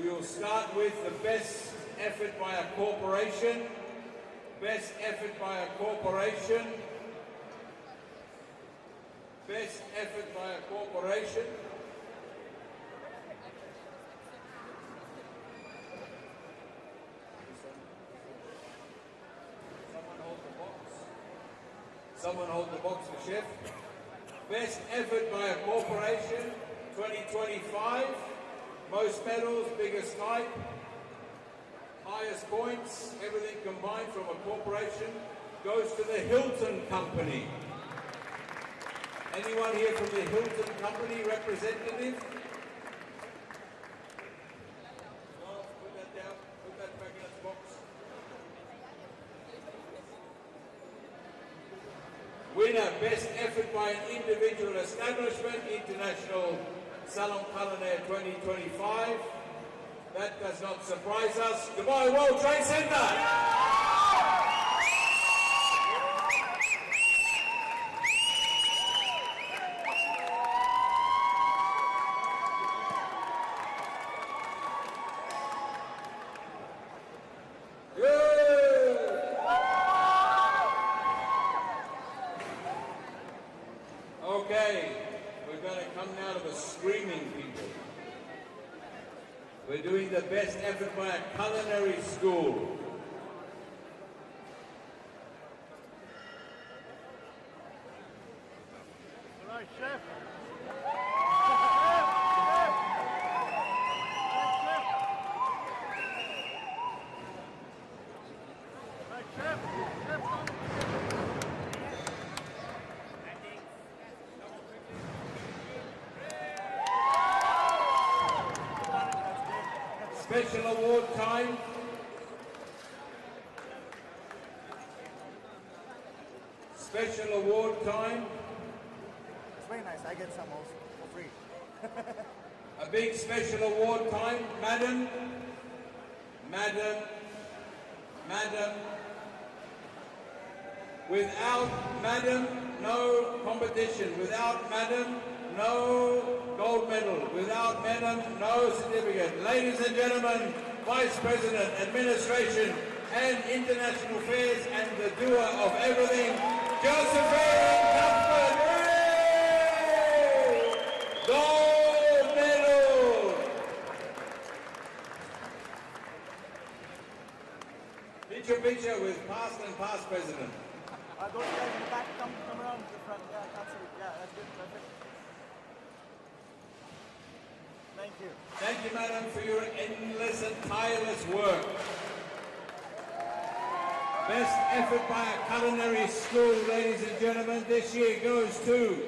S6: will start with the best effort by a corporation. Best effort by a corporation. Best effort by a corporation. Someone hold the box for Chef. Best effort by a corporation, 2025. Most medals, biggest type. Highest points, everything combined from a corporation, goes to the Hilton Company. Anyone here from the Hilton Company representative? No, put that down, put that back in its box. Winner, best effort by an individual establishment, International Salon Culinaire 2025. That does not surprise us. Dubai World Trade Center! Okay, we're going to come now to the screaming people. We're doing the best effort by a culinary school.
S10: Right, chef.
S6: Special award time. Special award time.
S10: It's very nice. I get some also for free.
S6: A big special award time. Madam. Madam. Madam. Without Madam, no competition. Without Madam, no gold medal. Without Madam, no certificate. Ladies and gentlemen, Vice President, Administration and International Affairs and the doer of everything, Josephine Cuthbert. Hooray! Gold medal! Picture with past and past president.
S10: Those guys in the back, come around to the front. Yeah, absolutely. Yeah, that's good. Perfect. Thank you.
S6: Thank you, madam, for your endless and tireless work. Best effort by a culinary school, ladies and gentlemen, this year goes to,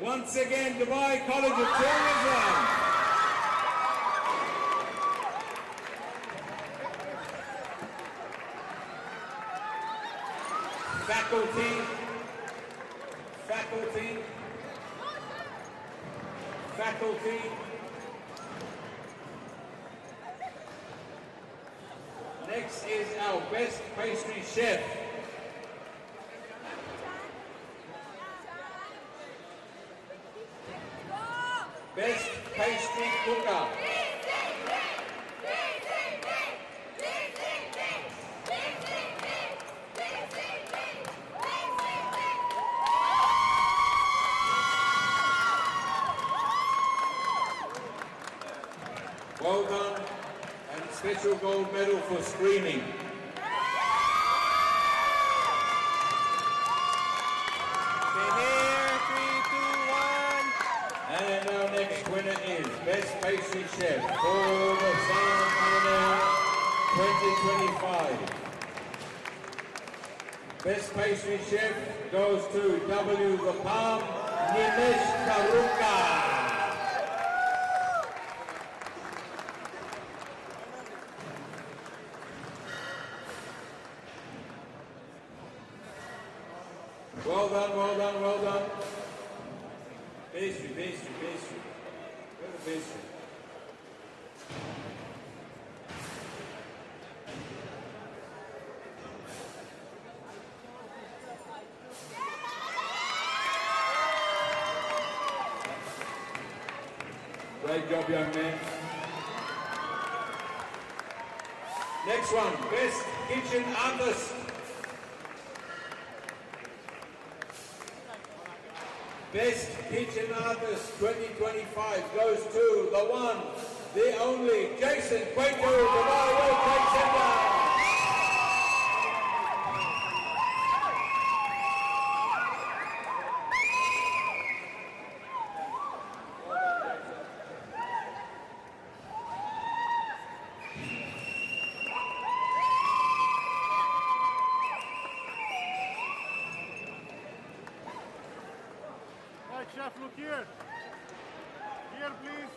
S6: once again, Dubai College of Tourism. Faculty. Next is our best pastry chef. Best pastry cooker. Well done, and special gold medal for screaming.
S7: Here, 3, 2, 1.
S6: And our next winner is Best Pastry Chef for the Salon Culinaire 2025. Best pastry chef goes to W. The Palm, Nimesh Karuka. Well done, well done, well done. Pastry, pastry, pastry. Go to pastry. Great job, young man. Next one, Best Kitchen Artist. Best Kitchen Artist 2025 goes to the one, the only, Jason Cueto, the World Trade Center.
S4: Right, chef, look here. Here, please.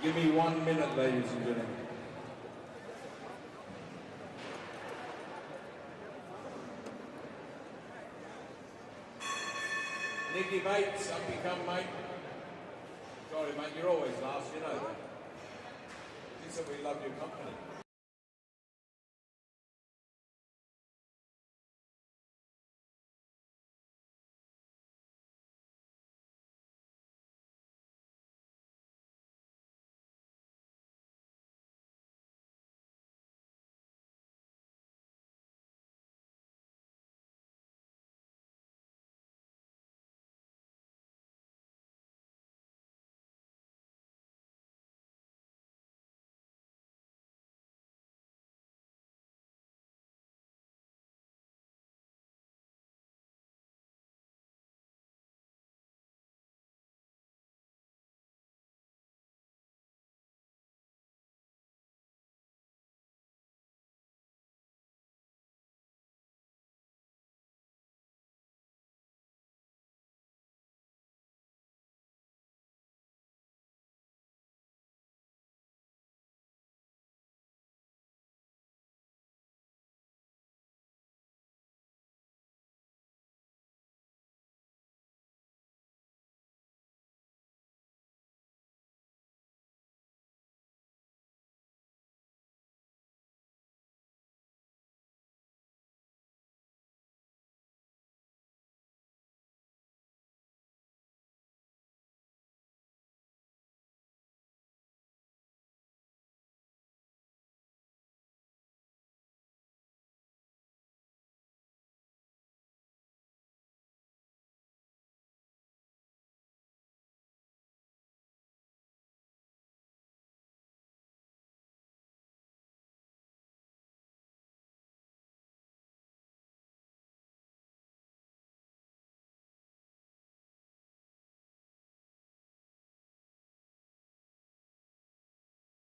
S6: Give me 1 minute, ladies and gentlemen. Nicky Bates, up you come, mate. Sorry, mate, you're always last, you know that. It's that we love your company.